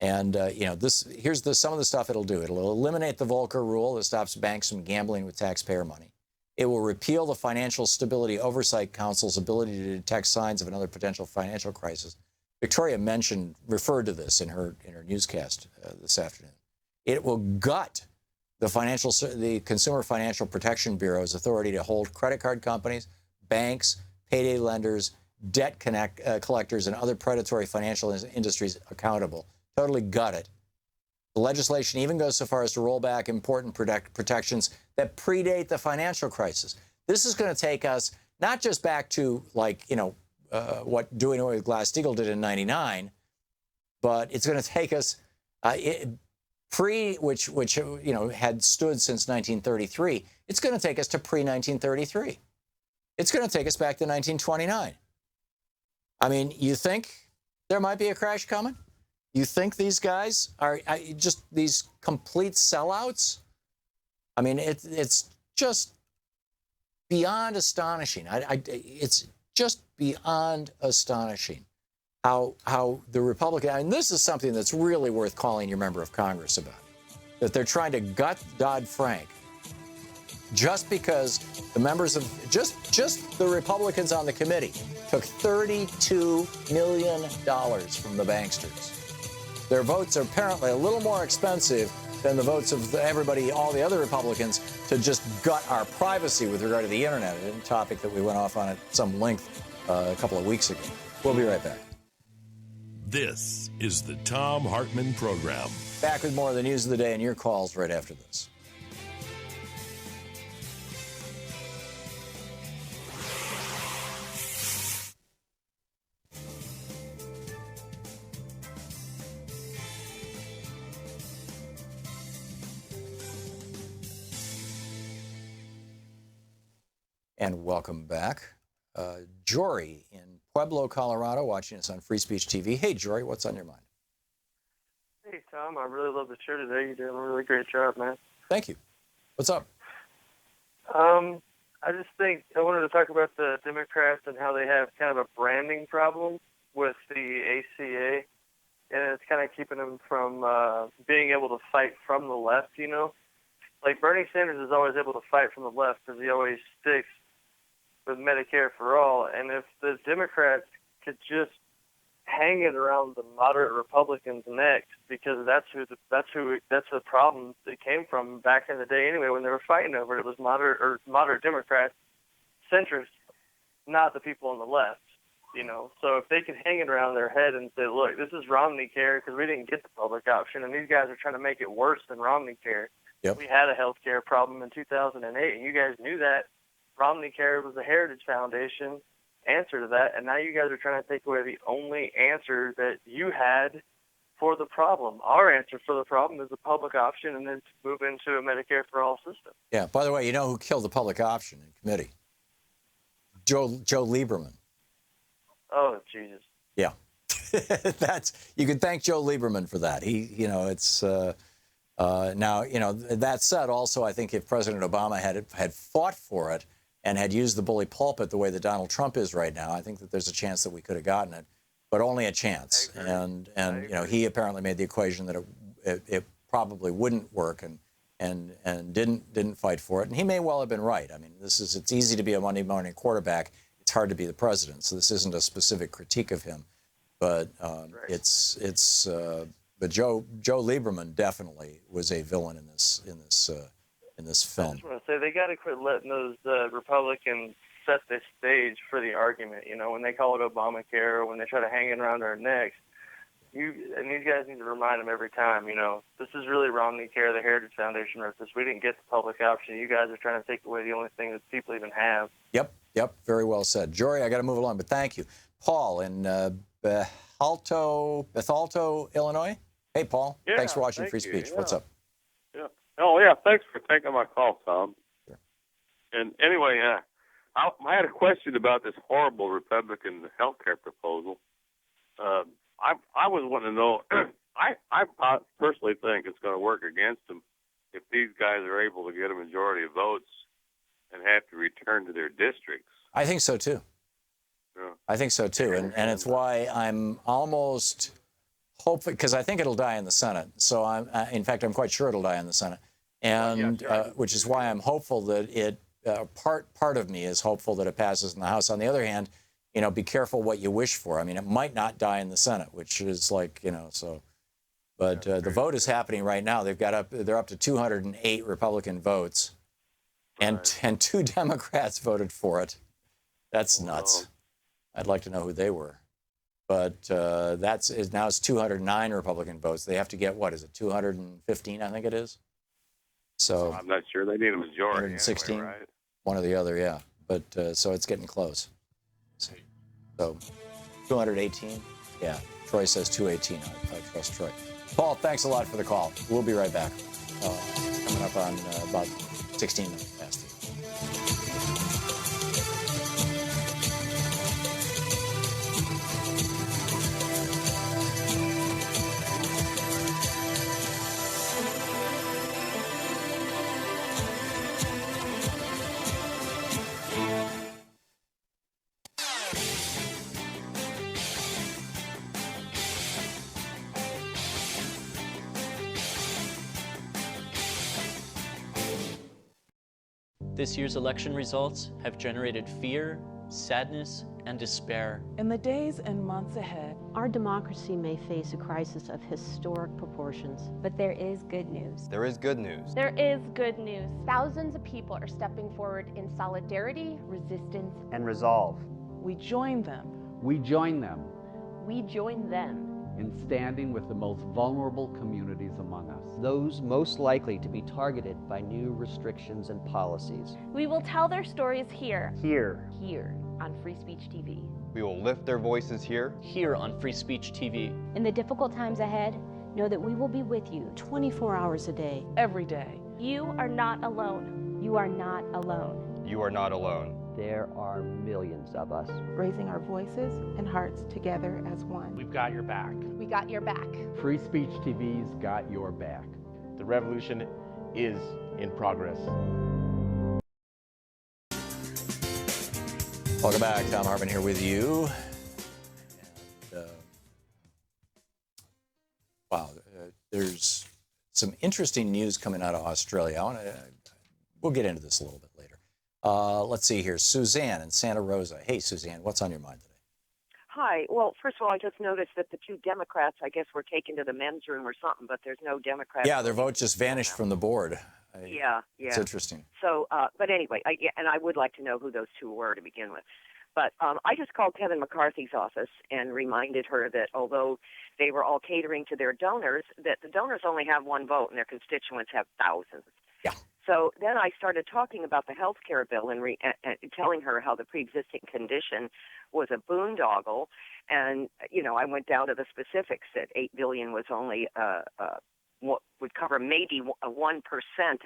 And, here's some of the stuff it'll do. It'll eliminate the Volcker rule that stops banks from gambling with taxpayer money. It will repeal the Financial Stability Oversight Council's ability to detect signs of another potential financial crisis. Victoria referred to this in her newscast this afternoon. It will gut the Consumer Financial Protection Bureau's authority to hold credit card companies, banks, payday lenders, debt collectors, and other predatory financial industries accountable. Totally gut it. The legislation even goes so far as to roll back important protections that predate the financial crisis. This is going to take us not just back to, what doing away with Glass-Steagall did in '99, but it's going to take us which had stood since 1933. It's going to take us to pre-1933. It's going to take us back to 1929. I mean, you think there might be a crash coming? You think these guys are just these complete sellouts? I mean, it's just beyond astonishing. It's just beyond astonishing how the Republican, and this is something that's really worth calling your member of Congress about, that they're trying to gut Dodd-Frank just because the members of, just the Republicans on the committee took $32 million from the banksters. Their votes are apparently a little more expensive than the votes of all the other Republicans to just gut our privacy with regard to the internet, a topic that we went off on at some length a couple of weeks ago. We'll be right back. This is the Thom Hartmann Program. Back with more of the news of the day and your calls right after this. And welcome back. Jory in Pueblo, Colorado, watching us on Free Speech TV. Hey, Jory, what's on your mind? Hey, Tom, I really love the show today. You're doing a really great job, man. Thank you. What's up? I just think I wanted to talk about the Democrats and how they have kind of a branding problem with the ACA, and it's kind of keeping them from being able to fight from the left, you know? Like Bernie Sanders is always able to fight from the left because he always sticks with Medicare for all, and if the Democrats could just hanging around the moderate Republicans' necks because that's the problem that came from back in the day anyway when they were fighting over it. It was moderate Democrats, centrists, not the people on the left. You know, so if they can hang it around their head and say, look, this is Romney care because we didn't get the public option, and these guys are trying to make it worse than Romney care. Yep. We had a health care problem in 2008, and you guys knew that. Romney care was the Heritage Foundation answer to that, and now you guys are trying to take away the only answer that you had for the problem. Our answer for the problem is the public option and then to move into a Medicare for all system. Yeah, by the way, you know who killed the public option in committee? Joe Lieberman. Oh, Jesus. Yeah. You can thank Joe Lieberman for that. It's now, that said, also, I think if President Obama had fought for it and had used the bully pulpit the way that Donald Trump is right now, I think that there's a chance that we could have gotten it, but only a chance. And he apparently made the equation that it probably wouldn't work and didn't fight for it. And he may well have been right. I mean, it's easy to be a Monday morning quarterback. It's hard to be the president. So this isn't a specific critique of him, but but Joe Lieberman definitely was a villain in this film. I just want to say they got to quit letting those Republicans set the stage for the argument. You know, when they call it Obamacare or when they try to hang it around our necks, and these guys need to remind them every time. You know, this is really Romney care. The Heritage Foundation wrote this. We didn't get the public option. You guys are trying to take away the only thing that people even have. Yep. Very well said. Jory, I got to move along, but thank you. Paul in Bethalto, Illinois. Hey, Paul. Yeah, thanks for watching Free Speech. What's up? Yeah. Oh, yeah. Thanks for taking my call, Tom. Sure. And anyway, I had a question about this horrible Republican health care proposal. I was wanting to know, I personally think it's going to work against them if these guys are able to get a majority of votes and have to return to their districts. I think so, too. Yeah. I think so, too. And it's why I'm almost hopeful, because I think it'll die in the Senate. So in fact, I'm quite sure it'll die in the Senate. And which is why I'm hopeful that part of me is hopeful that it passes in the House. On the other hand, be careful what you wish for. I mean, it might not die in the Senate, which is like, so. But the vote is happening right now. They're up to 208 Republican votes, and 2 Democrats voted for it. That's nuts. I'd like to know who they were. But now it's 209 Republican votes. They have to get, what is it, 215, I think it is? So I'm not sure. They need a majority. 116, anyway, right? One or the other, yeah. But so it's getting close. So 218, yeah. Troy says 218. I trust Troy. Paul, thanks a lot for the call. We'll be right back. Coming up on about 16 minutes past 3. This year's election results have generated fear, sadness, and despair. In the days and months ahead, our democracy may face a crisis of historic proportions. But there is good news. There is good news. There is good news. Thousands of people are stepping forward in solidarity, resistance, and resolve. We join them. We join them. We join them. In standing with the most vulnerable communities among us. Those most likely to be targeted by new restrictions and policies. We will tell their stories here. Here on Free Speech TV. We will lift their voices here on Free Speech TV. In the difficult times ahead, know that we will be with you 24 hours a day. Every day. You are not alone. You are not alone. You are not alone. There are millions of us. Raising our voices and hearts together as one. We've got your back. We got your back. Free Speech TV's got your back. The revolution is in progress. Welcome back. Thom Hartmann here with you. And, wow, there's some interesting news coming out of Australia. We'll get into this a little bit later. Let's see here. Suzanne in Santa Rosa. Hey, Suzanne, what's on your mind today? Hi. Well, first of all, I just noticed that the two Democrats, I guess, were taken to the men's room or something, but there's no Democrats. Yeah, their vote just vanished from the board. Yeah. It's interesting. So, but anyway, and I would like to know who those two were to begin with. But I just called Kevin McCarthy's office and reminded her that although they were all catering to their donors, that the donors only have one vote and their constituents have thousands. Yeah. So then I started talking about the health care bill and telling her how the pre-existing condition was a boondoggle. And, I went down to the specifics that $8 billion was only what would cover maybe 1%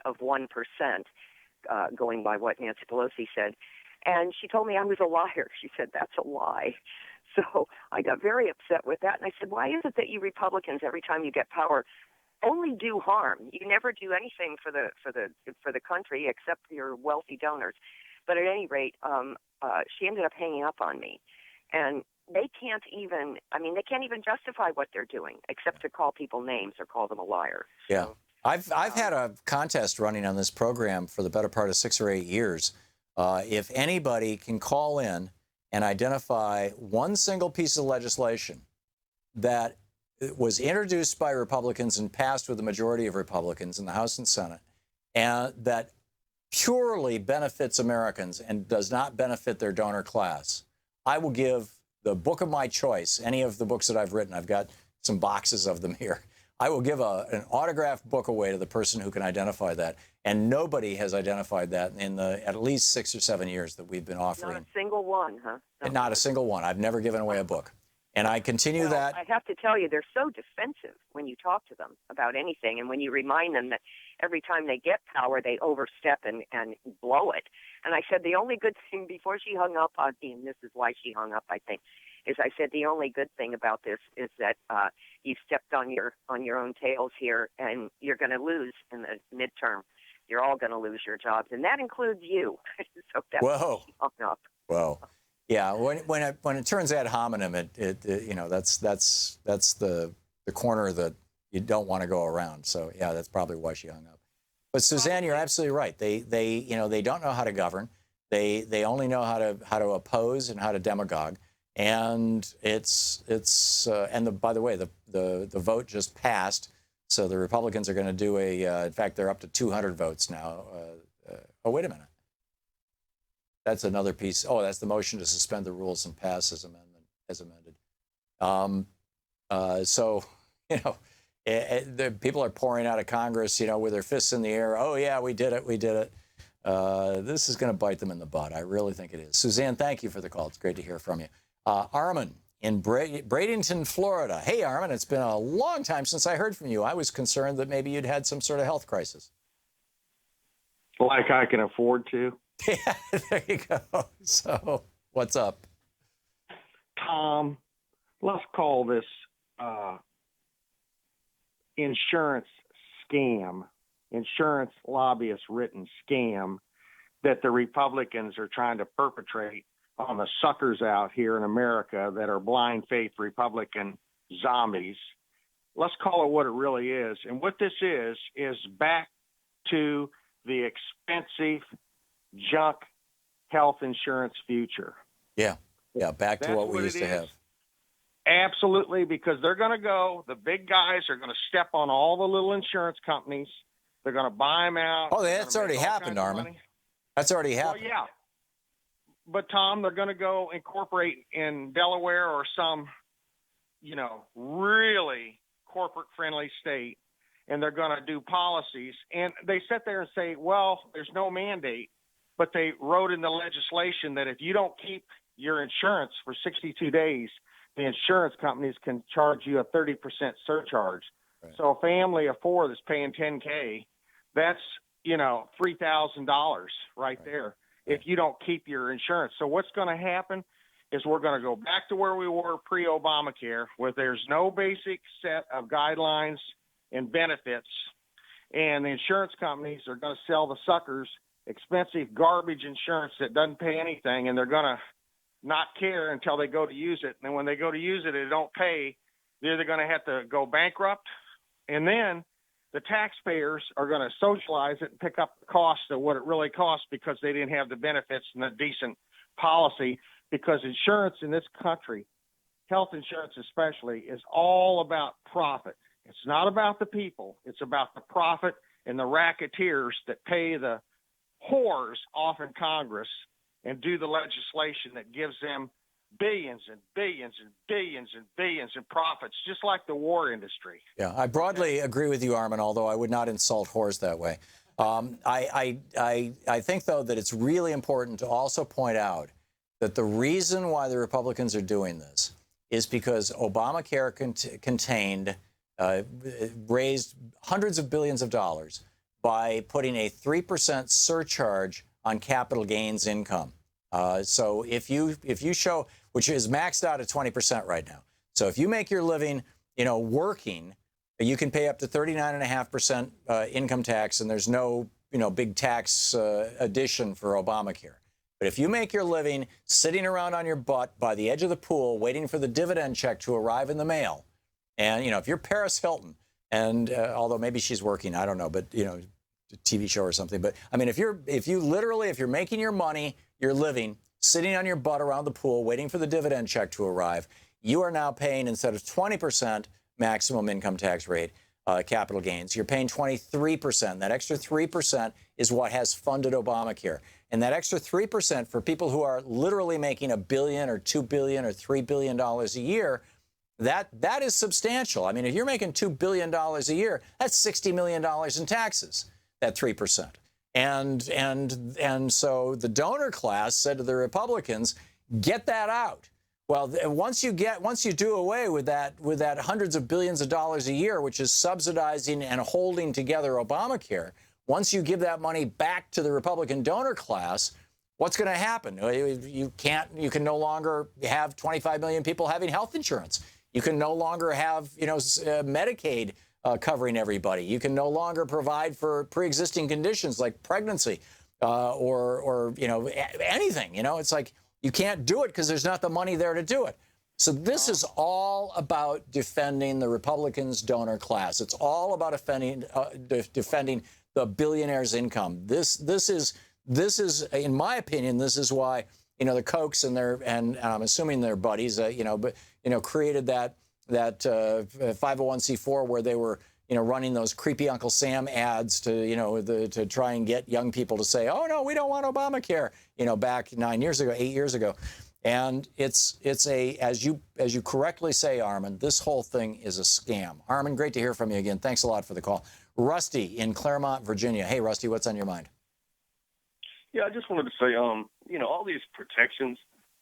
of 1%, going by what Nancy Pelosi said. And she told me I was a liar. She said, that's a lie. So I got very upset with that. And I said, why is it that you Republicans, every time you get power, only do harm? You never do anything for the country except your wealthy donors. But at any rate, she ended up hanging up on me. And they can't even justify what they're doing except to call people names or call them a liar. Yeah. I've had a contest running on this program for the better part of 6 or 8 years. If anybody can call in and identify one single piece of legislation that was introduced by Republicans and passed with a majority of Republicans in the House and Senate, and that purely benefits Americans and does not benefit their donor class, I will give the book of my choice, any of the books that I've written. I've got some boxes of them here. I will give an autographed book away to the person who can identify that. And nobody has identified that in the at least 6 or 7 years that we've been offering. Not a single one, huh? Not a single one. I've never given away a book. And I continue that. I have to tell you, they're so defensive when you talk to them about anything. And when you remind them that every time they get power, they overstep and blow it. And I said the only good thing before she hung up on me, and this is why she hung up, I think, is I said the only good thing about this is that you stepped on your own tails here, and you're going to lose in the midterm. You're all going to lose your jobs, and that includes you. So that's why she hung up. Whoa. Yeah, when it turns ad hominem, that's the corner that you don't want to go around. So yeah, that's probably why she hung up. But Suzanne, you're absolutely right. They don't know how to govern. They only know how to oppose and how to demagogue. And by the way, the vote just passed. So the Republicans are going to do in fact, they're up to 200 votes now. Oh, wait a minute. That's another piece. Oh, that's the motion to suspend the rules and pass as amended. So, the people are pouring out of Congress, with their fists in the air. Oh, yeah, we did it. This is going to bite them in the butt. I really think it is. Suzanne, thank you for the call. It's great to hear from you. Armin in Bradenton, Florida. Hey, Armin, it's been a long time since I heard from you. I was concerned that maybe you'd had some sort of health crisis. Like I can afford to. Yeah, there you go. So, what's up? Tom, let's call this insurance scam, insurance lobbyist written scam that the Republicans are trying to perpetrate on the suckers out here in America that are blind faith Republican zombies. Let's call it what it really is. And what this is back to the expensive junk health insurance future. Yeah, back to what we used to have. Absolutely, because they're going to go, the big guys are going to step on all the little insurance companies. They're going to buy them out. Oh, that's already happened, Armin. That's already happened. Well, yeah. But, Tom, they're going to go incorporate in Delaware or some, really corporate-friendly state, and they're going to do policies. And they sit there and say, well, there's no mandate. But they wrote in the legislation that if you don't keep your insurance for 62 days, the insurance companies can charge you a 30% surcharge. Right. So a family of four that's paying $10K, that's, $3,000 right there if you don't keep your insurance. So what's going to happen is we're going to go back to where we were pre-Obamacare, where there's no basic set of guidelines and benefits, and the insurance companies are going to sell the suckers expensive garbage insurance that doesn't pay anything, and they're going to not care until they go to use it. And then when they go to use it, they don't pay. They're either going to have to go bankrupt, and then the taxpayers are going to socialize it and pick up the cost of what it really costs because they didn't have the benefits and the decent policy, because insurance in this country health insurance especially, is all about profit. It's not about the people. It's about the profit and the racketeers that pay the whores off in Congress and do the legislation that gives them billions and billions and billions and billions in profits, just like the war industry. Yeah, I broadly agree with you, Armin, although I would not insult whores that way. I think, though, that it's really important to also point out that the reason why the Republicans are doing this is because Obamacare raised hundreds of billions of dollars by putting a 3% surcharge on capital gains income. So if you show, which is maxed out at 20% right now. So if you make your living, working, you can pay up to 39.5% income tax, and there's no, big tax addition for Obamacare. But if you make your living sitting around on your butt by the edge of the pool waiting for the dividend check to arrive in the mail, and, if you're Paris Hilton, and although maybe she's working, I don't know, but, a TV show or something. But, I mean, if you're making your money, you're living, sitting on your butt around the pool waiting for the dividend check to arrive, you are now paying, instead of 20% maximum income tax rate, capital gains, you're paying 23%. That extra 3% is what has funded Obamacare. And that extra 3% for people who are literally making $1 billion or $2 billion or $3 billion a year, that is substantial. I mean, if you're making $2 billion a year, that's $60 million in taxes, that 3%. And so the donor class said to the Republicans, get that out. Well, once you do away with that hundreds of billions of dollars a year, which is subsidizing and holding together Obamacare, once you give that money back to the Republican donor class, what's going to happen? You can no longer have 25 million people having health insurance. You can no longer have, Medicaid covering everybody. You can no longer provide for pre-existing conditions like pregnancy or anything. It's like you can't do it because there's not the money there to do it. So this is all about defending the Republicans' donor class. It's all about defending the billionaires' income. This is, in my opinion, this is why the Kochs and I'm assuming their buddies, created that 501c4 where they were running those creepy Uncle Sam ads to try and get young people to say, oh no, we don't want Obamacare, back 8 years ago. And it's as you correctly say, Armin, this whole thing is a scam. Armin, great to hear from you again. Thanks a lot for the call. Rusty in Claremont, Virginia. Hey, Rusty, what's on your mind? Yeah, I just wanted to say, all these protections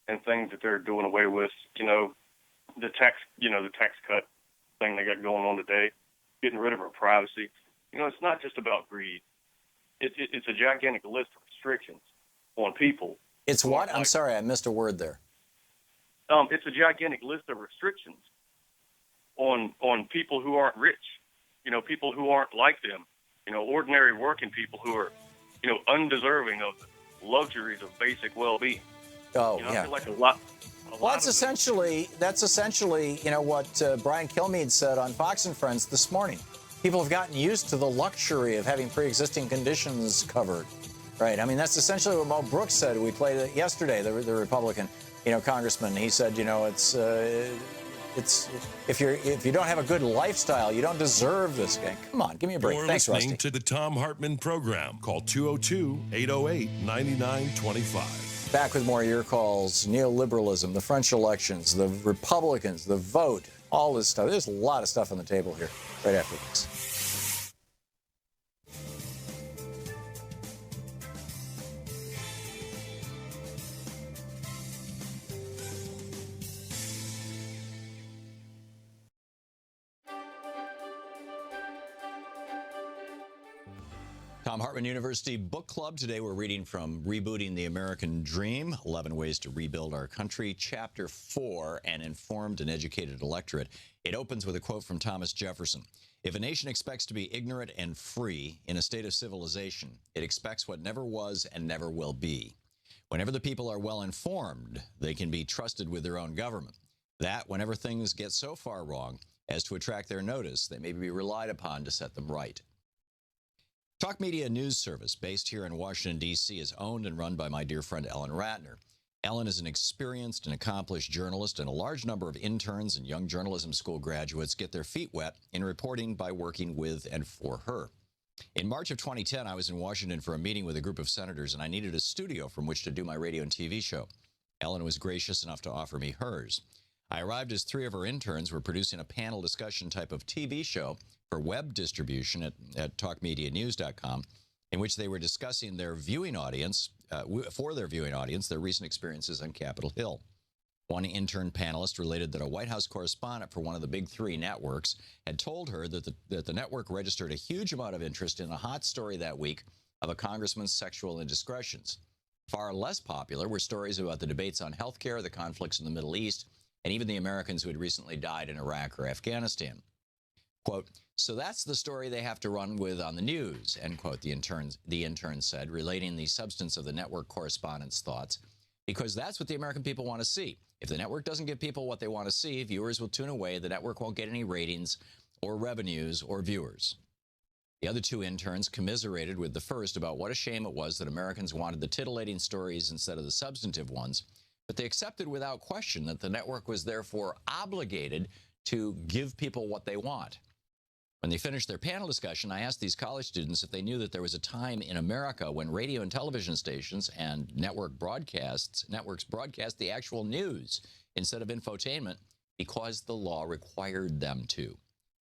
and things that they're doing away with, the tax cut thing they got going on today, getting rid of our privacy. It's not just about greed. It's a gigantic list of restrictions on people. It's what? I'm sorry, I missed a word there. It's a gigantic list of restrictions on people who aren't rich, people who aren't like them, ordinary working people who are, undeserving of the luxuries of basic well-being. Oh, yeah. I feel like a lot that's essentially what Brian Kilmeade said on Fox and Friends this morning. People have gotten used to the luxury of having pre-existing conditions covered, right? I mean, that's essentially what Mo Brooks said. We played it yesterday, the Republican, congressman. He said, it's if you don't have a good lifestyle, you don't deserve this guy. Come on, give me a break. You're Thanks, listening Rusty. to the Thom Hartmann Program. Call 202-808-9925. Back with more of your calls. Neoliberalism, the French elections, the Republicans, the vote, all this stuff. There's a lot of stuff on the table here right after this. Thom Hartmann University Book Club. Today we're reading from Rebooting the American Dream, 11 Ways to Rebuild Our Country, Chapter 4, An Informed and Educated Electorate. It opens with a quote from Thomas Jefferson. If a nation expects to be ignorant and free in a state of civilization, it expects what never was and never will be. Whenever the people are well informed, they can be trusted with their own government. That, whenever things get so far wrong as to attract their notice, they may be relied upon to set them right. Talk Media News Service, based here in Washington, D.C., is owned and run by my dear friend Ellen Ratner. Ellen is an experienced and accomplished journalist, and a large number of interns and young journalism school graduates get their feet wet in reporting by working with and for her. In March of 2010, I was in Washington for a meeting with a group of senators, and I needed a studio from which to do my radio and TV show. Ellen was gracious enough to offer me hers. I arrived as 3 of her interns were producing a panel discussion type of TV show for web distribution at talkmedianews.com, in which they were discussing their viewing audience, their recent experiences on Capitol Hill. One intern panelist related that a White House correspondent for one of the big 3 networks had told her that the network registered a huge amount of interest in a hot story that week of a congressman's sexual indiscretions. Far less popular were stories about the debates on health care, the conflicts in the Middle East, and even the Americans who had recently died in Iraq or Afghanistan. Quote, "So that's the story they have to run with on the news," end quote, the intern said, relating the substance of the network correspondent's thoughts, because that's what the American people want to see. If the network doesn't give people what they want to see, viewers will tune away. The network won't get any ratings or revenues or viewers. The other 2 interns commiserated with the first about what a shame it was that Americans wanted the titillating stories instead of the substantive ones, but they accepted without question that the network was therefore obligated to give people what they want. When they finished their panel discussion, I asked these college students if they knew that there was a time in America when radio and television stations and networks broadcast the actual news instead of infotainment because the law required them to.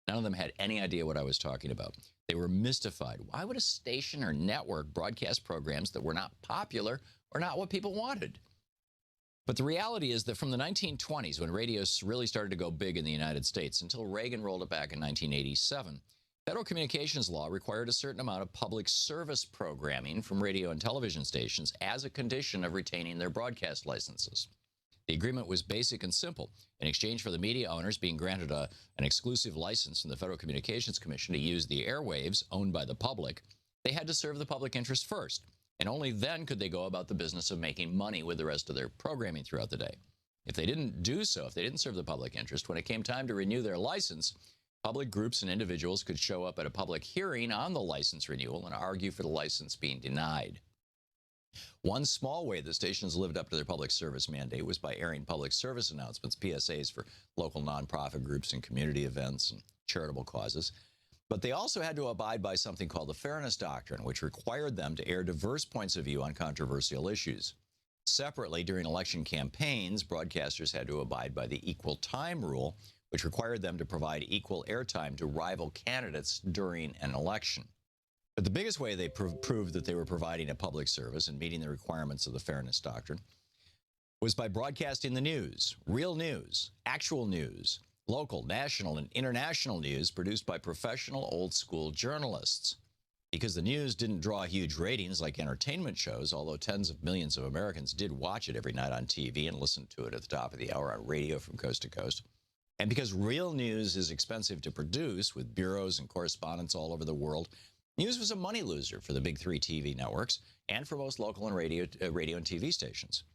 None of them had any idea what I was talking about. They were mystified. Why would a station or network broadcast programs that were not popular or not what people wanted? But the reality is that from the 1920s, when radio really started to go big in the United States, until Reagan rolled it back in 1987, federal communications law required a certain amount of public service programming from radio and television stations as a condition of retaining their broadcast licenses. The agreement was basic and simple. In exchange for the media owners being granted an exclusive license from the Federal Communications Commission to use the airwaves owned by the public, they had to serve the public interest first. And only then could they go about the business of making money with the rest of their programming throughout the day. If they didn't do so, if they didn't serve the public interest, when it came time to renew their license, public groups and individuals could show up at a public hearing on the license renewal and argue for the license being denied. One small way the stations lived up to their public service mandate was by airing public service announcements, PSAs, for local nonprofit groups and community events and charitable causes. But they also had to abide by something called the Fairness Doctrine, which required them to air diverse points of view on controversial issues. Separately, during election campaigns, broadcasters had to abide by the equal time rule, which required them to provide equal airtime to rival candidates during an election. But the biggest way they proved that they were providing a public service and meeting the requirements of the Fairness Doctrine was by broadcasting the news, real news, actual news, local, national, and international news produced by professional old-school journalists. Because the news didn't draw huge ratings like entertainment shows, although tens of millions of Americans did watch it every night on TV and listen to it at the top of the hour on radio from coast to coast. And because real news is expensive to produce with bureaus and correspondents all over the world, news was a money loser for the big 3 TV networks and for most local and radio and TV stations.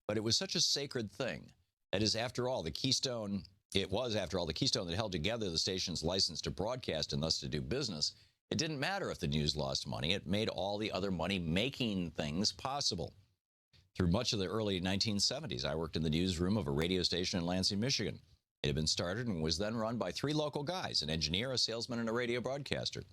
But it was such a sacred thing. That is, after all, the keystone that held together the station's license to broadcast and thus to do business. It didn't matter if the news lost money. It made all the other money-making things possible. Through much of the early 1970s, I worked in the newsroom of a radio station in Lansing, Michigan. It had been started and was then run by 3 local guys, an engineer, a salesman, and a radio broadcaster.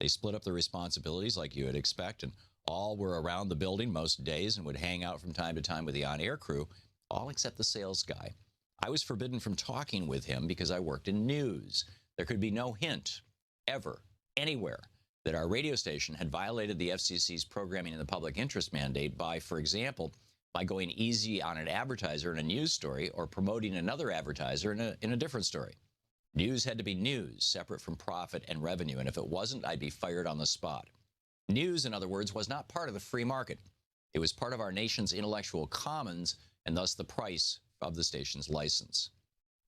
They split up the responsibilities like you would expect, and all were around the building most days and would hang out from time to time with the on-air crew, all except the sales guy. I was forbidden from talking with him because I worked in news. There could be no hint, ever, anywhere, that our radio station had violated the FCC's programming in the public interest mandate by, for example, by going easy on an advertiser in a news story or promoting another advertiser in a different story. News had to be news, separate from profit and revenue, and if it wasn't, I'd be fired on the spot. News, in other words, was not part of the free market. It was part of our nation's intellectual commons and thus the price of the station's license.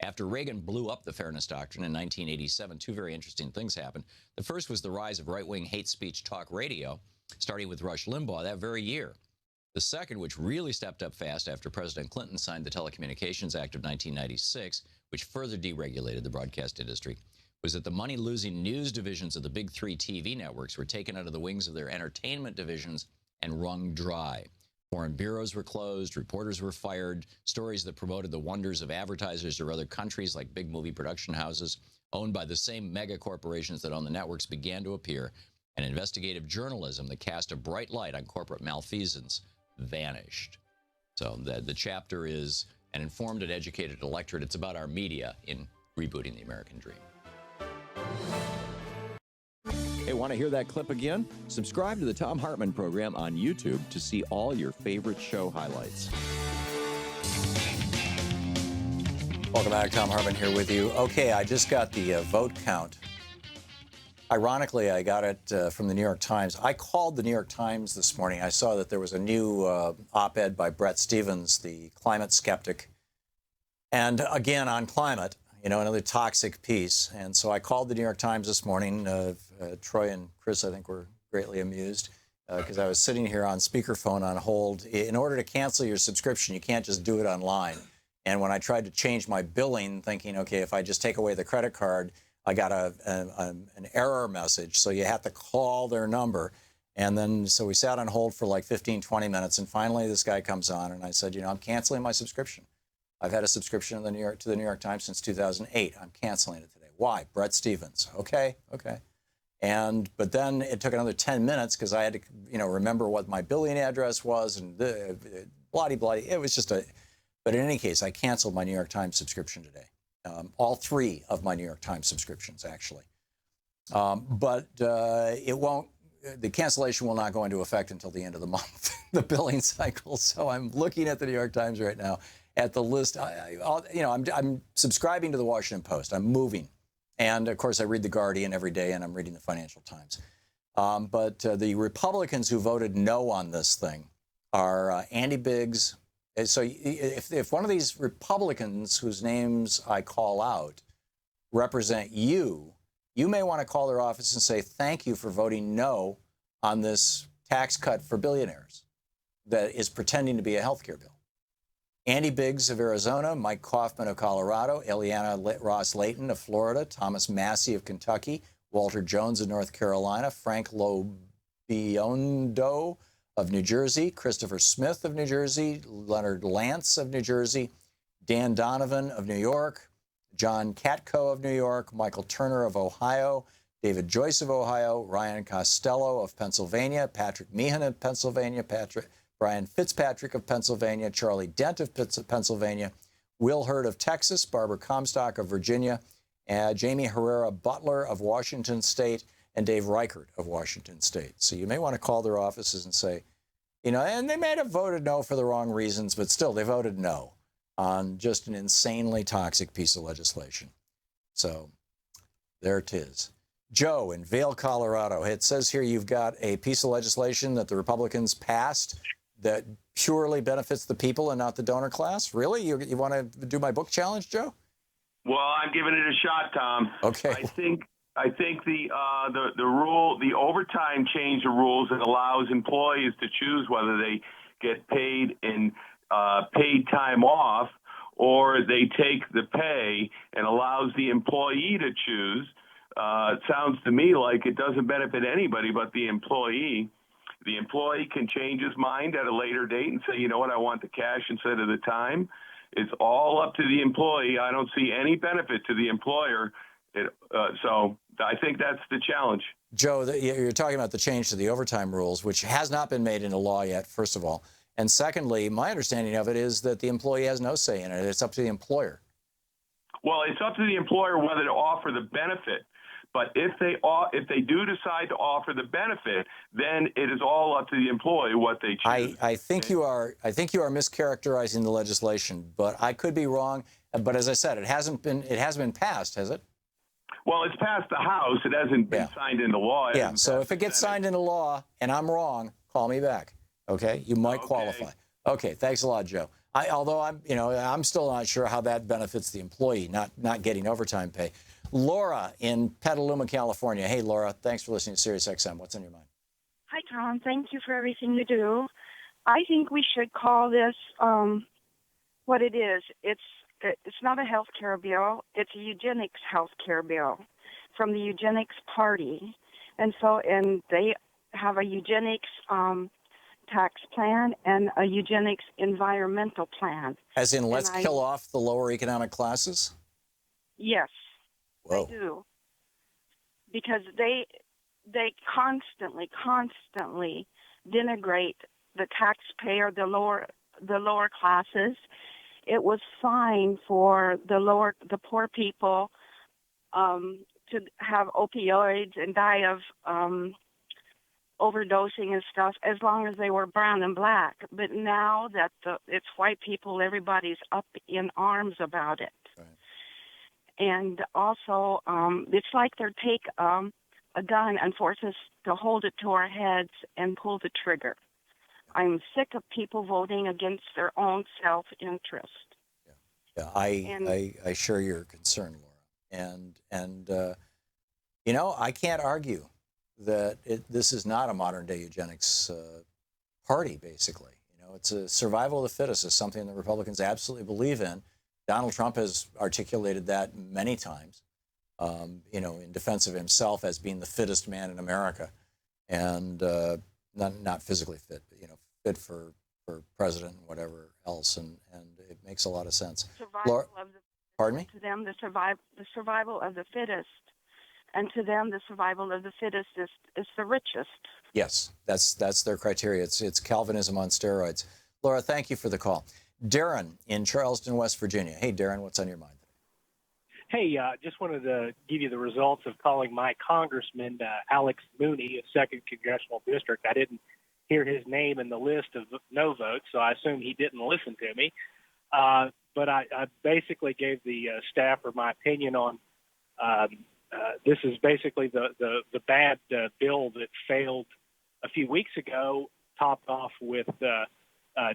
After Reagan blew up the Fairness Doctrine in 1987, 2 very interesting things happened. The first was the rise of right-wing hate speech talk radio, starting with Rush Limbaugh that very year. The second, which really stepped up fast after President Clinton signed the Telecommunications Act of 1996, which further deregulated the broadcast industry, was that the money-losing news divisions of the big 3 TV networks were taken out of the wings of their entertainment divisions and wrung dry. Foreign bureaus were closed, reporters were fired, stories that promoted the wonders of advertisers or other countries like big movie production houses owned by the same mega corporations that own the networks began to appear, and investigative journalism that cast a bright light on corporate malfeasance vanished. So the chapter is an informed and educated electorate. It's about our media in rebooting the American dream. Hey, want to hear that clip again? Subscribe to the Thom Hartmann Program on YouTube to see all your favorite show highlights. Welcome back. Thom Hartmann here with you. Okay, I just got the vote count. Ironically, I got it from the New York Times. I called the New York Times this morning. I saw that there was a new op-ed by Bret Stephens, the climate skeptic. And again, on climate, you know, another toxic piece. And so I called the New York Times this morning. Troy and Chris, I think, were greatly amused because I was sitting here on speakerphone on hold. In order to cancel your subscription, you can't just do it online. And when I tried to change my billing, thinking, okay, if I just take away the credit card, I got an error message. So you have to call their number. And then, so we sat on hold for like 15, 20 minutes. And finally, this guy comes on. And I said, you know, I'm canceling my subscription. I've had a subscription to the New York Times since 2008. I'm canceling it today. Why? Bret Stephens. Okay. But then it took another 10 minutes because I had to, you know, remember what my billing address was and bloody. It was just but in any case, I canceled my New York Times subscription today. All 3 of my New York Times subscriptions, actually. But it won't, the cancellation will not go into effect until the end of the month, the billing cycle. So I'm looking at the New York Times right now at the list. I'm subscribing to the Washington Post. I'm moving. And of course, I read the Guardian every day, and I'm reading the Financial Times. But the Republicans who voted no on this thing are Andy Biggs. So if one of these Republicans whose names I call out represent you, you may want to call their office and say, thank you for voting no on this tax cut for billionaires that is pretending to be a health care bill. Andy Biggs of Arizona, Mike Kaufman of Colorado, Ileana Ross Layton of Florida, Thomas Massey of Kentucky, Walter Jones of North Carolina, Frank Lobiondo of New Jersey, Christopher Smith of New Jersey, Leonard Lance of New Jersey, Dan Donovan of New York, John Katko of New York, Michael Turner of Ohio, David Joyce of Ohio, Ryan Costello of Pennsylvania, Patrick Meehan of Pennsylvania, Brian Fitzpatrick of Pennsylvania, Charlie Dent of Pennsylvania, Will Hurd of Texas, Barbara Comstock of Virginia, Jamie Herrera Butler of Washington State, and Dave Reichert of Washington State. So you may want to call their offices and say, you know, and they may have voted no for the wrong reasons, but still they voted no on just an insanely toxic piece of legislation. So there it is. Joe in Vail, Colorado. It says here you've got a piece of legislation that the Republicans passed that purely benefits the people and not the donor class? Really? You want to do my book challenge, Joe? Well, I'm giving it a shot, Tom. Okay. I think the rule, the overtime changed the rules that allows employees to choose whether they get paid in paid time off or they take the pay, and allows the employee to choose. It sounds to me like it doesn't benefit anybody but the employee. The employee can change his mind at a later date and say, you know what, I want the cash instead of the time. It's all up to the employee. I don't see any benefit to the employer. So I think that's the challenge. Joe, you're talking about the change to the overtime rules, which has not been made into law yet, first of all. And secondly, my understanding of it is that the employee has no say in it. It's up to the employer. Well, it's up to the employer whether to offer the benefit. But if they do decide to offer the benefit, then it is all up to the employee what they choose. I think you are mischaracterizing the legislation, but I could be wrong. But as I said, it hasn't been passed, has it? Well, it's passed the House. It hasn't been signed into law. Yeah. So if it gets signed into law and I'm wrong, call me back. Okay. You might qualify. Okay. Thanks a lot, Joe. Although I'm still not sure how that benefits the employee, not getting overtime pay. Laura in Petaluma, California. Hey, Laura, thanks for listening to Sirius XM. What's on your mind? Hi, Tom. Thank you for everything you do. I think we should call this what it is. It's not a health care bill. It's a eugenics health care bill from the Eugenics Party. And they have a eugenics tax plan and a eugenics environmental plan. As in, let's And I- kill off the lower economic classes? Yes, Whoa. I do. Because they constantly denigrate the taxpayer, the lower classes. It was fine for the poor people to have opioids and die of overdosing and stuff as long as they were brown and black. But now that it's white people, everybody's up in arms about it. Right. And also, it's like they take a gun and force us to hold it to our heads and pull the trigger. I'm sick of people voting against their own self-interest. Yeah, I share your concern, Laura. And you know, I can't argue that this is not a modern-day eugenics party, basically. You know, it's a survival of the fittest is something that Republicans absolutely believe in. Donald Trump has articulated that many times, you know, in defense of himself as being the fittest man in America, and not physically fit, but, you know, fit for president and whatever else, and it makes a lot of sense. Laura, pardon me? To them, the survival of the fittest, and to them, the survival of the fittest is the richest. Yes, that's their criteria. It's Calvinism on steroids. Laura, thank you for the call. Darren in Charleston, West Virginia. Hey, Darren, what's on your mind? Hey, just wanted to give you the results of calling my congressman, Alex Mooney, of 2nd Congressional District. I didn't hear his name in the list of no votes, so I assume he didn't listen to me. But I basically gave the staffer my opinion on this is basically the bad bill that failed a few weeks ago, topped off with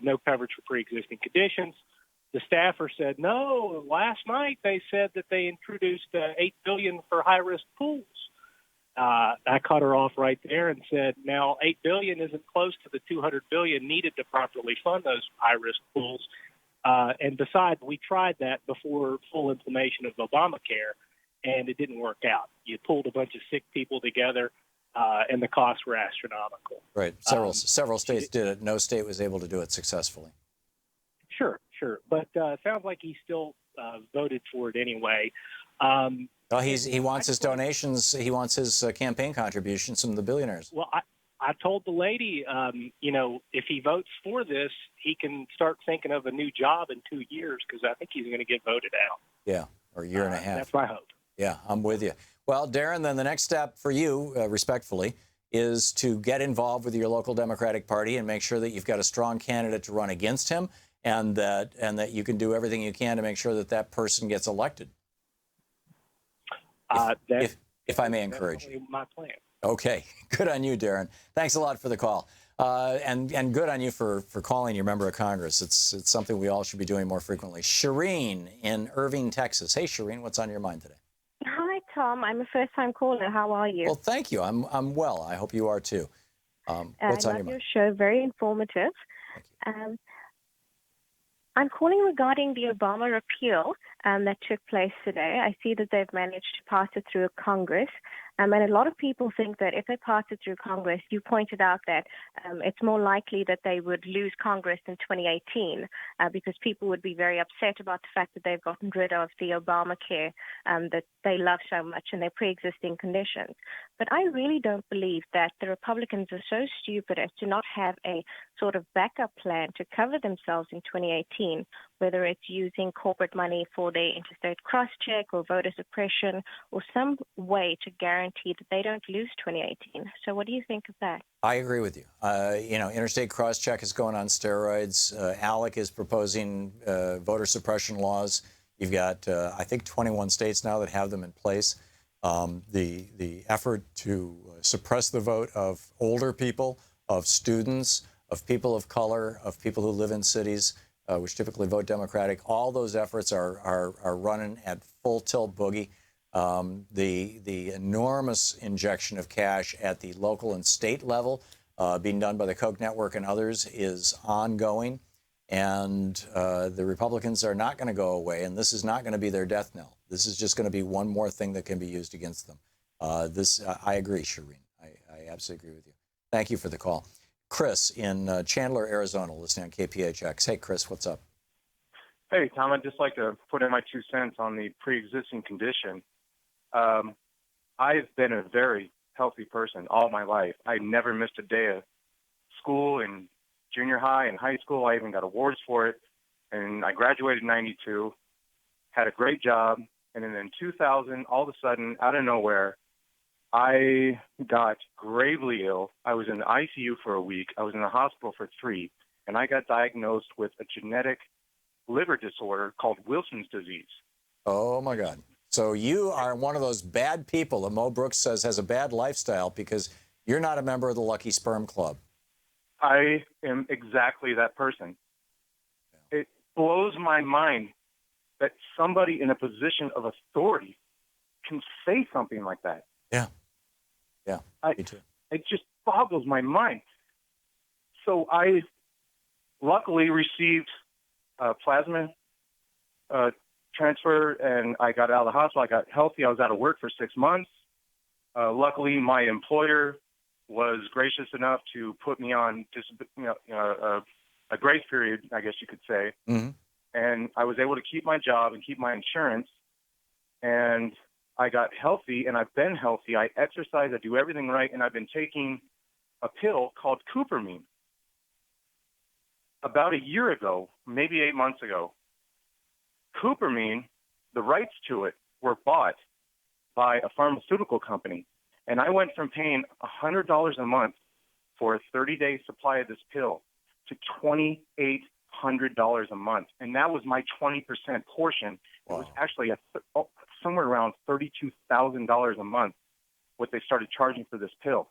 no coverage for pre-existing conditions. The staffer said, no, last night they said that they introduced $8 billion for high-risk pools. I cut her off right there and said, now $8 billion isn't close to the $200 billion needed to properly fund those high-risk pools. And besides, we tried that before full implementation of Obamacare, and it didn't work out. You pulled a bunch of sick people together, and the costs were astronomical. Right. Several states did it. No state was able to do it successfully. Sure. But it sounds like he still voted for it anyway. Well, he wants his donations. He wants his campaign contributions from the billionaires. Well, I told the lady, you know, if he votes for this, he can start thinking of a new job in 2 years because I think he's going to get voted out. Yeah, or a year and a half. That's my hope. Yeah, I'm with you. Well, Darren, then the next step for you, respectfully, is to get involved with your local Democratic Party and make sure that you've got a strong candidate to run against him, and that you can do everything you can to make sure that that person gets elected. If I may encourage you. My plan. Okay, good on you, Darren. Thanks a lot for the call, and good on you for calling your member of Congress. It's something we all should be doing more frequently. Shireen in Irving, Texas. Hey, Shireen, what's on your mind today? Hi, Tom. I'm a first-time caller. How are you? Well, thank you. I'm well. I hope you are too. What's on your mind? I love your show. Very informative. I'm calling regarding the Obama repeal that took place today. I see that they've managed to pass it through Congress. And a lot of people think that if they pass it through Congress, you pointed out that it's more likely that they would lose Congress in 2018 because people would be very upset about the fact that they've gotten rid of the Obamacare that they love so much and their pre-existing conditions. But I really don't believe that the Republicans are so stupid as to not have a sort of backup plan to cover themselves in 2018, whether it's using corporate money for their interstate cross-check or voter suppression or some way to guarantee that they don't lose 2018. So what do you think of that? I agree with you. You know, interstate cross-check is going on steroids. ALEC is proposing voter suppression laws. You've got, I think, 21 states now that have them in place. The effort to suppress the vote of older people, of students, of people of color, of people who live in cities, which typically vote Democratic, all those efforts are running at full tilt boogie. The enormous injection of cash at the local and state level being done by the Koch network and others is ongoing. And the Republicans are not going to go away, and this is not going to be their death knell. This is just going to be one more thing that can be used against them. I agree, Shireen. I absolutely agree with you. Thank you for the call. Chris in Chandler, Arizona, listening on KPHX. Hey, Chris, what's up? Hey, Tom, I'd just like to put in my 2 cents on the pre-existing condition. I've been a very healthy person all my life. I never missed a day of school in junior high and high school. I even got awards for it. And I graduated in 92, had a great job. And then in 2000, all of a sudden, out of nowhere, I got gravely ill. I was in the ICU for a week. I was in the hospital for 3. And I got diagnosed with a genetic liver disorder called Wilson's disease. Oh, my God. So you are one of those bad people that Mo Brooks says has a bad lifestyle because you're not a member of the Lucky Sperm Club. I am exactly that person. It blows my mind that somebody in a position of authority can say something like that. Yeah. Yeah, me too. It just boggles my mind. So I luckily received plasma transfer, and I got out of the hospital. I got healthy. I was out of work for 6 months. Luckily, my employer was gracious enough to put me on a grace period, I guess you could say. Mm-hmm. And I was able to keep my job and keep my insurance. And I got healthy, and I've been healthy. I exercise. I do everything right. And I've been taking a pill called Cupramine. About a year ago, maybe 8 months ago, Cupramine, the rights to it were bought by a pharmaceutical company. And I went from paying $100 a month for a 30-day supply of this pill to $2,800 a month. And that was my 20% portion. Wow. It was actually somewhere around $32,000 a month what they started charging for this pill.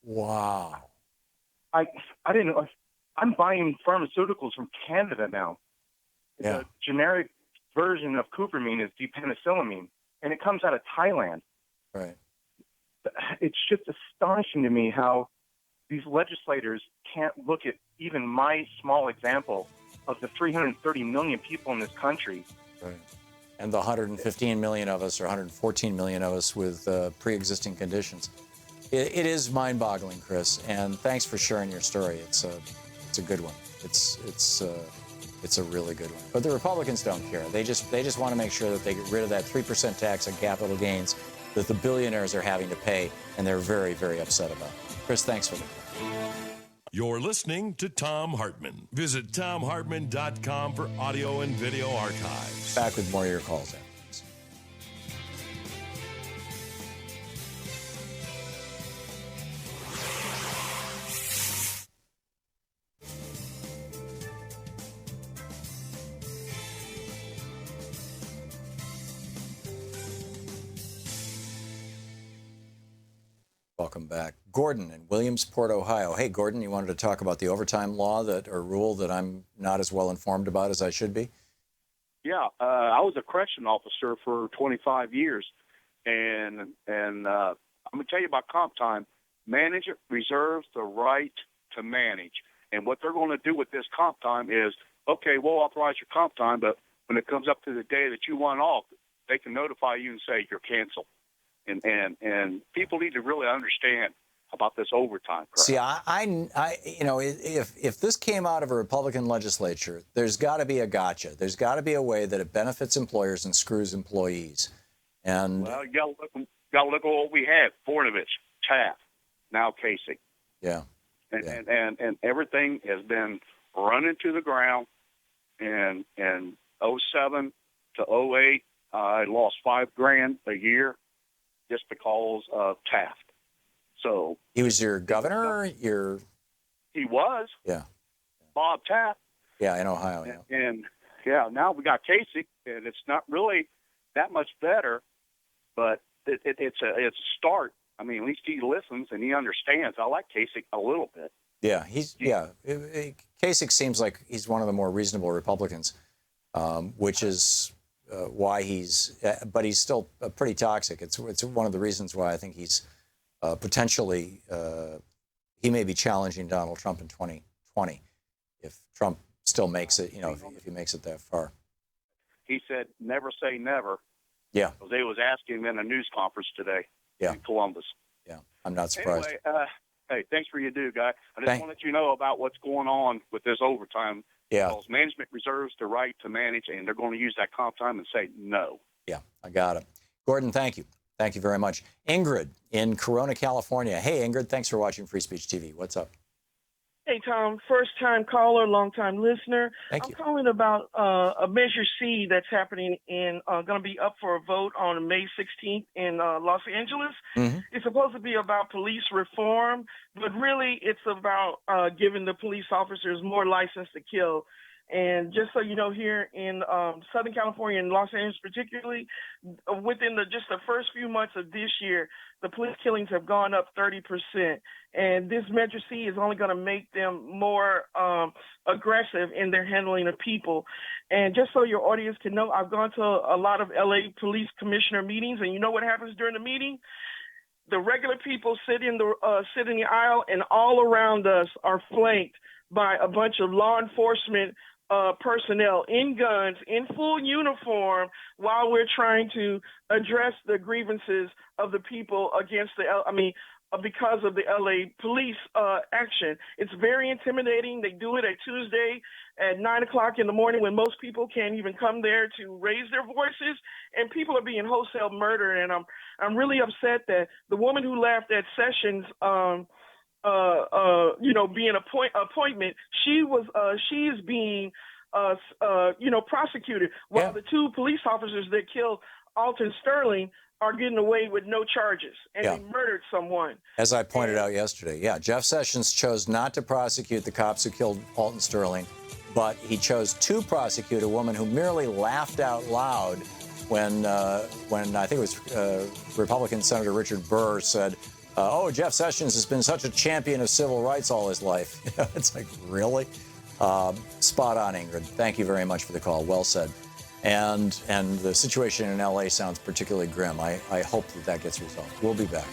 Wow. I didn't know. I'm buying pharmaceuticals from Canada now. Yeah. The generic version of Cupramine is depenicillamine, and it comes out of Thailand. Right. It's just astonishing to me how these legislators can't look at even my small example of the 330 million people in this country. Right. And the 115 million of us, or 114 million of us with pre-existing conditions. It is mind-boggling, Chris, and thanks for sharing your story. It's a good one. It's a really good one. But the Republicans don't care. They just want to make sure that they get rid of that 3% tax on capital gains that the billionaires are having to pay, and they're very, very upset about it. Chris, thanks for the call. You're listening to Thom Hartmann. Visit thomhartmann.com for audio and video archives. Back with more of your calls after this. Welcome back. Gordon in Williamsport, Ohio. Hey, Gordon, you wanted to talk about the overtime law or rule that I'm not as well informed about as I should be? Yeah, I was a correction officer for 25 years, and I'm going to tell you about comp time. Manager reserves the right to manage, and what they're going to do with this comp time is, okay, we'll authorize your comp time, but when it comes up to the day that you want off, they can notify you and say you're canceled. And people need to really understand about this overtime crap. See, if this came out of a Republican legislature, there's got to be a gotcha. There's got to be a way that it benefits employers and screws employees. And well, you got to look at what we have: Fornovich, Taft, now Kasich. Yeah. And everything has been running to the ground. And 07 to 08, I lost $5,000 a year just because of Taft. So he was your governor, He was. Yeah. Bob Taft. Yeah, in Ohio. Yeah. And now we got Kasich, and it's not really that much better, but it's a start. I mean, at least he listens and he understands. I like Kasich a little bit. Yeah, Kasich seems like he's one of the more reasonable Republicans, which is why but he's still pretty toxic. It's one of the reasons why I think he's potentially he may be challenging Donald Trump in 2020 if Trump still makes it. If he makes it that far. He said, "Never say never." Yeah. They was asking him in a news conference today. Yeah. In Columbus. Yeah, I'm not surprised. Anyway, Hey, thanks for your do, guy. I just Thank- want to let you know about what's going on with this overtime. Yeah. Because management reserves the right to manage, and they're going to use that comp time and say no. Yeah, I got it. Gordon, thank you. Thank you very much. Ingrid in Corona, California. Hey, Ingrid, thanks for watching Free Speech TV. What's up? Hey, Tom, first-time caller, long-time listener. Thank I'm calling about a Measure C that's happening in, going to be up for a vote on May 16th in Los Angeles. Mm-hmm. It's supposed to be about police reform, but really it's about giving the police officers more license to kill. And just so you know, here in Southern California and Los Angeles particularly, within just the first few months of this year, the police killings have gone up 30%. And this Measure C is only going to make them more aggressive in their handling of people. And just so your audience can know, I've gone to a lot of LA police commissioner meetings, and you know what happens during the meeting? The regular people sit in the aisle, and all around us are flanked by a bunch of law enforcement personnel in guns, in full uniform, while we're trying to address the grievances of the people against because of the LA police action. It's very intimidating. They do it at Tuesday at 9 o'clock in the morning when most people can't even come there to raise their voices, and people are being wholesale murdered. And I'm really upset that the woman who left at Sessions being appointment, she's being, prosecuted, while the two police officers that killed Alton Sterling are getting away with no charges, and they murdered someone. As I pointed out yesterday, Jeff Sessions chose not to prosecute the cops who killed Alton Sterling, but he chose to prosecute a woman who merely laughed out loud when I think it was Republican Senator Richard Burr said, oh, Jeff Sessions has been such a champion of civil rights all his life. It's like, really? Spot on, Ingrid. Thank you very much for the call. Well said. And the situation in L.A. sounds particularly grim. I hope that gets resolved. We'll be back.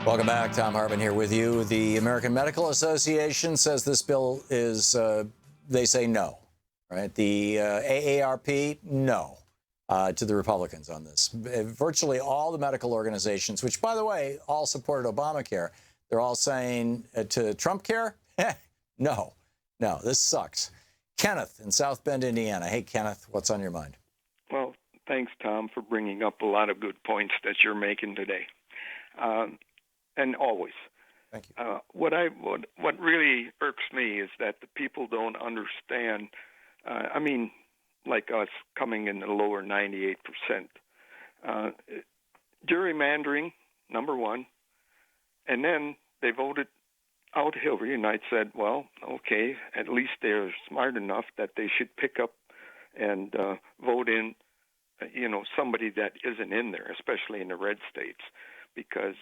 Welcome back. Thom Hartmann here with you. The American Medical Association says this bill is, they say no, right? The AARP, no, to the Republicans on this. Virtually all the medical organizations, which, by the way, all supported Obamacare, they're all saying to Trump care, no, this sucks. Kenneth in South Bend, Indiana. Hey, Kenneth, what's on your mind? Well, thanks, Tom, for bringing up a lot of good points that you're making today. And always. Thank you. What really irks me is that the people don't understand. Like us coming in the lower 98%. Gerrymandering, number one, and then they voted out Hillary, and I said, well, okay, at least they're smart enough that they should pick up and vote in, somebody that isn't in there, especially in the red states, because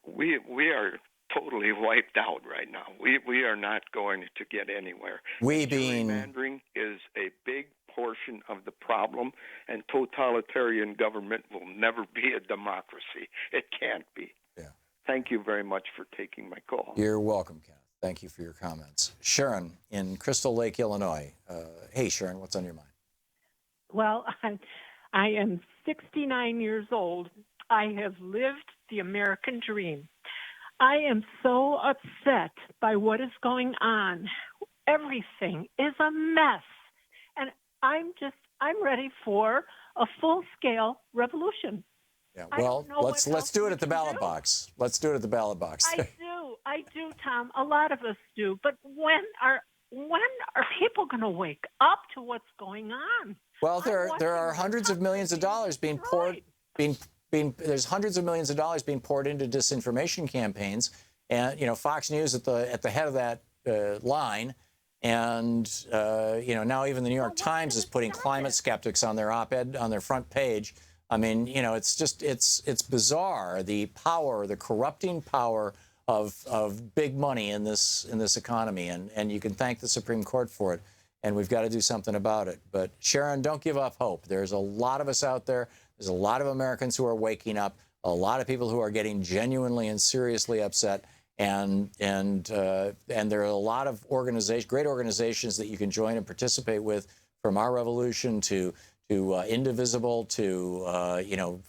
we are totally wiped out right now. We are not going to get anywhere. Gerrymandering is a big portion of the problem, and totalitarian government will never be a democracy. It can't be. Yeah. Thank you very much for taking my call. You're welcome, Kenneth. Thank you for your comments. Sharon in Crystal Lake, Illinois. Hey, Sharon, what's on your mind? Well, I am 69 years old. I have lived the American dream. I am so upset by what is going on. Everything is a mess. And I'm ready for a full-scale revolution. Yeah, well, let's do it at the ballot box. Let's do it at the ballot box. I do, Tom. A lot of us do. But when are people going to wake up to what's going on? Well, there are hundreds of millions of dollars being poured. There's hundreds of millions of dollars being poured into disinformation campaigns, and Fox News at the head of that line, and now even the New York Times is putting climate skeptics on their op-ed on their front page. I mean, it's bizarre, the corrupting power of big money in this economy, and you can thank the Supreme Court for it, and we've got to do something about it. But Sharon, don't give up hope. There's a lot of us out there. There's a lot of Americans who are waking up, a lot of people who are getting genuinely and seriously upset, and there are a lot of great organizations that you can join and participate with, from Our Revolution to Indivisible to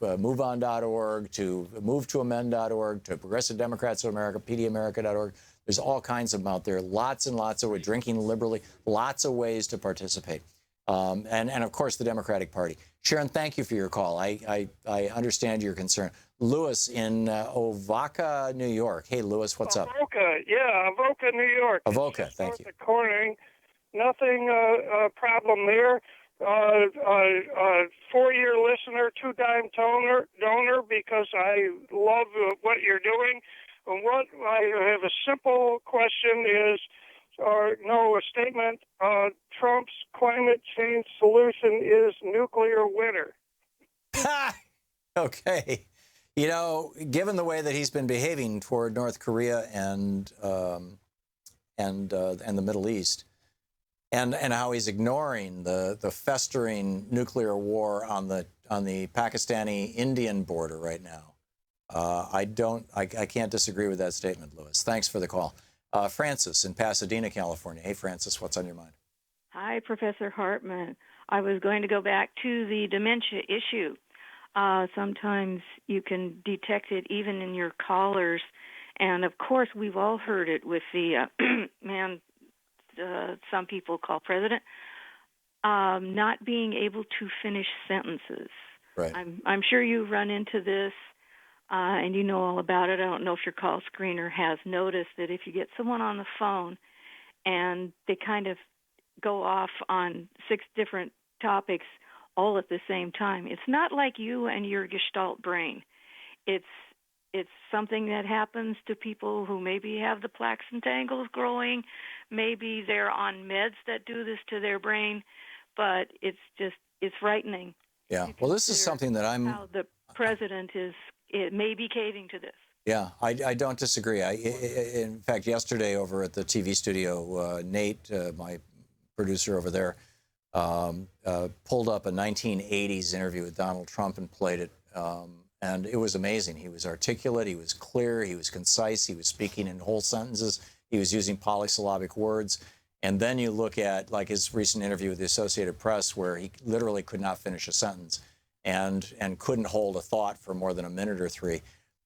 MoveOn.org to MoveToAmend.org to Progressive Democrats of America, PDAmerica.org. There's all kinds of them out there. Lots and lots of ways. Drinking Liberally. Lots of ways to participate. And of course the Democratic Party. Sharon, thank you for your call. I understand your concern. Lewis in Avoca, New York. Hey, Lewis, what's up? Avoca, New York. Avoca, thank you. Corning, nothing problem there. 4-year listener, 2-dime donor because I love what you're doing. And what I have a simple question is, a statement. Trump's climate change solution is nuclear winter. Okay. You know, given the way that he's been behaving toward North Korea and the Middle East, and how he's ignoring the festering nuclear war on the Pakistani-Indian border right now, I can't disagree with that statement, Lewis. Thanks for the call. Francis in Pasadena, California. Hey, Francis, what's on your mind? Hi, Professor Hartmann. I was going to go back to the dementia issue. Sometimes you can detect it even in your callers. And, of course, we've all heard it with the man some people call president, not being able to finish sentences. Right. I'm sure you run into this, and you know all about it. I don't know if your call screener has noticed that if you get someone on the phone and they kind of go off on 6 different topics all at the same time, it's not like you and your Gestalt brain. It's something that happens to people who maybe have the plaques and tangles growing. Maybe they're on meds that do this to their brain, but it's frightening. Yeah. Well, this is something that How the president may be caving to this. Yeah, I don't disagree. In fact, yesterday over at the TV studio, Nate, my producer over there, pulled up a 1980s interview with Donald Trump and played it. And it was amazing. He was articulate, he was clear, he was concise, he was speaking in whole sentences, he was using polysyllabic words. And then you look at like his recent interview with the Associated Press, where he literally could not finish a sentence and couldn't hold a thought for more than a minute or 3.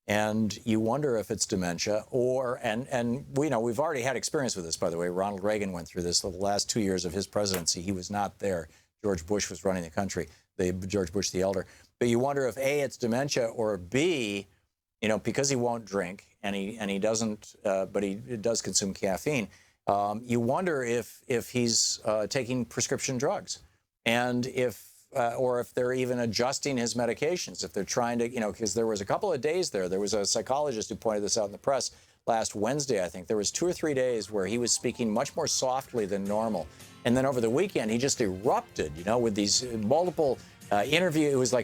And you wonder if it's dementia and we know we've already had experience with this, by the way. Ronald Reagan went through this the last 2 years of his presidency. He was not there. George Bush was running the country, George Bush the elder. But you wonder if A, it's dementia, or B, because he won't drink and he doesn't, but he does consume caffeine. You wonder if he's taking prescription drugs, and or if they're even adjusting his medications, if they're trying to, because there was a couple of days there was a psychologist who pointed this out in the press last Wednesday, I think. There was 2 or 3 days where he was speaking much more softly than normal. And then over the weekend, he just erupted, with these multiple interviews.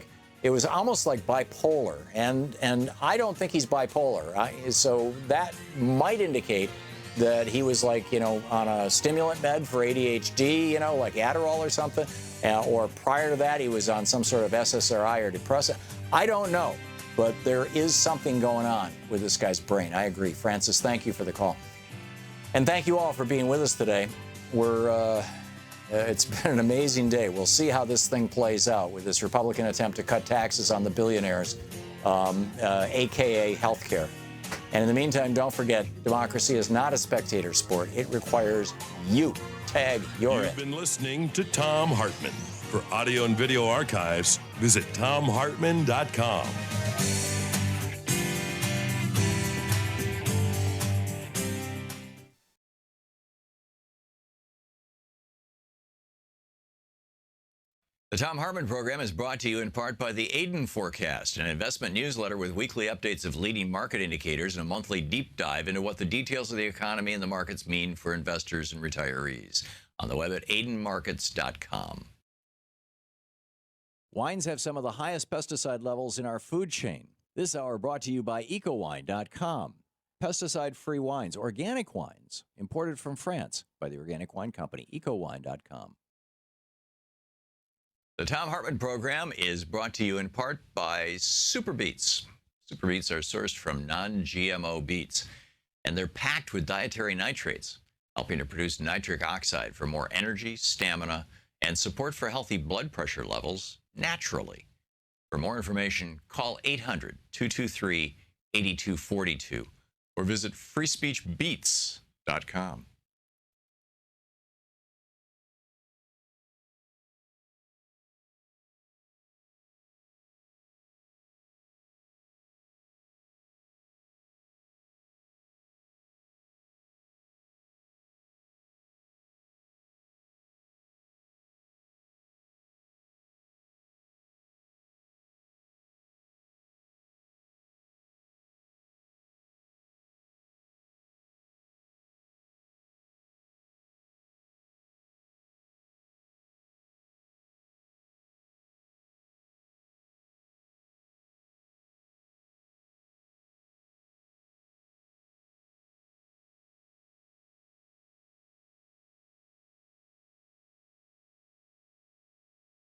It was almost like bipolar. And I don't think he's bipolar. So that might indicate that he was on a stimulant med for ADHD, like Adderall or something. Or prior to that, he was on some sort of SSRI or depressant. I don't know, but there is something going on with this guy's brain. I agree. Francis, thank you for the call. And thank you all for being with us today. It's been an amazing day. We'll see how this thing plays out with this Republican attempt to cut taxes on the billionaires, AKA healthcare. And in the meantime, don't forget, democracy is not a spectator sport. It requires you. Tag your You've been listening to Thom Hartmann. For audio and video archives, visit thomhartmann.com. The Thom Hartmann Program is brought to you in part by the Aiden Forecast, an investment newsletter with weekly updates of leading market indicators and a monthly deep dive into what the details of the economy and the markets mean for investors and retirees. On the web at aidenmarkets.com. Wines have some of the highest pesticide levels in our food chain. This hour brought to you by ecowine.com. Pesticide-free wines, organic wines, imported from France by the Organic Wine Company, ecowine.com. The Thom Hartmann Program is brought to you in part by Super Beets. Super Beets are sourced from non-GMO beets. And they're packed with dietary nitrates, helping to produce nitric oxide for more energy, stamina, and support for healthy blood pressure levels naturally. For more information, call 800-223-8242 or visit freespeechbeats.com.